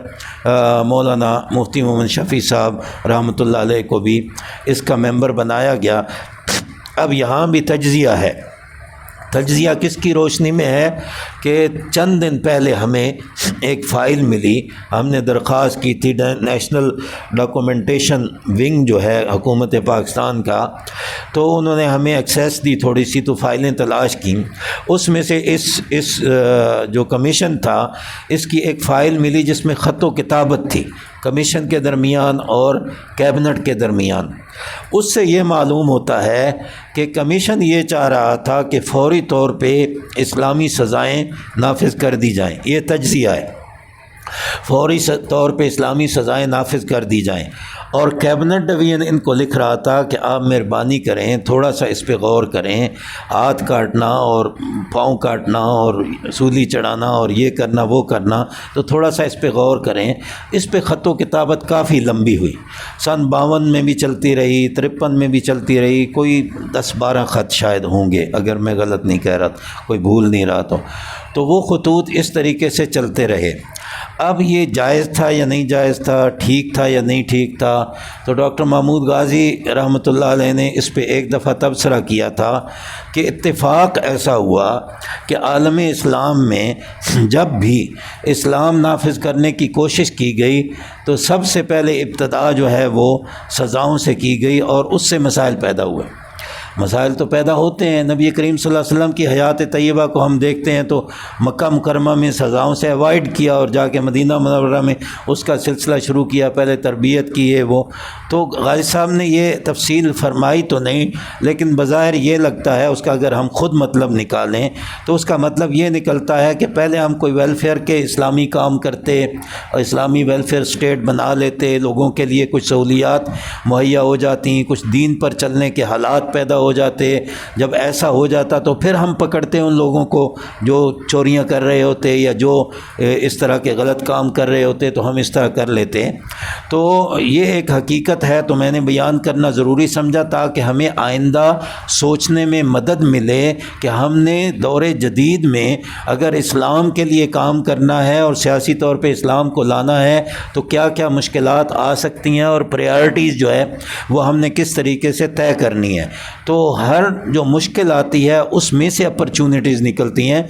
مولانا مفتی محمد شفیع صاحب رحمۃ اللہ علیہ کو بھی اس کا ممبر بنایا گیا۔ اب یہاں بھی تجزیہ ہے۔ تجزیہ کس کی روشنی میں ہے کہ چند دن پہلے ہمیں ایک فائل ملی، ہم نے درخواست کی تھی نیشنل ڈاکومنٹیشن ونگ جو ہے حکومت پاکستان کا، تو انہوں نے ہمیں ایکسیس دی تھوڑی سی، تو فائلیں تلاش کیں۔ اس میں سے اس جو کمیشن تھا اس کی ایک فائل ملی جس میں خط و کتابت تھی کمیشن کے درمیان اور کیبنٹ کے درمیان۔ اس سے یہ معلوم ہوتا ہے کہ کمیشن یہ چاہ رہا تھا کہ فوری طور پہ اسلامی سزائیں نافذ کر دی جائیں، یہ تجزیہ ہے، فوری طور پہ اسلامی سزائیں نافذ کر دی جائیں، اور کیبنٹ ڈویژن ان کو لکھ رہا تھا کہ آپ مہربانی کریں، تھوڑا سا اس پہ غور کریں، ہاتھ کاٹنا اور پاؤں کاٹنا اور سولی چڑھانا اور یہ کرنا وہ کرنا، تو تھوڑا سا اس پہ غور کریں۔ اس پہ خط و کتابت کافی لمبی ہوئی، سن 52 میں بھی چلتی رہی، 53 میں بھی چلتی رہی، کوئی 10-12 خط شاید ہوں گے اگر میں غلط نہیں کہہ رہا، کوئی بھول نہیں رہا تو وہ خطوط اس طریقے سے چلتے رہے۔ اب یہ جائز تھا یا نہیں جائز تھا، ٹھیک تھا یا نہیں ٹھیک تھا، تو ڈاکٹر محمود غازی رحمۃ اللہ علیہ نے اس پہ ایک دفعہ تبصرہ کیا تھا کہ اتفاق ایسا ہوا کہ عالم اسلام میں جب بھی اسلام نافذ کرنے کی کوشش کی گئی تو سب سے پہلے ابتدا جو ہے وہ سزاؤں سے کی گئی، اور اس سے مسائل پیدا ہوئے۔ مسائل تو پیدا ہوتے ہیں، نبی کریم صلی اللہ علیہ وسلم کی حیات طیبہ کو ہم دیکھتے ہیں تو مکہ مکرمہ میں سزاؤں سے اوائڈ کیا اور جا کے مدینہ منورہ میں اس کا سلسلہ شروع کیا، پہلے تربیت کی ہے وہ۔ تو غازی صاحب نے یہ تفصیل فرمائی تو نہیں، لیکن بظاہر یہ لگتا ہے اس کا اگر ہم خود مطلب نکالیں تو اس کا مطلب یہ نکلتا ہے کہ پہلے ہم کوئی ویلفیئر کے اسلامی کام کرتے اور اسلامی ویلفیئر سٹیٹ بنا لیتے، لوگوں کے لیے کچھ سہولیات مہیا ہو جاتی، کچھ دین پر چلنے کے حالات پیدا ہو جاتے۔ جب ایسا ہو جاتا تو پھر ہم پکڑتے ان لوگوں کو جو چوریاں کر رہے ہوتے یا جو اس طرح کے غلط کام کر رہے ہوتے، تو ہم اس طرح کر لیتے۔ تو یہ ایک حقیقت ہے، تو میں نے بیان کرنا ضروری سمجھا تاکہ ہمیں آئندہ سوچنے میں مدد ملے کہ ہم نے دور جدید میں اگر اسلام کے لیے کام کرنا ہے اور سیاسی طور پہ اسلام کو لانا ہے تو کیا کیا مشکلات آ سکتی ہیں، اور پریارٹیز جو ہے وہ ہم نے کس طریقے سے طے کرنی ہے۔ تو ہر جو مشکل آتی ہے اس میں سے اپرچونٹیز نکلتی ہیں،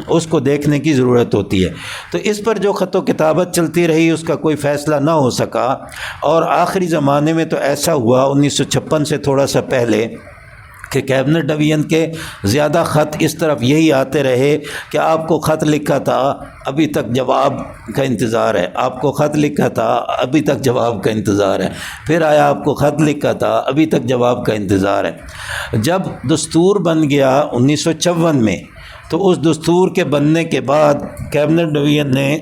اس کو دیکھنے کی ضرورت ہوتی ہے۔ تو اس پر جو خط و کتابت چلتی رہی اس کا کوئی فیصلہ نہ ہو سکا، اور آخری زمانے میں تو ایسا ہوا 1956 سے تھوڑا سا پہلے کہ کیبنٹ ڈویژن کے زیادہ خط اس طرف یہی آتے رہے کہ آپ کو خط لکھا تھا ابھی تک جواب کا انتظار ہے، آپ کو خط لکھا تھا ابھی تک جواب کا انتظار ہے، پھر آیا آپ کو خط لکھا تھا ابھی تک جواب کا انتظار ہے۔ جب دستور بن گیا 1954 میں، تو اس دستور کے بننے کے بعد کیبنٹ ڈویژن نے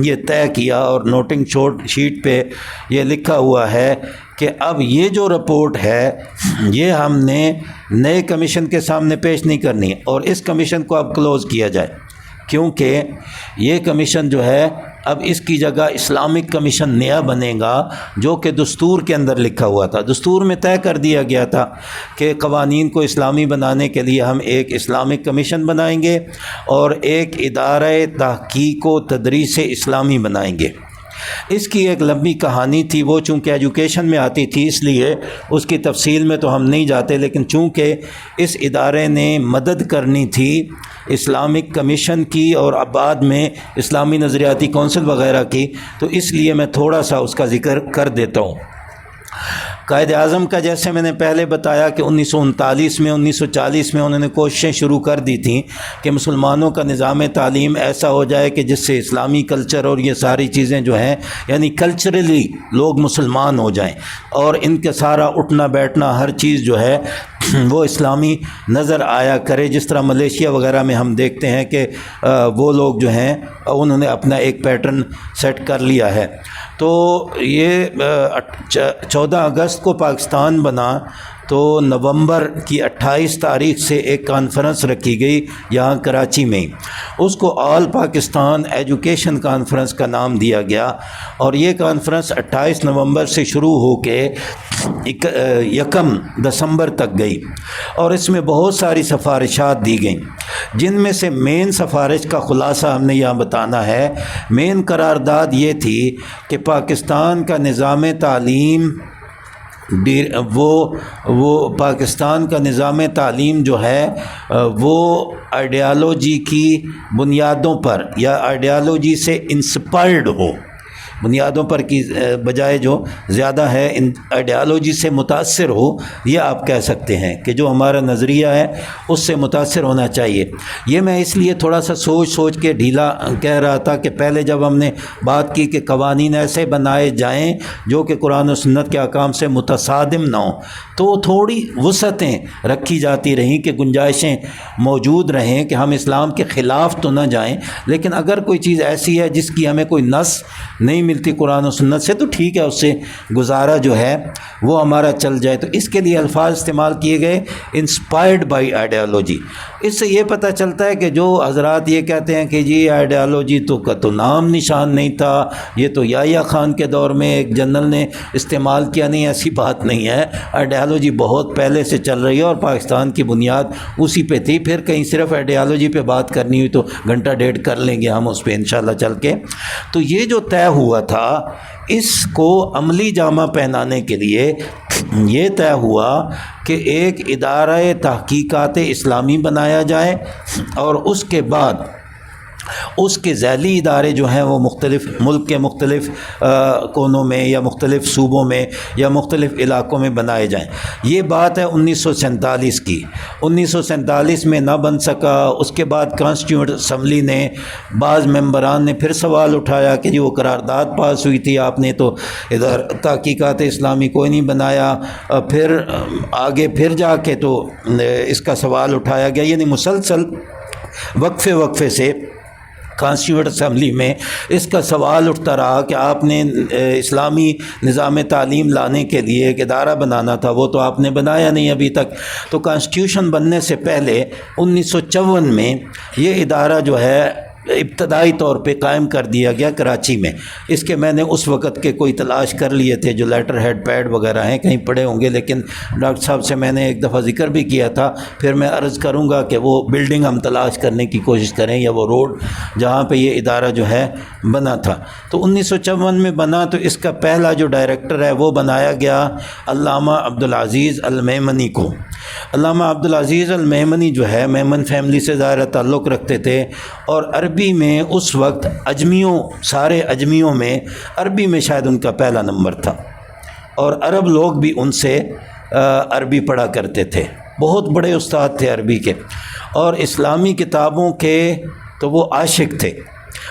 یہ طے کیا اور نوٹنگ شیٹ پہ یہ لکھا ہوا ہے کہ اب یہ جو رپورٹ ہے یہ ہم نے نئے کمیشن کے سامنے پیش نہیں کرنی، اور اس کمیشن کو اب کلوز کیا جائے، کیونکہ یہ کمیشن جو ہے اب اس کی جگہ اسلامک کمیشن نیا بنے گا، جو کہ دستور کے اندر لکھا ہوا تھا۔ دستور میں طے کر دیا گیا تھا کہ قوانین کو اسلامی بنانے کے لیے ہم ایک اسلامک کمیشن بنائیں گے اور ایک ادارہ تحقیق و تدریس اسلامی بنائیں گے۔ اس کی ایک لمبی کہانی تھی، وہ چونکہ ایجوکیشن میں آتی تھی اس لیے اس کی تفصیل میں تو ہم نہیں جاتے، لیکن چونکہ اس ادارے نے مدد کرنی تھی اسلامک کمیشن کی اور بعد میں اسلامی نظریاتی کونسل وغیرہ کی، تو اس لیے میں تھوڑا سا اس کا ذکر کر دیتا ہوں۔ قائد اعظم کا جیسے میں نے پہلے بتایا کہ 1939 میں 1940 میں انہوں نے کوششیں شروع کر دی تھیں کہ مسلمانوں کا نظام تعلیم ایسا ہو جائے کہ جس سے اسلامی کلچر اور یہ ساری چیزیں جو ہیں یعنی کلچرلی لوگ مسلمان ہو جائیں اور ان کے سارا اٹھنا بیٹھنا ہر چیز جو ہے وہ اسلامی نظر آیا کرے، جس طرح ملیشیا وغیرہ میں ہم دیکھتے ہیں کہ وہ لوگ جو ہیں انہوں نے اپنا ایک پیٹرن سیٹ کر لیا ہے۔ تو یہ 14 اگست کو پاکستان بنا تو نومبر کی 28 تاریخ سے ایک کانفرنس رکھی گئی یہاں کراچی میں، اس کو آل پاکستان ایجوکیشن کانفرنس کا نام دیا گیا، اور یہ کانفرنس 28 نومبر سے شروع ہو کے 1 دسمبر تک گئی، اور اس میں بہت ساری سفارشات دی گئیں، جن میں سے مین سفارش کا خلاصہ ہم نے یہاں بتانا ہے۔ مین قرارداد یہ تھی کہ پاکستان کا نظام تعلیم وہ پاکستان کا نظام تعلیم جو ہے وہ آئیڈیالوجی کی بنیادوں پر یا آئیڈیالوجی سے انسپائرڈ ہو، بنیادوں پر کی بجائے جو زیادہ ہے آئیڈیالوجی سے متاثر ہو، یہ آپ کہہ سکتے ہیں کہ جو ہمارا نظریہ ہے اس سے متاثر ہونا چاہیے۔ یہ میں اس لیے تھوڑا سا سوچ کے ڈھیلا کہہ رہا تھا کہ پہلے جب ہم نے بات کی کہ قوانین ایسے بنائے جائیں جو کہ قرآن و سنت کے احکام سے متصادم نہ ہوں، تو تھوڑی وسعتیں رکھی جاتی رہیں کہ گنجائشیں موجود رہیں کہ ہم اسلام کے خلاف تو نہ جائیں، لیکن اگر کوئی چیز ایسی ہے جس کی ہمیں کوئی نص نہیں ملتی قرآن و سنت سے تو ٹھیک ہے، اس سے گزارا جو ہے وہ ہمارا چل جائے۔ تو اس کے لیے الفاظ استعمال کیے گئے انسپائرڈ بائی آئیڈیالوجی۔ اس سے یہ پتہ چلتا ہے کہ جو حضرات یہ کہتے ہیں کہ جی آئیڈیالوجی تو نام نشان نہیں تھا، یہ تو یحییٰ خان کے دور میں ایک جنرل نے استعمال کیا، نہیں، ایسی بات نہیں ہے۔ آئیڈیالوجی بہت پہلے سے چل رہی ہے اور پاکستان کی بنیاد اسی پہ تھی۔ پھر کہیں صرف آئیڈیالوجی پہ بات کرنی ہوئی تو گھنٹہ ڈیڑھ کر لیں گے ہم اس پہ انشاءاللہ چل کے۔ تو یہ جو طے ہوا تھا، اس کو عملی جامہ پہنانے کے لیے یہ طے ہوا کہ ایک ادارہ تحقیقات اسلامی بنایا جائے، اور اس کے بعد اس کے ذیلی ادارے جو ہیں وہ مختلف ملک کے مختلف کونوں میں یا مختلف صوبوں میں یا مختلف علاقوں میں بنائے جائیں۔ یہ بات ہے 1947 کی۔ 1947 میں نہ بن سکا۔ اس کے بعد کانسٹیٹیوئنٹ اسمبلی نے بعض ممبران نے پھر سوال اٹھایا کہ جی وہ قرارداد پاس ہوئی تھی، آپ نے تو ادھر تحقیقات اسلامی کوئی نہیں بنایا۔ پھر آگے پھر جا کے تو اس کا سوال اٹھایا گیا، یعنی مسلسل وقفے سے کانسٹیٹیوئنٹ اسمبلی میں اس کا سوال اٹھتا رہا کہ آپ نے اسلامی نظام تعلیم لانے کے لیے ایک ادارہ بنانا تھا، وہ تو آپ نے بنایا نہیں ابھی تک۔ تو کانسٹیٹیوشن بننے سے پہلے 1954 میں یہ ادارہ جو ہے ابتدائی طور پہ قائم کر دیا گیا کراچی میں۔ اس کے میں نے اس وقت کے کوئی تلاش کر لیے تھے جو لیٹر ہیڈ پیڈ وغیرہ ہیں، کہیں پڑے ہوں گے، لیکن ڈاکٹر صاحب سے میں نے ایک دفعہ ذکر بھی کیا تھا، پھر میں عرض کروں گا کہ وہ بلڈنگ ہم تلاش کرنے کی کوشش کریں یا وہ روڈ جہاں پہ یہ ادارہ جو ہے بنا تھا۔ تو 1954 میں بنا، تو اس کا پہلا جو ڈائریکٹر ہے وہ بنایا گیا علامہ عبدالعزیز المیمنی کو۔ علامہ عبدالعزیز المیمنی جو ہے میمن فیملی سے ظاہر تعلق رکھتے تھے، اور عربی میں اس وقت سارے اجمیوں میں عربی میں شاید ان کا پہلا نمبر تھا، اور عرب لوگ بھی ان سے عربی پڑھا کرتے تھے، بہت بڑے استاد تھے عربی کے، اور اسلامی کتابوں کے تو وہ عاشق تھے۔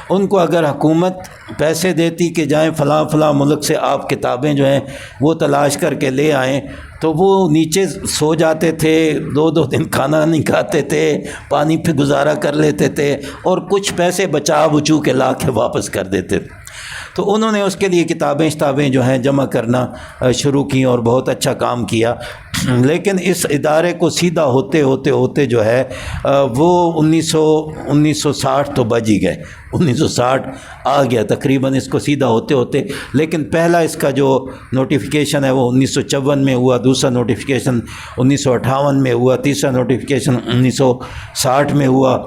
ان کو اگر حکومت پیسے دیتی کہ جائیں فلاں ملک سے آپ کتابیں جو ہیں وہ تلاش کر کے لے آئیں، تو وہ نیچے سو جاتے تھے، 2 دن کھانا نہیں کھاتے تھے، پانی پہ گزارا کر لیتے تھے، اور کچھ پیسے بچا بچو کے لا کے واپس کر دیتے تھے۔ تو انہوں نے اس کے لیے کتابیں جو ہیں جمع کرنا شروع کی اور بہت اچھا کام کیا، لیکن اس ادارے کو سیدھا ہوتے جو ہے وہ 1960 تو بج ہی گئے، 1960 آ گیا تقریباً اس کو سیدھا ہوتے، لیکن پہلا اس کا جو نوٹیفیکیشن ہے وہ 1954 میں ہوا، دوسرا نوٹیفیکیشن 1958 میں ہوا، تیسرا نوٹیفیکیشن 1960 میں ہوا،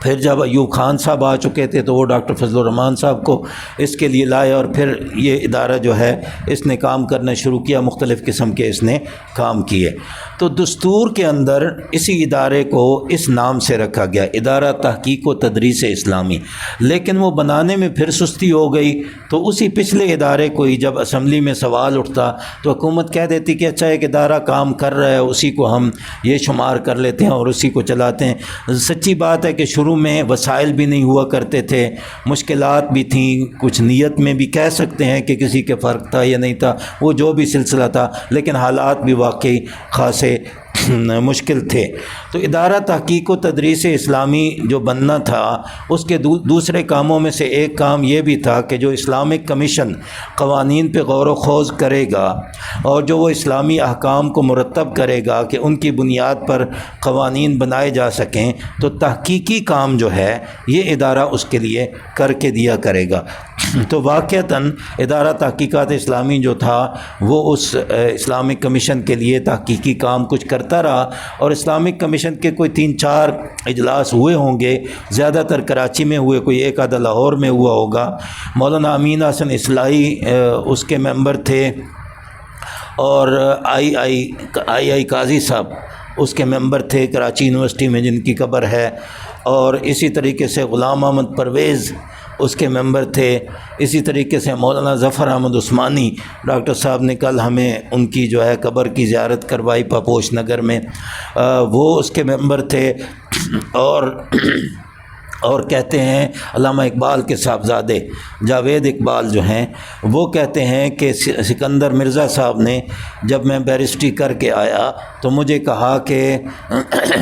پھر جب ایوب خان صاحب آ چکے تھے تو وہ ڈاکٹر فضل الرحمان صاحب کو اس کے لیے لائے، اور پھر یہ ادارہ جو ہے اس نے کام کرنا شروع کیا، مختلف قسم کے اس نے کام کیے۔ تو دستور کے اندر اسی ادارے کو اس نام سے رکھا گیا، ادارہ تحقیق و تدریس اسلامی، لیکن وہ بنانے میں پھر سستی ہو گئی، تو اسی پچھلے ادارے کو ہی جب اسمبلی میں سوال اٹھتا تو حکومت کہہ دیتی کہ اچھا ایک ادارہ کام کر رہا ہے، اسی کو ہم یہ شمار کر لیتے ہیں اور اسی کو چلاتے ہیں۔ سچی بات ہے کہ شروع میں وسائل بھی نہیں ہوا کرتے تھے، مشکلات بھی تھیں، کچھ نیت میں بھی کہہ سکتے ہیں کہ کسی کے فرق تھا یا نہیں تھا، وہ جو بھی سلسلہ تھا، لیکن حالات بھی واقعی خاصے مشکل تھے۔ تو ادارہ تحقیق و تدریس اسلامی جو بننا تھا، اس کے دوسرے کاموں میں سے ایک کام یہ بھی تھا کہ جو اسلامک کمیشن قوانین پہ غور و خوض کرے گا اور جو وہ اسلامی احکام کو مرتب کرے گا کہ ان کی بنیاد پر قوانین بنائے جا سکیں، تو تحقیقی کام جو ہے یہ ادارہ اس کے لیے کر کے دیا کرے گا۔ تو واقعتاً ادارہ تحقیقات اسلامی جو تھا وہ اس اسلامک کمیشن کے لیے تحقیقی کام کچھ کرتا رہا، اور اسلامک کمیشن کے کوئی 3-4 اجلاس ہوئے ہوں گے، زیادہ تر کراچی میں ہوئے، کوئی ایک آدھا لاہور میں ہوا ہوگا۔ مولانا امین حسن اصلاحی اس کے ممبر تھے، اور آئی قاضی صاحب اس کے ممبر تھے کراچی یونیورسٹی میں، جن کی قبر ہے، اور اسی طریقے سے غلام احمد پرویز اس کے ممبر تھے، اسی طریقے سے مولانا ظفر احمد عثمانی ڈاکٹر صاحب نے کل ہمیں ان کی جو ہے قبر کی زیارت کروائی پاپوش نگر میں، وہ اس کے ممبر تھے، اور کہتے ہیں علامہ اقبال کے صاحبزادے جاوید اقبال جو ہیں وہ کہتے ہیں کہ سکندر مرزا صاحب نے جب میں بیرسٹری کر کے آیا تو مجھے کہا کہ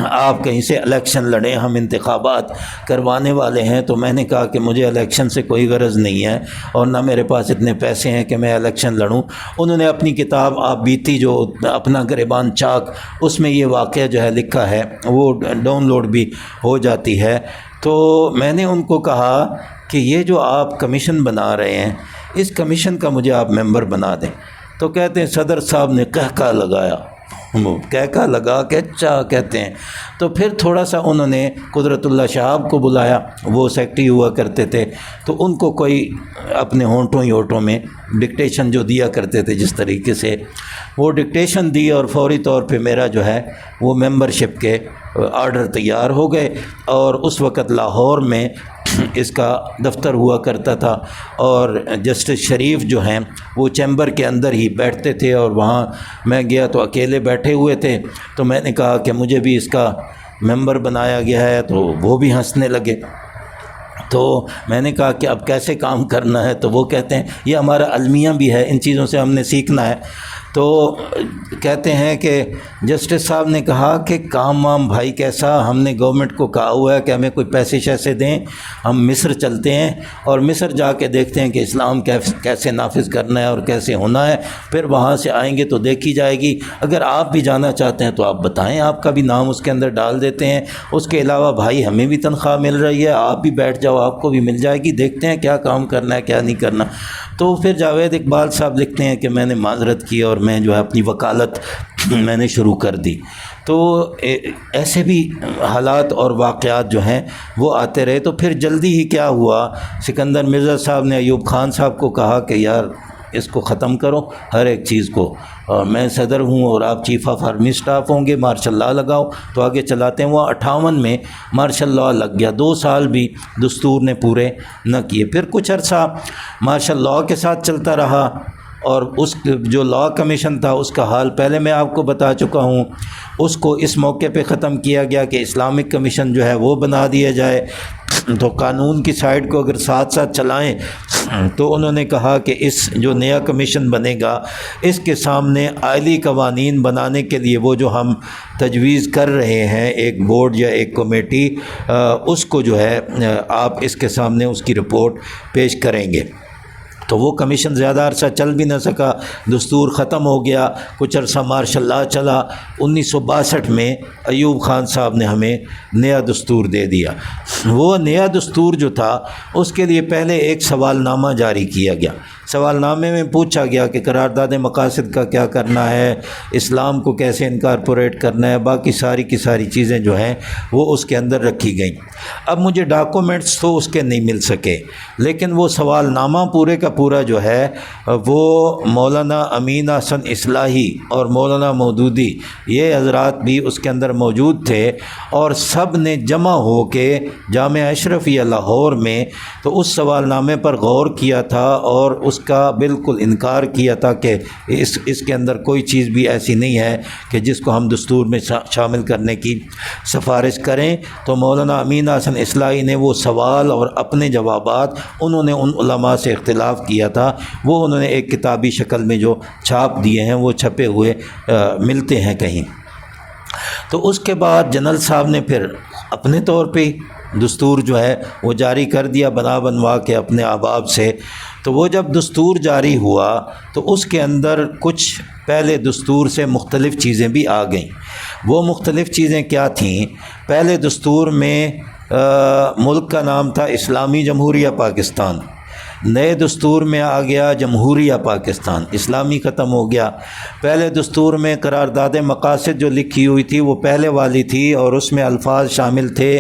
آپ کہیں سے الیکشن لڑیں، ہم انتخابات کروانے والے ہیں۔ تو میں نے کہا کہ مجھے الیکشن سے کوئی غرض نہیں ہے، اور نہ میرے پاس اتنے پیسے ہیں کہ میں الیکشن لڑوں۔ انہوں نے اپنی کتاب آپ بیتی جو اپنا گریبان چاک، اس میں یہ واقعہ جو ہے لکھا ہے، وہ ڈاؤن لوڈ بھی ہو جاتی ہے۔ تو میں نے ان کو کہا کہ یہ جو آپ کمیشن بنا رہے ہیں، اس کمیشن کا مجھے آپ ممبر بنا دیں۔ تو کہتے ہیں صدر صاحب نے کہکا لگایا، کہکا لگا کہ اچھا کہتے ہیں۔ تو پھر تھوڑا سا انہوں نے قدرت اللہ شہاب کو بلایا، وہ سیکٹری ہوا کرتے تھے، تو ان کو کوئی اپنے ہونٹوں ہی ہونٹوں میں ڈکٹیشن جو دیا کرتے تھے جس طریقے سے، وہ ڈکٹیشن دی، اور فوری طور پہ میرا جو ہے وہ ممبرشپ کے آرڈر تیار ہو گئے۔ اور اس وقت لاہور میں اس کا دفتر ہوا کرتا تھا، اور جسٹس شریف جو ہیں وہ چیمبر کے اندر ہی بیٹھتے تھے، اور وہاں میں گیا تو اکیلے بیٹھے ہوئے تھے۔ تو میں نے کہا کہ مجھے بھی اس کا ممبر بنایا گیا ہے، تو وہ بھی ہنسنے لگے۔ تو میں نے کہا کہ اب کیسے کام کرنا ہے؟ تو وہ کہتے ہیں یہ ہمارا المیہ بھی ہے، ان چیزوں سے ہم نے سیکھنا ہے۔ تو کہتے ہیں کہ جسٹس صاحب نے کہا کہ کام وام بھائی کیسا، ہم نے گورنمنٹ کو کہا ہوا ہے کہ ہمیں کوئی پیسے شیسے دیں، ہم مصر چلتے ہیں اور مصر جا کے دیکھتے ہیں کہ اسلام کیسے نافذ کرنا ہے اور کیسے ہونا ہے، پھر وہاں سے آئیں گے تو دیکھی جائے گی۔ اگر آپ بھی جانا چاہتے ہیں تو آپ بتائیں، آپ کا بھی نام اس کے اندر ڈال دیتے ہیں۔ اس کے علاوہ بھائی ہمیں بھی تنخواہ مل رہی ہے، آپ بھی بیٹھ جاؤ، آپ کو بھی مل جائے گی، دیکھتے ہیں کیا کام کرنا ہے کیا نہیں کرنا۔ تو پھر جاوید اقبال صاحب لکھتے ہیں کہ میں نے معذرت کی اور میں جو ہے اپنی وکالت میں نے شروع کر دی۔ تو ایسے بھی حالات اور واقعات جو ہیں وہ آتے رہے۔ تو پھر جلدی ہی کیا ہوا، سکندر مرزا صاحب نے ایوب خان صاحب کو کہا کہ یار اس کو ختم کرو ہر ایک چیز کو، اور میں صدر ہوں اور آپ چیف آف آرمی اسٹاف ہوں گے، مارشل لاء لگاؤ تو آگے چلاتے ہیں۔ وہ 58 میں مارشل لاء لگ گیا، 2 سال بھی دستور نے پورے نہ کیے۔ پھر کچھ عرصہ مارشل لاء کے ساتھ چلتا رہا، اور اس جو لاء کمیشن تھا اس کا حال پہلے میں آپ کو بتا چکا ہوں۔ اس کو اس موقع پہ ختم کیا گیا کہ اسلامک کمیشن جو ہے وہ بنا دیا جائے۔ تو قانون کی سائڈ کو اگر ساتھ ساتھ چلائیں تو انہوں نے کہا کہ اس جو نیا کمیشن بنے گا اس کے سامنے آئلی قوانین بنانے کے لیے وہ جو ہم تجویز کر رہے ہیں، ایک بورڈ یا ایک کمیٹی، اس کو جو ہے آپ اس کے سامنے اس کی رپورٹ پیش کریں گے۔ تو وہ کمیشن زیادہ عرصہ چل بھی نہ سکا، دستور ختم ہو گیا، کچھ عرصہ مارشل لاء چلا۔ 1962 میں ایوب خان صاحب نے ہمیں نیا دستور دے دیا۔ وہ نیا دستور جو تھا اس کے لیے پہلے ایک سوال نامہ جاری کیا گیا سوال نامے میں پوچھا گیا کہ قرارداد مقاصد کا کیا کرنا ہے، اسلام کو کیسے انکارپوریٹ کرنا ہے، باقی ساری کی ساری چیزیں جو ہیں وہ اس کے اندر رکھی گئیں۔ اب مجھے ڈاکومنٹس تو اس کے نہیں مل سکے، لیکن وہ سوال نامہ پورے کا پورا جو ہے وہ مولانا امین حسن اصلاحی اور مولانا مودودی یہ حضرات بھی اس کے اندر موجود تھے، اور سب نے جمع ہو کے جامعہ اشرفیہ لاہور میں تو اس سوال نامے پر غور کیا تھا اور اس کا بالکل انکار کیا تھا کہ اس کے اندر کوئی چیز بھی ایسی نہیں ہے کہ جس کو ہم دستور میں شامل کرنے کی سفارش کریں۔ تو مولانا امین حسن اصلاحی نے وہ سوال اور اپنے جوابات انہوں نے ان علماء سے اختلاف کیا تھا، وہ انہوں نے ایک کتابی شکل میں جو چھاپ دیے ہیں وہ چھپے ہوئے ملتے ہیں کہیں۔ تو اس کے بعد جنرل صاحب نے پھر اپنے طور پہ دستور جو ہے وہ جاری کر دیا بنوا کے اپنے احباب سے۔ تو وہ جب دستور جاری ہوا تو اس کے اندر کچھ پہلے دستور سے مختلف چیزیں بھی آ گئیں۔ وہ مختلف چیزیں کیا تھیں؟ پہلے دستور میں ملک کا نام تھا اسلامی جمہوریہ پاکستان، نئے دستور میں آ گیا جمہوریہ پاکستان، اسلامی ختم ہو گیا۔ پہلے دستور میں قرارداد مقاصد جو لکھی ہوئی تھی وہ پہلے والی تھی، اور اس میں الفاظ شامل تھے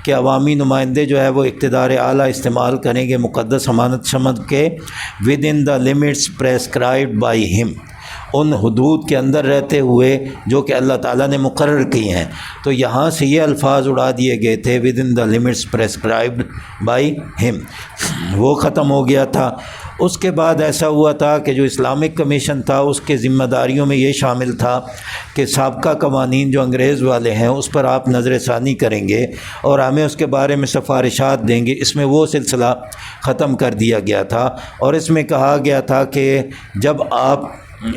کہ عوامی نمائندے جو ہے وہ اقتدار اعلیٰ استعمال کریں گے مقدس امانت سمجھ کے within the limits prescribed by ہم، ان حدود کے اندر رہتے ہوئے جو کہ اللہ تعالیٰ نے مقرر کی ہیں۔ تو یہاں سے یہ الفاظ اڑا دیے گئے تھے within the limits prescribed by ہم، وہ ختم ہو گیا تھا۔ اس کے بعد ایسا ہوا تھا کہ جو اسلامک کمیشن تھا اس کے ذمہ داریوں میں یہ شامل تھا کہ سابقہ قوانین جو انگریز والے ہیں اس پر آپ نظر ثانی کریں گے اور ہمیں اس کے بارے میں سفارشات دیں گے۔ اس میں وہ سلسلہ ختم کر دیا گیا تھا، اور اس میں کہا گیا تھا کہ جب آپ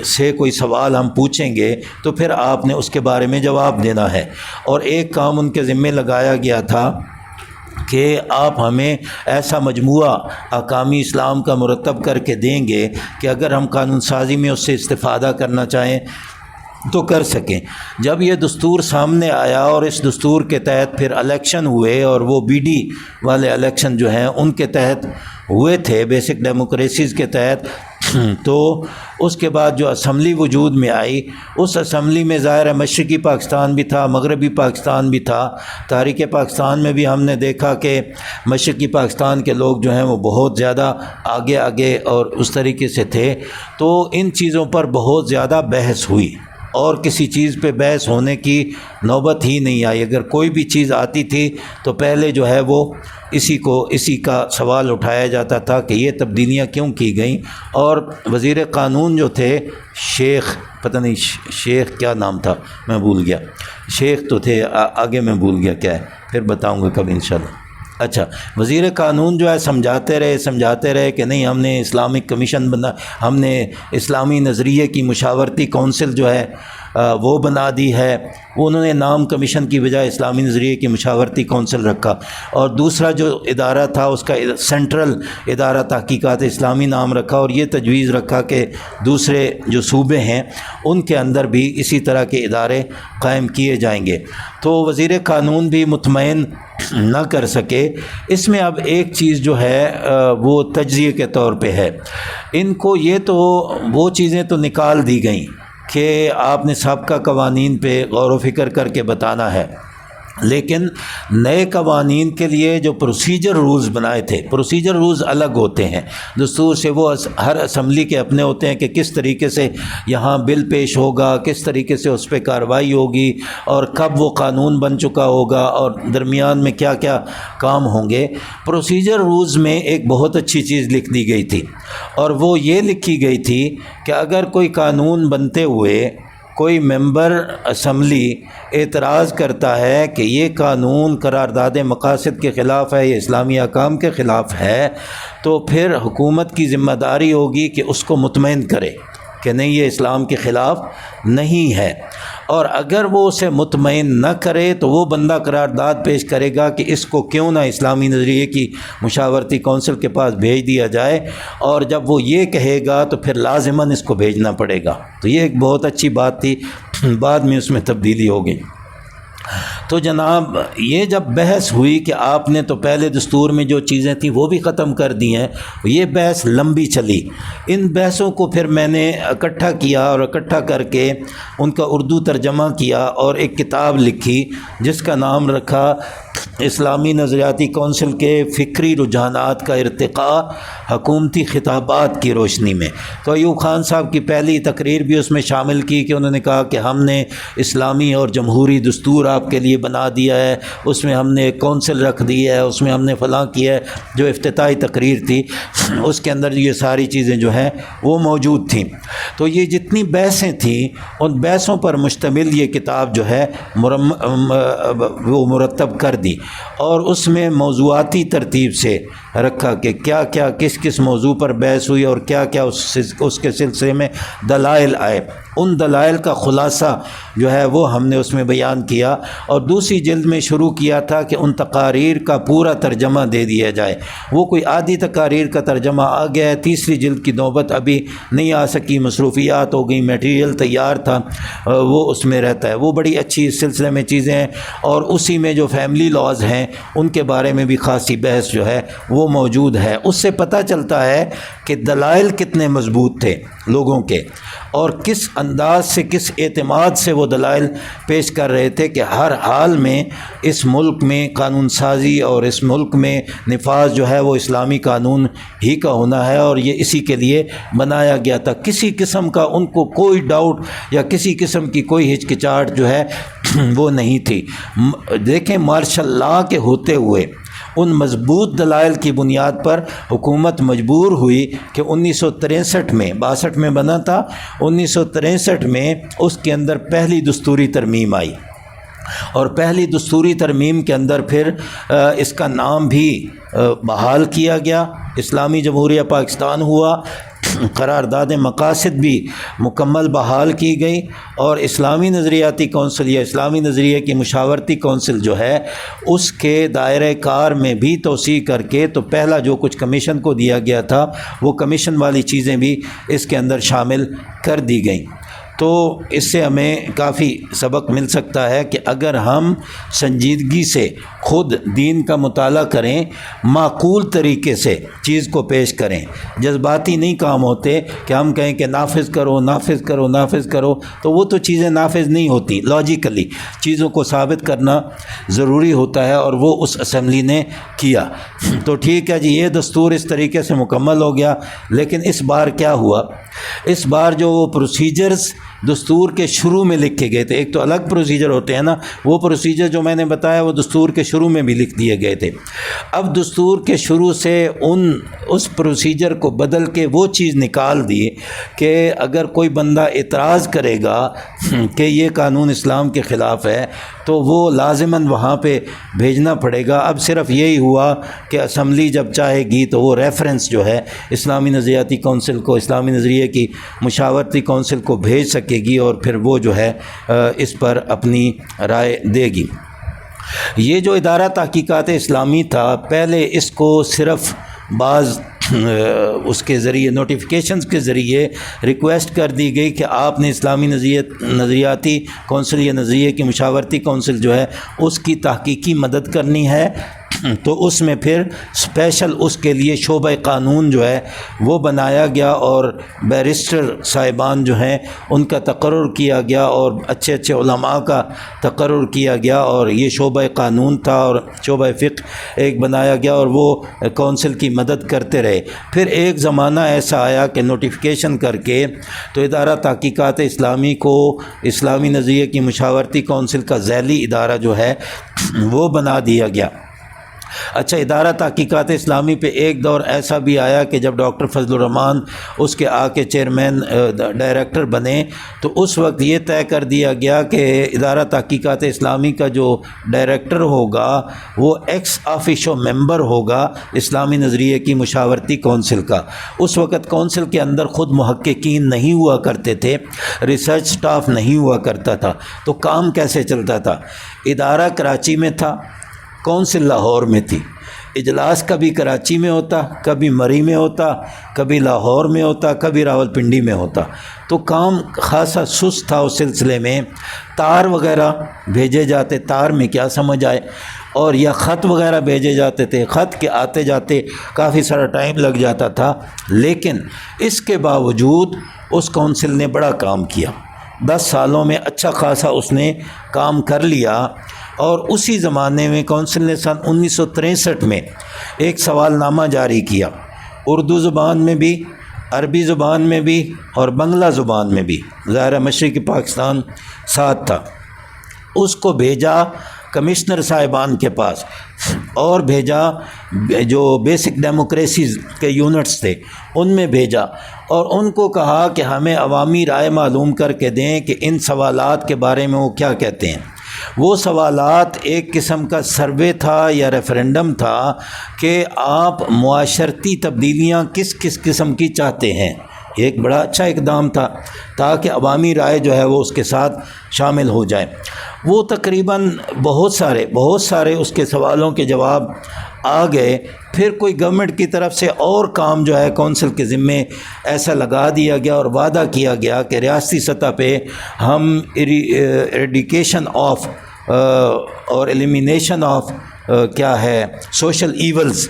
سے کوئی سوال ہم پوچھیں گے تو پھر آپ نے اس کے بارے میں جواب دینا ہے۔ اور ایک کام ان کے ذمہ لگایا گیا تھا کہ آپ ہمیں ایسا مجموعہ احکامی اسلام کا مرتب کر کے دیں گے کہ اگر ہم قانون سازی میں اس سے استفادہ کرنا چاہیں تو کر سکیں۔ جب یہ دستور سامنے آیا اور اس دستور کے تحت پھر الیکشن ہوئے، اور وہ بی ڈی والے الیکشن جو ہیں ان کے تحت ہوئے تھے، بیسک ڈیموکریسیز کے تحت، تو اس کے بعد جو اسمبلی وجود میں آئی، اس اسمبلی میں ظاہر ہے مشرقی پاکستان بھی تھا، مغربی پاکستان بھی تھا۔ تاریخ پاکستان میں بھی ہم نے دیکھا کہ مشرقی پاکستان کے لوگ جو ہیں وہ بہت زیادہ آگے اور اس طریقے سے تھے۔ تو ان چیزوں پر بہت زیادہ بحث ہوئی، اور کسی چیز پہ بحث ہونے کی نوبت ہی نہیں آئی۔ اگر کوئی بھی چیز آتی تھی تو پہلے جو ہے وہ اسی کا سوال اٹھایا جاتا تھا کہ یہ تبدیلیاں کیوں کی گئیں۔ اور وزیر قانون جو تھے شیخ، پتہ نہیں شیخ کیا نام تھا، میں بھول گیا، شیخ تو تھے، آگے میں بھول گیا کیا ہے، پھر بتاؤں گا کبھی انشاءاللہ۔ اچھا، وزیر قانون جو ہے سمجھاتے رہے کہ نہیں، ہم نے اسلامک کمیشن ہم نے اسلامی نظریے کی مشاورتی کونسل جو ہے وہ بنا دی ہے۔ انہوں نے نام کمیشن کی بجائے اسلامی نظریے کی مشاورتی کونسل رکھا، اور دوسرا جو ادارہ تھا اس کا سینٹرل ادارہ تحقیقات اسلامی نام رکھا، اور یہ تجویز رکھا کہ دوسرے جو صوبے ہیں ان کے اندر بھی اسی طرح کے ادارے قائم کیے جائیں گے۔ تو وزیر قانون بھی مطمئن نہ کر سکے۔ اس میں اب ایک چیز جو ہے وہ تجزیے کے طور پہ ہے، ان کو یہ تو وہ چیزیں تو نکال دی گئیں کہ آپ نے سابقہ قوانین پہ غور و فکر کر کے بتانا ہے، لیکن نئے قوانین کے لیے جو پروسیجر رولز بنائے تھے، پروسیجر رولز الگ ہوتے ہیں دستور سے، وہ ہر اسمبلی کے اپنے ہوتے ہیں کہ کس طریقے سے یہاں بل پیش ہوگا، کس طریقے سے اس پہ کارروائی ہوگی، اور کب وہ قانون بن چکا ہوگا، اور درمیان میں کیا کیا کام ہوں گے۔ پروسیجر رولز میں ایک بہت اچھی چیز لکھ دی گئی تھی، اور وہ یہ لکھی گئی تھی کہ اگر کوئی قانون بنتے ہوئے کوئی ممبر اسمبلی اعتراض کرتا ہے کہ یہ قانون قرارداد مقاصد کے خلاف ہے، یہ اسلامی احکام کے خلاف ہے، تو پھر حکومت کی ذمہ داری ہوگی کہ اس کو مطمئن کرے کہ نہیں، یہ اسلام کے خلاف نہیں ہے۔ اور اگر وہ اسے مطمئن نہ کرے تو وہ بندہ قرارداد پیش کرے گا کہ اس کو کیوں نہ اسلامی نظریے کی مشاورتی کونسل کے پاس بھیج دیا جائے، اور جب وہ یہ کہے گا تو پھر لازماً اس کو بھیجنا پڑے گا۔ تو یہ ایک بہت اچھی بات تھی، بعد میں اس میں تبدیلی ہو گئی۔ تو جناب یہ جب بحث ہوئی کہ آپ نے تو پہلے دستور میں جو چیزیں تھیں وہ بھی ختم کر دی ہیں، یہ بحث لمبی چلی۔ ان بحثوں کو پھر میں نے اکٹھا کیا اور اکٹھا کر کے ان کا اردو ترجمہ کیا اور ایک کتاب لکھی جس کا نام رکھا اسلامی نظریاتی کونسل کے فکری رجحانات کا ارتقاء حکومتی خطابات کی روشنی میں۔ تو ایوب خان صاحب کی پہلی تقریر بھی اس میں شامل کی کہ انہوں نے کہا کہ ہم نے اسلامی اور جمہوری دستور آپ کے لیے بنا دیا ہے، اس میں ہم نے ایک کونسل رکھ دی ہے، اس میں ہم نے فلاں کیا ہے۔ جو افتتاحی تقریر تھی اس کے اندر یہ ساری چیزیں جو ہیں وہ موجود تھیں۔ تو یہ جتنی بحثیں تھیں ان بحثوں پر مشتمل یہ کتاب جو ہے وہ مرتب کر دی، اور اس میں موضوعاتی ترتیب سے رکھا کہ کیا کیا کس کس موضوع پر بحث ہوئی اور کیا کیا اس کے سلسلے میں دلائل آئے۔ ان دلائل کا خلاصہ جو ہے وہ ہم نے اس میں بیان کیا، اور دوسری جلد میں شروع کیا تھا کہ ان تقاریر کا پورا ترجمہ دے دیا جائے۔ وہ کوئی آدھی تقاریر کا ترجمہ آ گیا ہے، تیسری جلد کی نوبت ابھی نہیں آ سکی، مصروفیات ہو گئی، میٹیریل تیار تھا وہ اس میں رہتا ہے۔ وہ بڑی اچھی اس سلسلے میں چیزیں ہیں، اور اسی میں جو فیملی لاز ہیں ان کے بارے میں بھی خاصی بحث جو ہے وہ موجود ہے۔ اس سے پتہ چلتا ہے کہ دلائل کتنے مضبوط تھے لوگوں کے، اور کس انداز سے کس اعتماد سے وہ دلائل پیش کر رہے تھے کہ ہر حال میں اس ملک میں قانون سازی اور اس ملک میں نفاذ جو ہے وہ اسلامی قانون ہی کا ہونا ہے، اور یہ اسی کے لیے بنایا گیا تھا۔ کسی قسم کا ان کو کوئی ڈاؤٹ یا کسی قسم کی کوئی ہچکچاہٹ جو ہے وہ نہیں تھی۔ دیکھیں مارشل لا کے ہوتے ہوئے ان مضبوط دلائل کی بنیاد پر حکومت مجبور ہوئی کہ 1963 میں 62 میں بنا تھا، 1963 میں اس کے اندر پہلی دستوری ترمیم آئی، اور پہلی دستوری ترمیم کے اندر پھر اس کا نام بھی بحال کیا گیا، اسلامی جمہوریہ پاکستان ہوا، قرارداد مقاصد بھی مکمل بحال کی گئی، اور اسلامی نظریاتی کونسل یا اسلامی نظریے کی مشاورتی کونسل جو ہے اس کے دائرہ کار میں بھی توسیع کر کے تو پہلا جو کچھ کمیشن کو دیا گیا تھا وہ کمیشن والی چیزیں بھی اس کے اندر شامل کر دی گئیں۔ تو اس سے ہمیں کافی سبق مل سکتا ہے کہ اگر ہم سنجیدگی سے خود دین کا مطالعہ کریں، معقول طریقے سے چیز کو پیش کریں، جذباتی نہیں کام ہوتے کہ ہم کہیں کہ نافذ کرو نافذ کرو نافذ کرو، تو وہ تو چیزیں نافذ نہیں ہوتی۔ لاجیکلی چیزوں کو ثابت کرنا ضروری ہوتا ہے، اور وہ اس اسمبلی نے کیا۔ تو ٹھیک ہے جی، یہ دستور اس طریقے سے مکمل ہو گیا، لیکن اس بار کیا ہوا؟ اس بار جو وہ پروسیجرز دستور کے شروع میں لکھ کے گئے تھے، ایک تو الگ پروسیجر ہوتے ہیں نا، وہ پروسیجر جو میں نے بتایا وہ دستور کے شروع میں بھی لکھ دیے گئے تھے۔ اب دستور کے شروع سے اس پروسیجر کو بدل کے وہ چیز نکال دی کہ اگر کوئی بندہ اعتراض کرے گا کہ یہ قانون اسلام کے خلاف ہے تو وہ لازماً وہاں پہ بھیجنا پڑے گا۔ اب صرف یہی ہوا کہ اسمبلی جب چاہے گی تو وہ ریفرنس جو ہے اسلامی نظریاتی کونسل کو، اسلامی نظریے کی مشاورتی کونسل کو بھیج سکے گی، اور پھر وہ جو ہے اس پر اپنی رائے دے گی۔ یہ جو ادارہ تحقیقات اسلامی تھا، پہلے اس کو صرف بعض اس کے ذریعے نوٹیفیکیشنز کے ذریعے ریکویسٹ کر دی گئی کہ آپ نے اسلامی نظریاتی کونسل یا نظریے کی مشاورتی کونسل جو ہے اس کی تحقیقی مدد کرنی ہے، تو اس میں پھر اسپیشل اس کے لیے شعبہ قانون جو ہے وہ بنایا گیا، اور بیرسٹر صاحبان جو ہیں ان کا تقرر کیا گیا، اور اچھے اچھے علماء کا تقرر کیا گیا، اور یہ شعبہ قانون تھا اور شعبہ فقہ ایک بنایا گیا، اور وہ کونسل کی مدد کرتے رہے۔ پھر ایک زمانہ ایسا آیا کہ نوٹیفیکیشن کر کے تو ادارہ تحقیقات اسلامی کو اسلامی نظریے کی مشاورتی کونسل کا ذیلی ادارہ جو ہے وہ بنا دیا گیا۔ اچھا، ادارہ تحقیقات اسلامی پہ ایک دور ایسا بھی آیا کہ جب ڈاکٹر فضل الرحمان اس کے آ کے چیئرمین ڈائریکٹر بنے تو اس وقت یہ طے کر دیا گیا کہ ادارہ تحقیقات اسلامی کا جو ڈائریکٹر ہوگا وہ ایکس آفیشو ممبر ہوگا اسلامی نظریے کی مشاورتی کونسل کا۔ اس وقت کونسل کے اندر خود محققین نہیں ہوا کرتے تھے، ریسرچ سٹاف نہیں ہوا کرتا تھا، تو کام کیسے چلتا تھا؟ ادارہ کراچی میں تھا، کونسل لاہور میں تھی، اجلاس کبھی کراچی میں ہوتا، کبھی مری میں ہوتا، کبھی لاہور میں ہوتا، کبھی راولپنڈی میں ہوتا۔ تو کام خاصا سست تھا اس سلسلے میں. تار وغیرہ بھیجے جاتے، تار میں کیا سمجھ آئے، اور یا خط وغیرہ بھیجے جاتے تھے، خط کے آتے جاتے کافی سارا ٹائم لگ جاتا تھا. لیکن اس کے باوجود اس کونسل نے بڑا کام کیا. 10 سالوں میں اچھا خاصا اس نے کام کر لیا. اور اسی زمانے میں کونسل نے سن 1963 میں ایک سوال نامہ جاری کیا، اردو زبان میں بھی، عربی زبان میں بھی اور بنگلہ زبان میں بھی. ظاہر مشرقی پاکستان ساتھ تھا. اس کو بھیجا کمشنر صاحبان کے پاس، اور بھیجا جو بیسک ڈیموکریسیز کے یونٹس تھے ان میں بھیجا، اور ان کو کہا کہ ہمیں عوامی رائے معلوم کر کے دیں کہ ان سوالات کے بارے میں وہ کیا کہتے ہیں. وہ سوالات ایک قسم کا سروے تھا یا ریفرنڈم تھا کہ آپ معاشرتی تبدیلیاں کس کس قسم کی چاہتے ہیں. ایک بڑا اچھا اقدام تھا تاکہ عوامی رائے جو ہے وہ اس کے ساتھ شامل ہو جائے. وہ تقریباً بہت سارے اس کے سوالوں کے جواب آ گئے. پھر کوئی گورنمنٹ کی طرف سے اور کام جو ہے کونسل کے ذمے ایسا لگا دیا گیا اور وعدہ کیا گیا کہ ریاستی سطح پہ ہم ایریڈیکیشن آف اور ایلیمینیشن آف کیا ہے سوشل ایولز،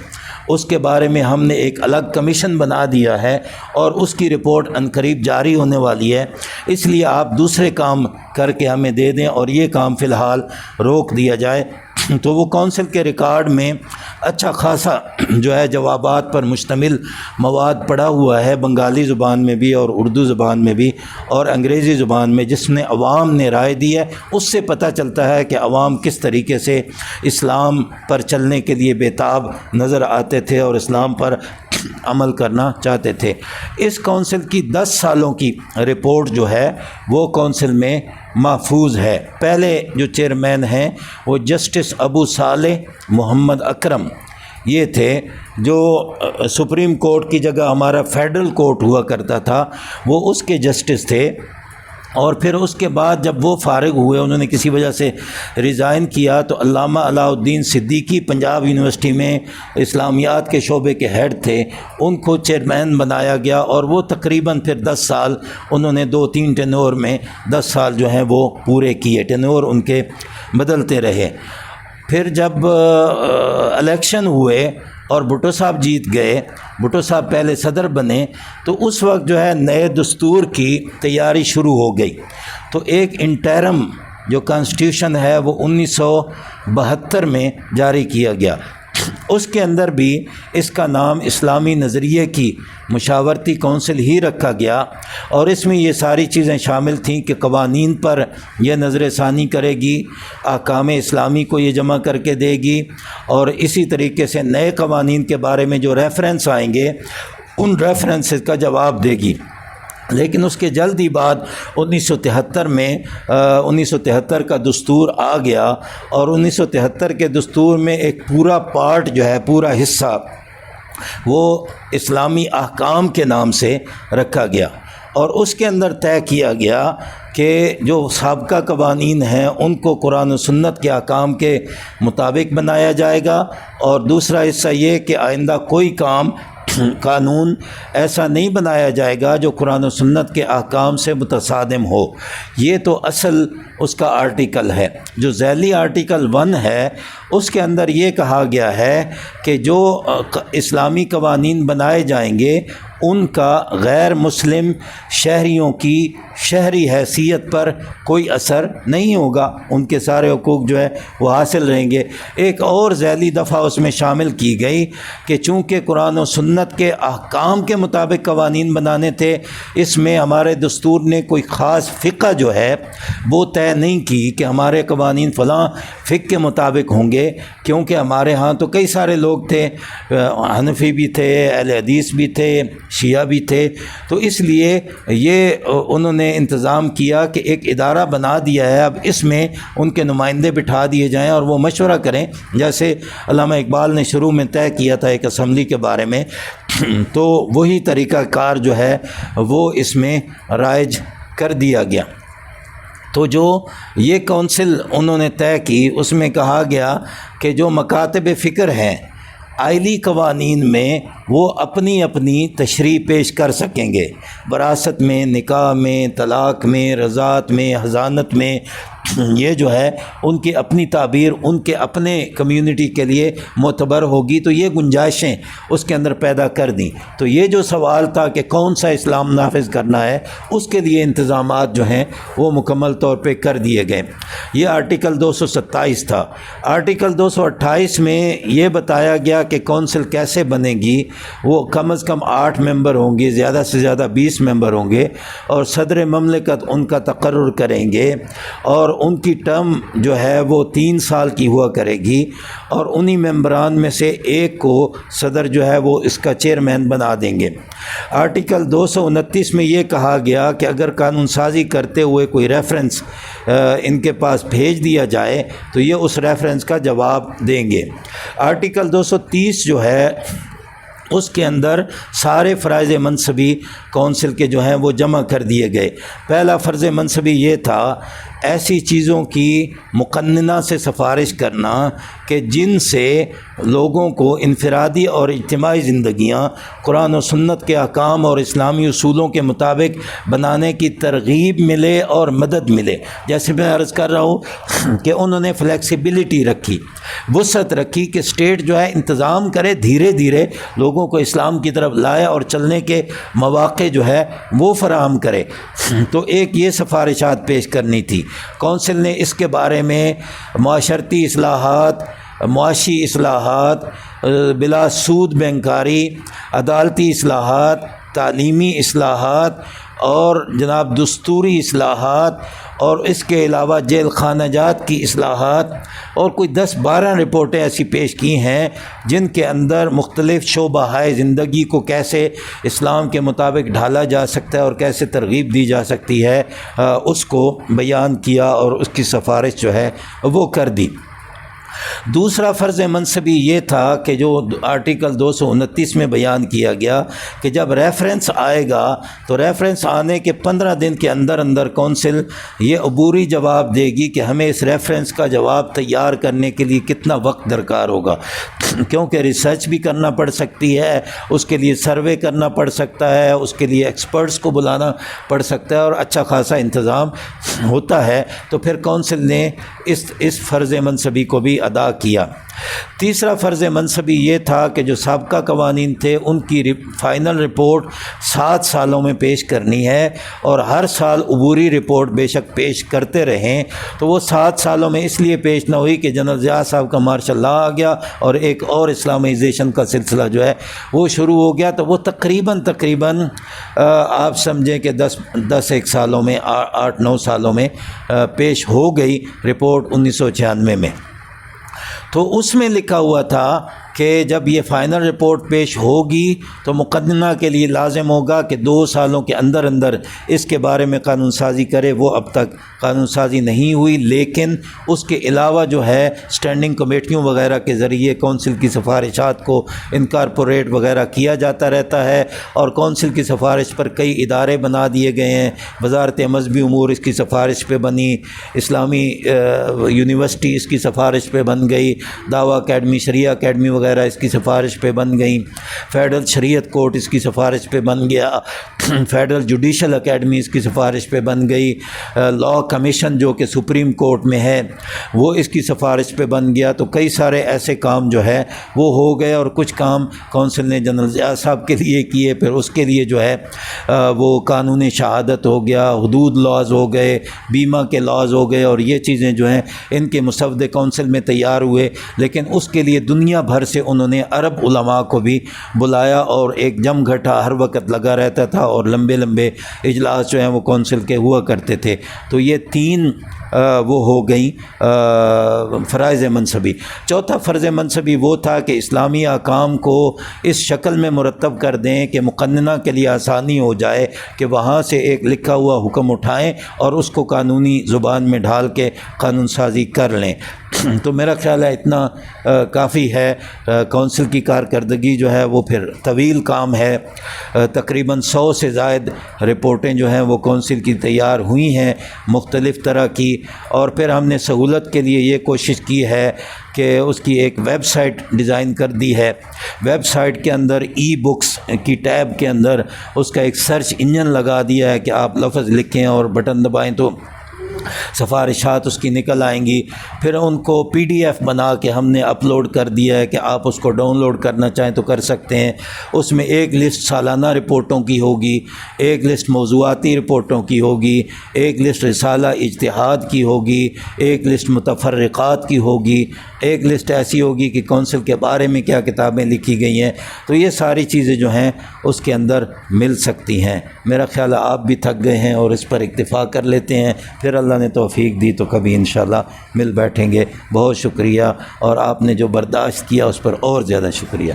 اس کے بارے میں ہم نے ایک الگ کمیشن بنا دیا ہے اور اس کی رپورٹ عنقریب جاری ہونے والی ہے. اس لیے آپ دوسرے کام کر کے ہمیں دے دیں اور یہ کام فی الحال روک دیا جائے. تو وہ کونسل کے ریکارڈ میں اچھا خاصا جو ہے جوابات پر مشتمل مواد پڑا ہوا ہے، بنگالی زبان میں بھی اور اردو زبان میں بھی اور انگریزی زبان میں، جس میں عوام نے رائے دی ہے. اس سے پتہ چلتا ہے کہ عوام کس طریقے سے اسلام پر چلنے کے لیے بےتاب نظر آتے تھے اور اسلام پر عمل کرنا چاہتے تھے. اس کونسل کی 10 سالوں کی رپورٹ جو ہے وہ کونسل میں محفوظ ہے. پہلے جو چیئرمین ہیں وہ جسٹس ابو صالح محمد اکرم یہ تھے، جو سپریم کورٹ کی جگہ ہمارا فیڈرل کورٹ ہوا کرتا تھا، وہ اس کے جسٹس تھے. اور پھر اس کے بعد جب وہ فارغ ہوئے، انہوں نے کسی وجہ سے ریزائن کیا، تو علامہ علاء الدین صدیقی پنجاب یونیورسٹی میں اسلامیات کے شعبے کے ہیڈ تھے، ان کو چیئرمین بنایا گیا. اور وہ تقریباً پھر 10 سال انہوں نے 2-3 ٹینور میں 10 سال جو ہیں وہ پورے کیے. ٹینور ان کے بدلتے رہے. پھر جب الیکشن ہوئے اور بھٹو صاحب جیت گئے، بھٹو صاحب پہلے صدر بنے، تو اس وقت جو ہے نئے دستور کی تیاری شروع ہو گئی. تو ایک انٹرم جو کانسٹیٹیوشن ہے وہ 1972 میں جاری کیا گیا. اس کے اندر بھی اس کا نام اسلامی نظریے کی مشاورتی کونسل ہی رکھا گیا، اور اس میں یہ ساری چیزیں شامل تھیں کہ قوانین پر یہ نظر ثانی کرے گی، احکام اسلامی کو یہ جمع کر کے دے گی، اور اسی طریقے سے نئے قوانین کے بارے میں جو ریفرنس آئیں گے ان ریفرنسز کا جواب دے گی. لیکن اس کے جلد ہی بعد 1973 میں 1973 کا دستور آ گیا، اور 1973 کے دستور میں ایک پورا پارٹ جو ہے، پورا حصہ وہ اسلامی احکام کے نام سے رکھا گیا. اور اس کے اندر طے کیا گیا کہ جو سابقہ قوانین ہیں ان کو قرآن و سنت کے احکام کے مطابق بنایا جائے گا، اور دوسرا حصہ یہ کہ آئندہ کوئی قانون ایسا نہیں بنایا جائے گا جو قرآن و سنت کے احکام سے متصادم ہو. یہ تو اصل اس کا آرٹیکل ہے. جو ذیلی آرٹیکل 1 ہے اس کے اندر یہ کہا گیا ہے کہ جو اسلامی قوانین بنائے جائیں گے ان کا غیر مسلم شہریوں کی شہری حیثیت پر کوئی اثر نہیں ہوگا، ان کے سارے حقوق جو ہے وہ حاصل رہیں گے. ایک اور ذیلی دفعہ اس میں شامل کی گئی کہ چونکہ قرآن و سنت کے احکام کے مطابق قوانین بنانے تھے، اس میں ہمارے دستور نے کوئی خاص فقہ جو ہے وہ طے نہیں کی کہ ہمارے قوانین فلاں فقہ کے مطابق ہوں گے، کیونکہ ہمارے ہاں تو کئی سارے لوگ تھے، حنفی بھی تھے، اہل حدیث بھی تھے، شیعہ بھی تھے. تو اس لیے یہ انہوں نے انتظام کیا کہ ایک ادارہ بنا دیا ہے، اب اس میں ان کے نمائندے بٹھا دیے جائیں اور وہ مشورہ کریں، جیسے علامہ اقبال نے شروع میں طے کیا تھا ایک اسمبلی کے بارے میں. تو وہی طریقہ کار جو ہے وہ اس میں رائج کر دیا گیا. تو جو یہ کونسل انہوں نے طے کی اس میں کہا گیا کہ جو مکاتب فکر ہیں آئلی قوانین میں وہ اپنی اپنی تشریح پیش کر سکیں گے، وراثت میں، نکاح میں، طلاق میں، رضاعت میں، حضانت میں، یہ جو ہے ان کی اپنی تعبیر ان کے اپنے کمیونٹی کے لیے معتبر ہوگی، تو یہ گنجائشیں اس کے اندر پیدا کر دیں۔ تو یہ جو سوال تھا کہ کون سا اسلام نافذ کرنا ہے، اس کے لیے انتظامات جو ہیں وہ مکمل طور پہ کر دیے گئے۔ یہ آرٹیکل 227 تھا۔ آرٹیکل 228 میں یہ بتایا گیا کہ کونسل کیسے بنے گی، وہ کم از کم 8 ممبر ہوں گے، زیادہ سے زیادہ 20 ممبر ہوں گے، اور صدر مملکت ان کا تقرر کریں گے، اور ان کی ٹرم جو ہے وہ 3 سال کی ہوا کرے گی، اور انہی ممبران میں سے ایک کو صدر جو ہے وہ اس کا چیئرمین بنا دیں گے۔ آرٹیکل 229 میں یہ کہا گیا کہ اگر قانون سازی کرتے ہوئے کوئی ریفرنس ان کے پاس بھیج دیا جائے تو یہ اس ریفرنس کا جواب دیں گے۔ آرٹیکل 230 جو ہے اس کے اندر سارے فرائض منصبی کونسل کے جو ہیں وہ جمع کر دیے گئے۔ پہلا فرض منصبی یہ تھا ایسی چیزوں کی مقننہ سے سفارش کرنا کہ جن سے لوگوں کو انفرادی اور اجتماعی زندگیاں قرآن و سنت کے احکام اور اسلامی اصولوں کے مطابق بنانے کی ترغیب ملے اور مدد ملے۔ جیسے میں عرض کر رہا ہوں کہ انہوں نے فلیکسیبلٹی رکھی، وسعت رکھی کہ اسٹیٹ جو ہے انتظام کرے، دھیرے دھیرے لوگوں کو اسلام کی طرف لائے اور چلنے کے مواقع جو ہے وہ فراہم کرے۔ تو ایک یہ سفارشات پیش کرنی تھی۔ کونسل نے اس کے بارے میں معاشرتی اصلاحات، معاشی اصلاحات، بلا سود بینکاری، عدالتی اصلاحات، تعلیمی اصلاحات اور جناب دستوری اصلاحات، اور اس کے علاوہ جیل خانہ جات کی اصلاحات، اور کوئی 10-12 رپورٹیں ایسی پیش کی ہیں جن کے اندر مختلف شعبہ زندگی کو کیسے اسلام کے مطابق ڈھالا جا سکتا ہے اور کیسے ترغیب دی جا سکتی ہے، اس کو بیان کیا اور اس کی سفارش جو ہے وہ کر دی۔ دوسرا فرض منصبی یہ تھا کہ جو آرٹیکل 229 میں بیان کیا گیا کہ جب ریفرنس آئے گا تو ریفرنس آنے کے 15 دن کے اندر اندر کونسل یہ عبوری جواب دے گی کہ ہمیں اس ریفرنس کا جواب تیار کرنے کے لیے کتنا وقت درکار ہوگا، کیونکہ ریسرچ بھی کرنا پڑ سکتی ہے، اس کے لیے سروے کرنا پڑ سکتا ہے، اس کے لیے ایکسپرٹس کو بلانا پڑ سکتا ہے، اور اچھا خاصا انتظام ہوتا ہے۔ تو پھر کونسل نے اس فرض منصبی کو بھی ادا کیا۔ تیسرا فرض منصبی یہ تھا کہ جو سابقہ قوانین تھے ان کی فائنل رپورٹ 7 سالوں میں پیش کرنی ہے، اور ہر سال عبوری رپورٹ بے شک پیش کرتے رہیں۔ تو وہ 7 سالوں میں اس لیے پیش نہ ہوئی کہ جنرل ضیاء صاحب کا مارشل لا آ گیا اور ایک اور اسلامائزیشن کا سلسلہ جو ہے وہ شروع ہو گیا، تو وہ تقریباً آپ سمجھیں کہ 10-1 سالوں میں، 8-9 سالوں میں پیش ہو گئی رپورٹ 1996 میں۔ تو اس میں لکھا ہوا تھا کہ جب یہ فائنل رپورٹ پیش ہوگی تو مقننہ کے لیے لازم ہوگا کہ 2 سالوں کے اندر اندر اس کے بارے میں قانون سازی کرے۔ وہ اب تک قانون سازی نہیں ہوئی، لیکن اس کے علاوہ جو ہے اسٹینڈنگ کمیٹیوں وغیرہ کے ذریعے کونسل کی سفارشات کو انکارپوریٹ وغیرہ کیا جاتا رہتا ہے، اور کونسل کی سفارش پر کئی ادارے بنا دیے گئے ہیں۔ وزارت مذہبی امور اس کی سفارش پہ بنی، اسلامی یونیورسٹی اس کی سفارش پہ بن گئی، دعویٰ اکیڈمی، شریعہ اکیڈمی وغیرہ اس کی سفارش پہ بن گئیں، فیڈرل شریعت کورٹ اس کی سفارش پہ بن گیا، فیڈرل جوڈیشل اکیڈمی اس کی سفارش پہ بن گئی، لاء کمیشن جو کہ سپریم کورٹ میں ہے وہ اس کی سفارش پہ بن گیا۔ تو کئی سارے ایسے کام جو ہے وہ ہو گئے، اور کچھ کام کونسل نے جنرل ضیاء صاحب کے لیے کیے، پھر اس کے لیے جو ہے وہ قانون شہادت ہو گیا، حدود لاز ہو گئے، بیمہ کے لاز ہو گئے، اور یہ چیزیں جو ہیں ان کے مسودے کونسل میں تیار ہوئے۔ لیکن اس کے لیے دنیا بھر سے انہوں نے عرب علماء کو بھی بلایا، اور ایک جم گھٹا ہر وقت لگا رہتا تھا، اور لمبے اجلاس جو ہیں وہ کونسل کے ہوا کرتے تھے۔ تو یہ 3 وہ ہو گئیں فرائض منصبی۔ چوتھا فرض منصبی وہ تھا کہ اسلامی احکام کو اس شکل میں مرتب کر دیں کہ مقننہ کے لیے آسانی ہو جائے کہ وہاں سے ایک لکھا ہوا حکم اٹھائیں اور اس کو قانونی زبان میں ڈھال کے قانون سازی کر لیں۔ تو میرا خیال ہے اتنا کافی ہے۔ کونسل کی کارکردگی جو ہے وہ پھر طویل کام ہے، تقریباً 100 سے زائد رپورٹیں جو ہیں وہ کونسل کی تیار ہوئی ہیں، مختلف طرح کی اور پھر ہم نے سہولت کے لیے یہ کوشش کی ہے کہ اس کی ایک ویب سائٹ ڈیزائن کر دی ہے۔ ویب سائٹ کے اندر ای بکس کی ٹیب کے اندر اس کا ایک سرچ انجن لگا دیا ہے کہ آپ لفظ لکھیں اور بٹن دبائیں تو سفارشات اس کی نکل آئیں گی۔ پھر ان کو پی ڈی ایف بنا کے ہم نے اپلوڈ کر دیا ہے کہ آپ اس کو ڈاؤن لوڈ کرنا چاہیں تو کر سکتے ہیں۔ اس میں ایک لسٹ سالانہ رپورٹوں کی ہوگی، ایک لسٹ موضوعاتی رپورٹوں کی ہوگی، ایک لسٹ رسالہ اجتہاد کی ہوگی، ایک لسٹ متفرقات کی ہوگی، ایک لسٹ ایسی ہوگی کہ کونسل کے بارے میں کیا کتابیں لکھی گئی ہیں۔ تو یہ ساری چیزیں جو ہیں اس کے اندر مل سکتی ہیں۔ میرا خیال ہے آپ بھی تھک گئے ہیں اور اس پر اکتفا کر لیتے ہیں، پھر اللہ نے توفیق دی تو کبھی انشاءاللہ مل بیٹھیں گے۔ بہت شکریہ، اور آپ نے جو برداشت کیا اس پر اور زیادہ شکریہ۔